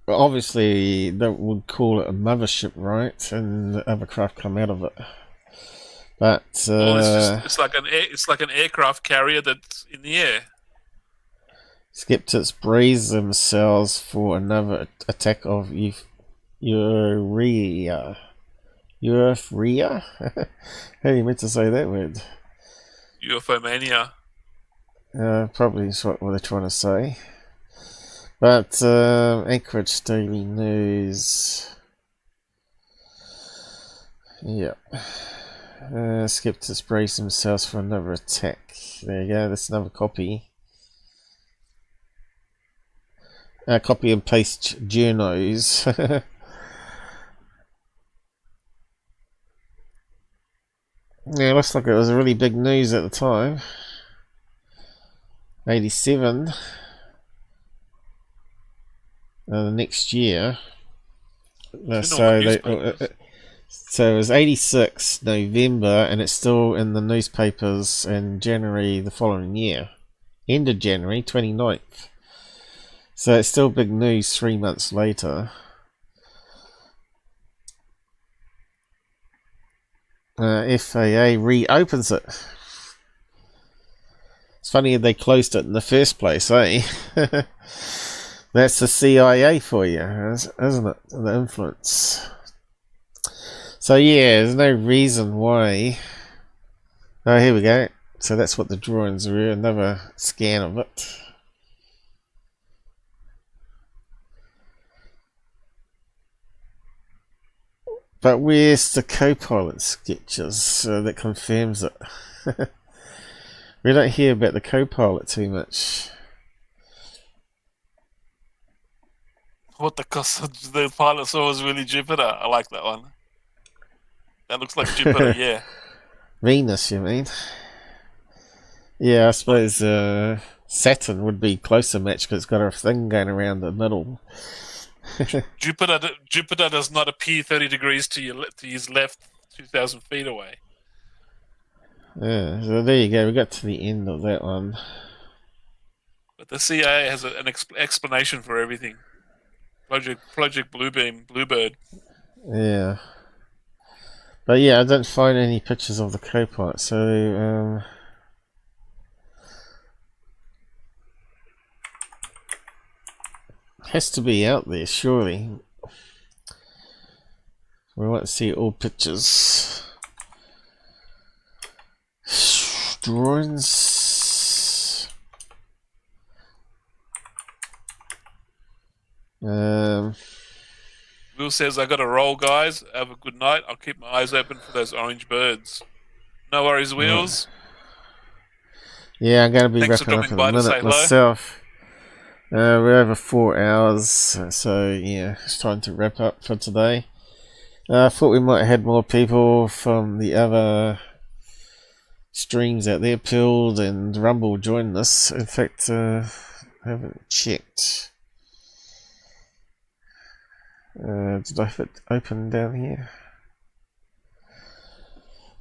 [SPEAKER 3] Well, obviously, they would call it a mothership, right? And the other craft come out of it. But
[SPEAKER 5] it's like an aircraft carrier that's in the air.
[SPEAKER 3] Skeptics brace themselves for another attack of Euphoria. Euphoria? How are you meant to say that word?
[SPEAKER 5] UFO mania.
[SPEAKER 3] Probably is what they're trying to say. But Anchorage Daily News. Yep. Skeptics brace themselves for another attack. There you go, that's another copy. Copy and paste journos. Yeah, looks like it was really big news at the time. 87. The next year. So it was 86 November, and it's still in the newspapers in January the following year. End of January, 29th. So it's still big news 3 months later. FAA reopens it. It's funny they closed it in the first place, eh? That's the CIA for you, isn't it? The influence. So yeah, there's no reason why. Oh, here we go. So that's what the drawings were. Another scan of it. But where's the co-pilot sketches that confirms it? We don't hear about the co-pilot too much.
[SPEAKER 5] What the pilot saw was really Jupiter. I like that one. That looks like Jupiter, yeah.
[SPEAKER 3] Venus, you mean? Yeah, I suppose Saturn would be closer match because it's got a thing going around the middle.
[SPEAKER 5] Jupiter does not appear 30 degrees to his left, 2,000 feet away.
[SPEAKER 3] Yeah, so there you go. We got to the end of that one.
[SPEAKER 5] But the CIA has an explanation for everything. Project Bluebird.
[SPEAKER 3] Yeah. But yeah, I don't find any pictures of the co-pilot, so has to be out there, surely. We want to see all pictures. Drawings.
[SPEAKER 5] Will says, I got to roll, guys. Have a good night. I'll keep my eyes open for those orange birds. No worries, Wheels.
[SPEAKER 3] Yeah, I'm going to be
[SPEAKER 5] Thanks for
[SPEAKER 3] wrapping up
[SPEAKER 5] dropping
[SPEAKER 3] in
[SPEAKER 5] by
[SPEAKER 3] a
[SPEAKER 5] to
[SPEAKER 3] minute
[SPEAKER 5] say
[SPEAKER 3] myself. We're over 4 hours, so yeah, it's time to wrap up for today. I thought we might have had more people from the other streams out there. Pilled and Rumble joined us. In fact, I haven't checked. Did I have it open down here?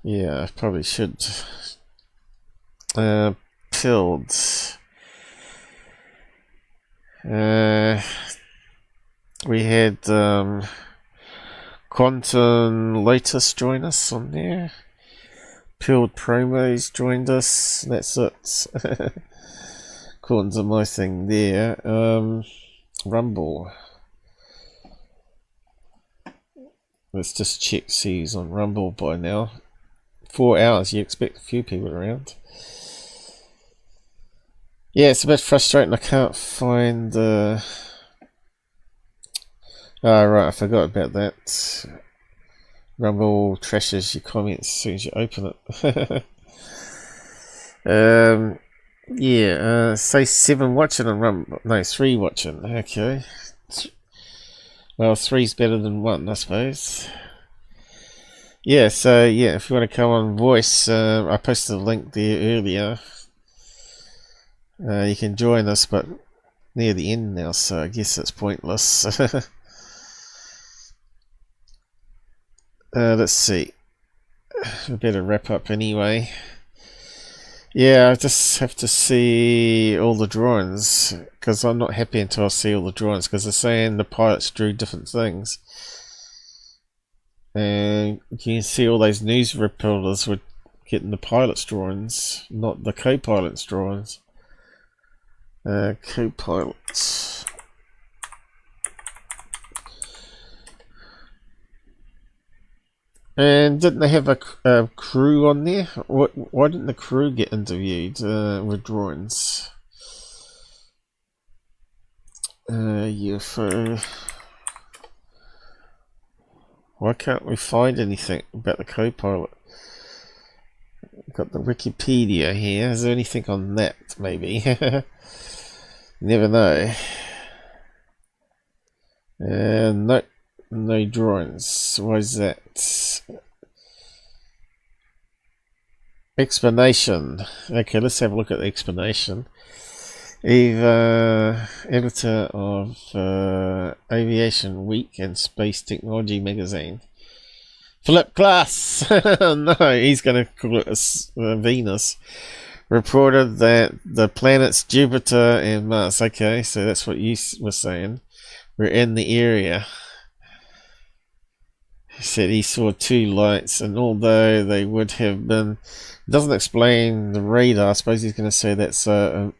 [SPEAKER 3] Yeah, I probably should. Pilled. We had Quantum Lotus join us on there. Pilled Promos joined us. That's it. According to my thing there. Rumble. Let's just check, see who's on Rumble by now. 4 hours, you expect a few people around. Yeah, it's a bit frustrating. I can't find the... Oh, right, I forgot about that. Rumble trashes your comments as soon as you open it. Yeah, say 7 watching on Rumble. No, 3 watching. Okay. Well, 3's better than 1, I suppose. Yeah, so yeah, if you want to come on voice, I posted a link there earlier. You can join us, but near the end now, so I guess it's pointless. Let's see. We better wrap up anyway. Yeah, I just have to see all the drawings, because I'm not happy until I see all the drawings, because they're saying the pilots drew different things. And you can see all those news reporters were getting the pilot's drawings, not the co-pilot's drawings. Co-pilots. And didn't they have a crew on there? Why didn't the crew get interviewed with drawings? UFO. Why can't we find anything about the co-pilot? Got the Wikipedia here. Is there anything on that, maybe? Never know. No. No drawings. Why is that? Explanation. Okay, let's have a look at the explanation. Editor of Aviation Week and Space Technology magazine. Philip Glass! No, he's going to call it Venus. Reported that the planets Jupiter and Mars. Okay, so that's what you were saying. We're in the area. He said he saw 2 lights, and although they would have been, it doesn't explain the radar. I suppose he's going to say that's a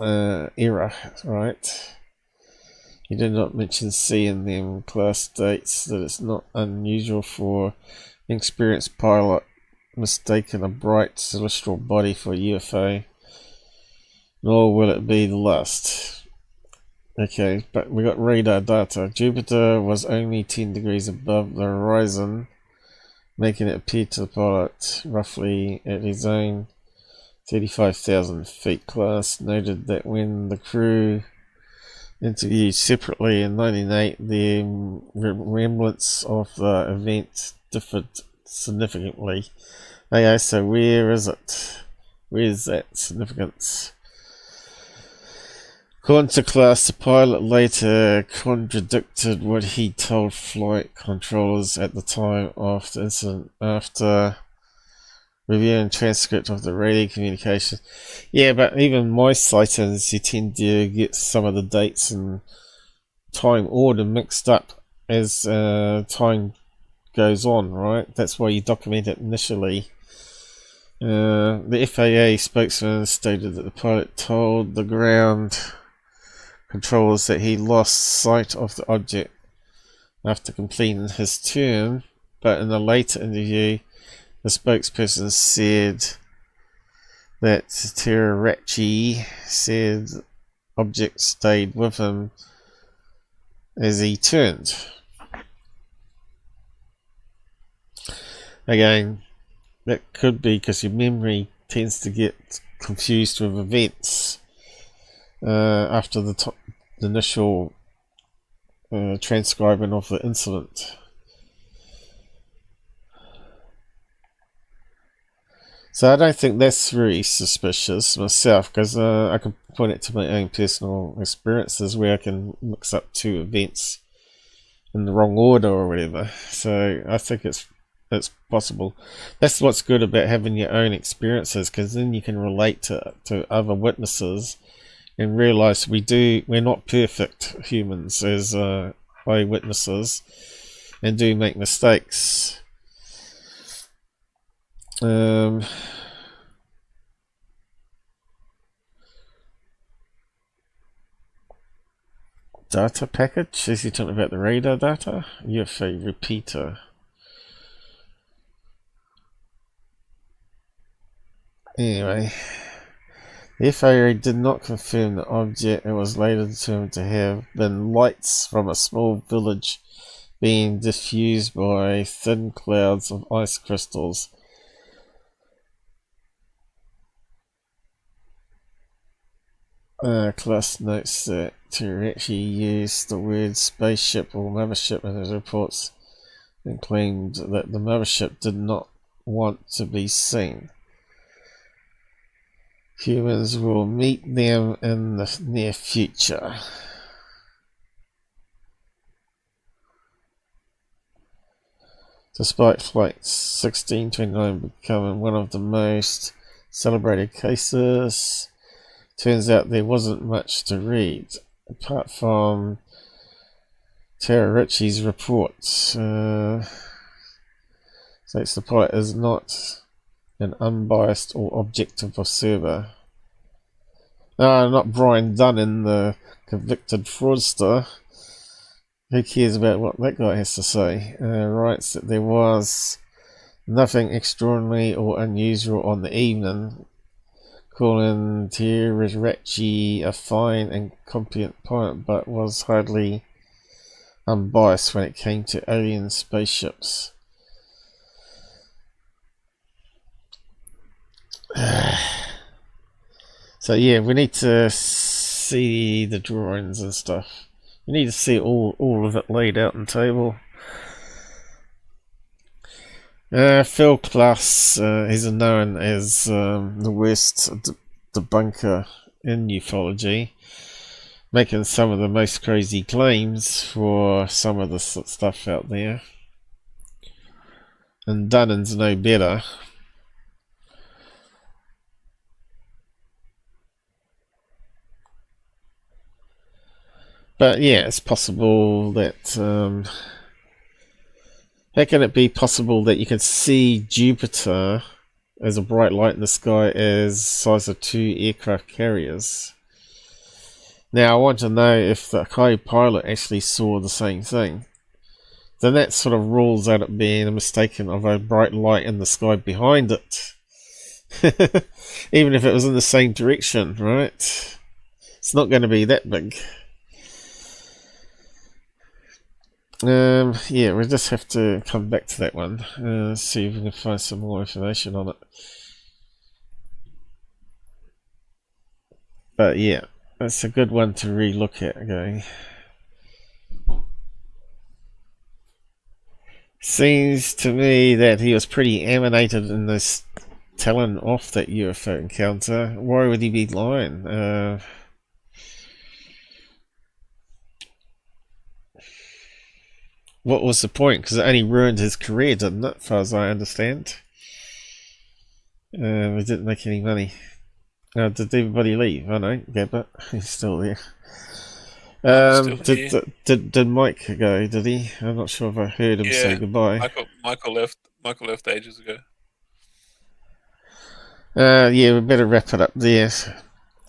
[SPEAKER 3] error, right? He did not mention seeing them. Class states that it's not unusual for an experienced pilot mistaken a bright celestial body for a UFO, nor will it be the last. Okay, but we got radar data. Jupiter was only 10 degrees above the horizon, making it appear to the pilot roughly at his own 35,000 feet. Class noted that when the crew interviewed separately in 1998, the remembrance of the event differed significantly. Okay, so where is it? Where is that significance? According to Class, the pilot later contradicted what he told flight controllers at the time of the incident after reviewing transcript of the radio communication. Yeah, but even my sightings, you tend to get some of the dates and time order mixed up as time goes on, right? That's why you document it initially. The FAA spokesman stated that the pilot told the ground controllers that he lost sight of the object after completing his turn, but in a later interview, the spokesperson said that Terarachi said object stayed with him as he turned. Again, that could be because your memory tends to get confused with events after the initial transcribing of the incident. So I don't think that's very suspicious myself, because I can point it to my own personal experiences where I can mix up 2 events in the wrong order or whatever. So I think it's possible. That's what's good about having your own experiences, because then you can relate to other witnesses and realize we're not perfect humans as eyewitnesses and do make mistakes. Data package? Is he talking about the radar data? UFO repeater. Anyway, the FAA did not confirm the object and was later determined to have been lights from a small village being diffused by thin clouds of ice crystals. Class notes that Terarachi used the word spaceship or mothership in his reports and claimed that the mothership did not want to be seen. Humans will meet them in the near future. Despite Flight 1629 becoming one of the most celebrated cases, turns out there wasn't much to read, apart from Terarachi's reports. States the pilot is not an unbiased or objective observer. Not Brian Dunnan, the convicted fraudster. Who cares about what that guy has to say? Writes that there was nothing extraordinary or unusual on the evening, calling Terarachi a fine and competent pilot, but was hardly unbiased when it came to alien spaceships. So yeah, we need to see the drawings and stuff. We need to see all of it laid out on the table. Phil Klass is known as the worst debunker in ufology, making some of the most crazy claims for some of the stuff out there. And Dunnan's no better. But yeah, it's possible that How can it be possible that you can see Jupiter as a bright light in the sky as size of 2 aircraft carriers? Now I want to know if the co-pilot actually saw the same thing. Then that sort of rules out it being a mistaken of a bright light in the sky behind it. Even if it was in the same direction, right? It's not going to be that big. Yeah, we'll just have to come back to that one. See if we can find some more information on it. But yeah, that's a good one to re-look at again. Seems to me that he was pretty animated in this telling off that UFO encounter. Why would he be lying? What was the point? Because it only ruined his career, didn't it? As far as I understand. We didn't make any money. Did everybody leave? Oh no, Gabber, he's still there. Did Mike go? Did he? I'm not sure if I heard him say goodbye.
[SPEAKER 5] Michael left. Michael left ages ago.
[SPEAKER 3] Yeah, we better wrap it up there.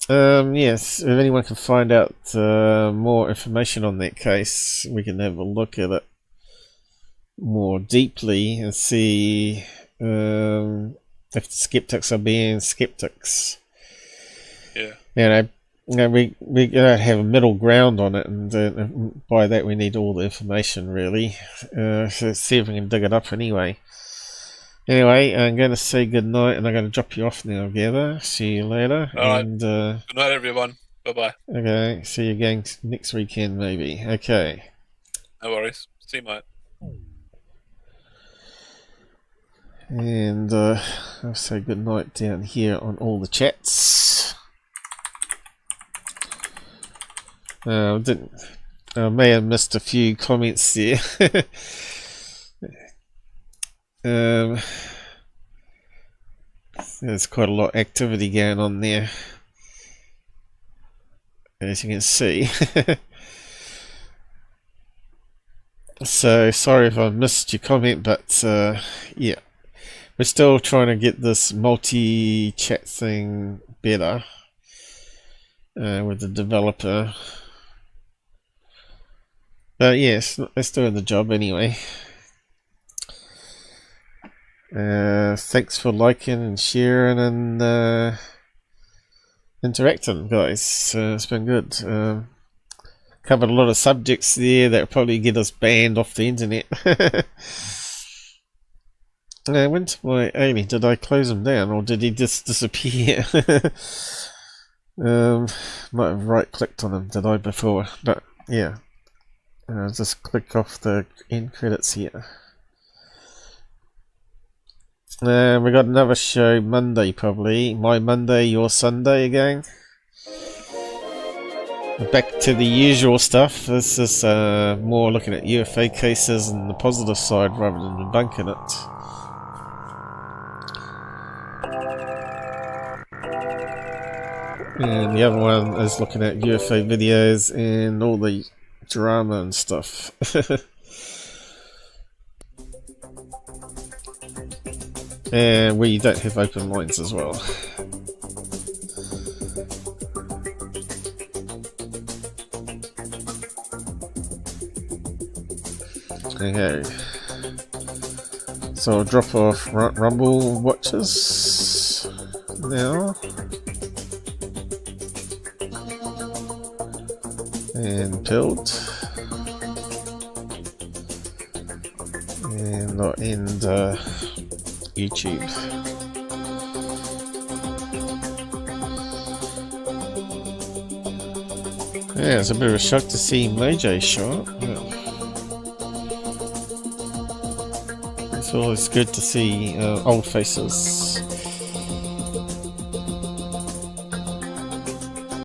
[SPEAKER 3] Yes, if anyone can find out more information on that case, we can have a look at it more deeply and see if the skeptics are being skeptics.
[SPEAKER 5] Yeah.
[SPEAKER 3] We gotta have a middle ground on it, and by that we need all the information really. So see if we can dig it up anyway. Anyway, I'm going to say good night, and I'm going to drop you off now, Gabber. See you later.
[SPEAKER 5] Alright. Good night, everyone. Bye-bye.
[SPEAKER 3] Okay, see you again next weekend, maybe. Okay.
[SPEAKER 5] No worries. See you, mate.
[SPEAKER 3] And I'll say good night down here on all the chats. I may have missed a few comments there. There's quite a lot of activity going on there, as you can see. So sorry if I missed your comment, but yeah, we're still trying to get this multi-chat thing better with the developer. But yes, it's doing the job anyway. Thanks for liking and sharing and interacting, guys. It's been good. Covered a lot of subjects there that probably get us banned off the internet. Went to my alien. Did I close him down or did he just disappear? Might have right clicked on him, did I before? But yeah, just click off the end credits here. We got another show Monday, probably. My Monday, your Sunday again. Back to the usual stuff. This is more looking at UFO cases and the positive side rather than debunking it. And the other one is looking at UFO videos and all the drama and stuff. And we don't have open lines as well. Okay. So I'll drop off Rumble watches now. And build. And I'll end YouTube. Yeah, it's a bit of a shock to see Mojo show up. It's always good to see old faces.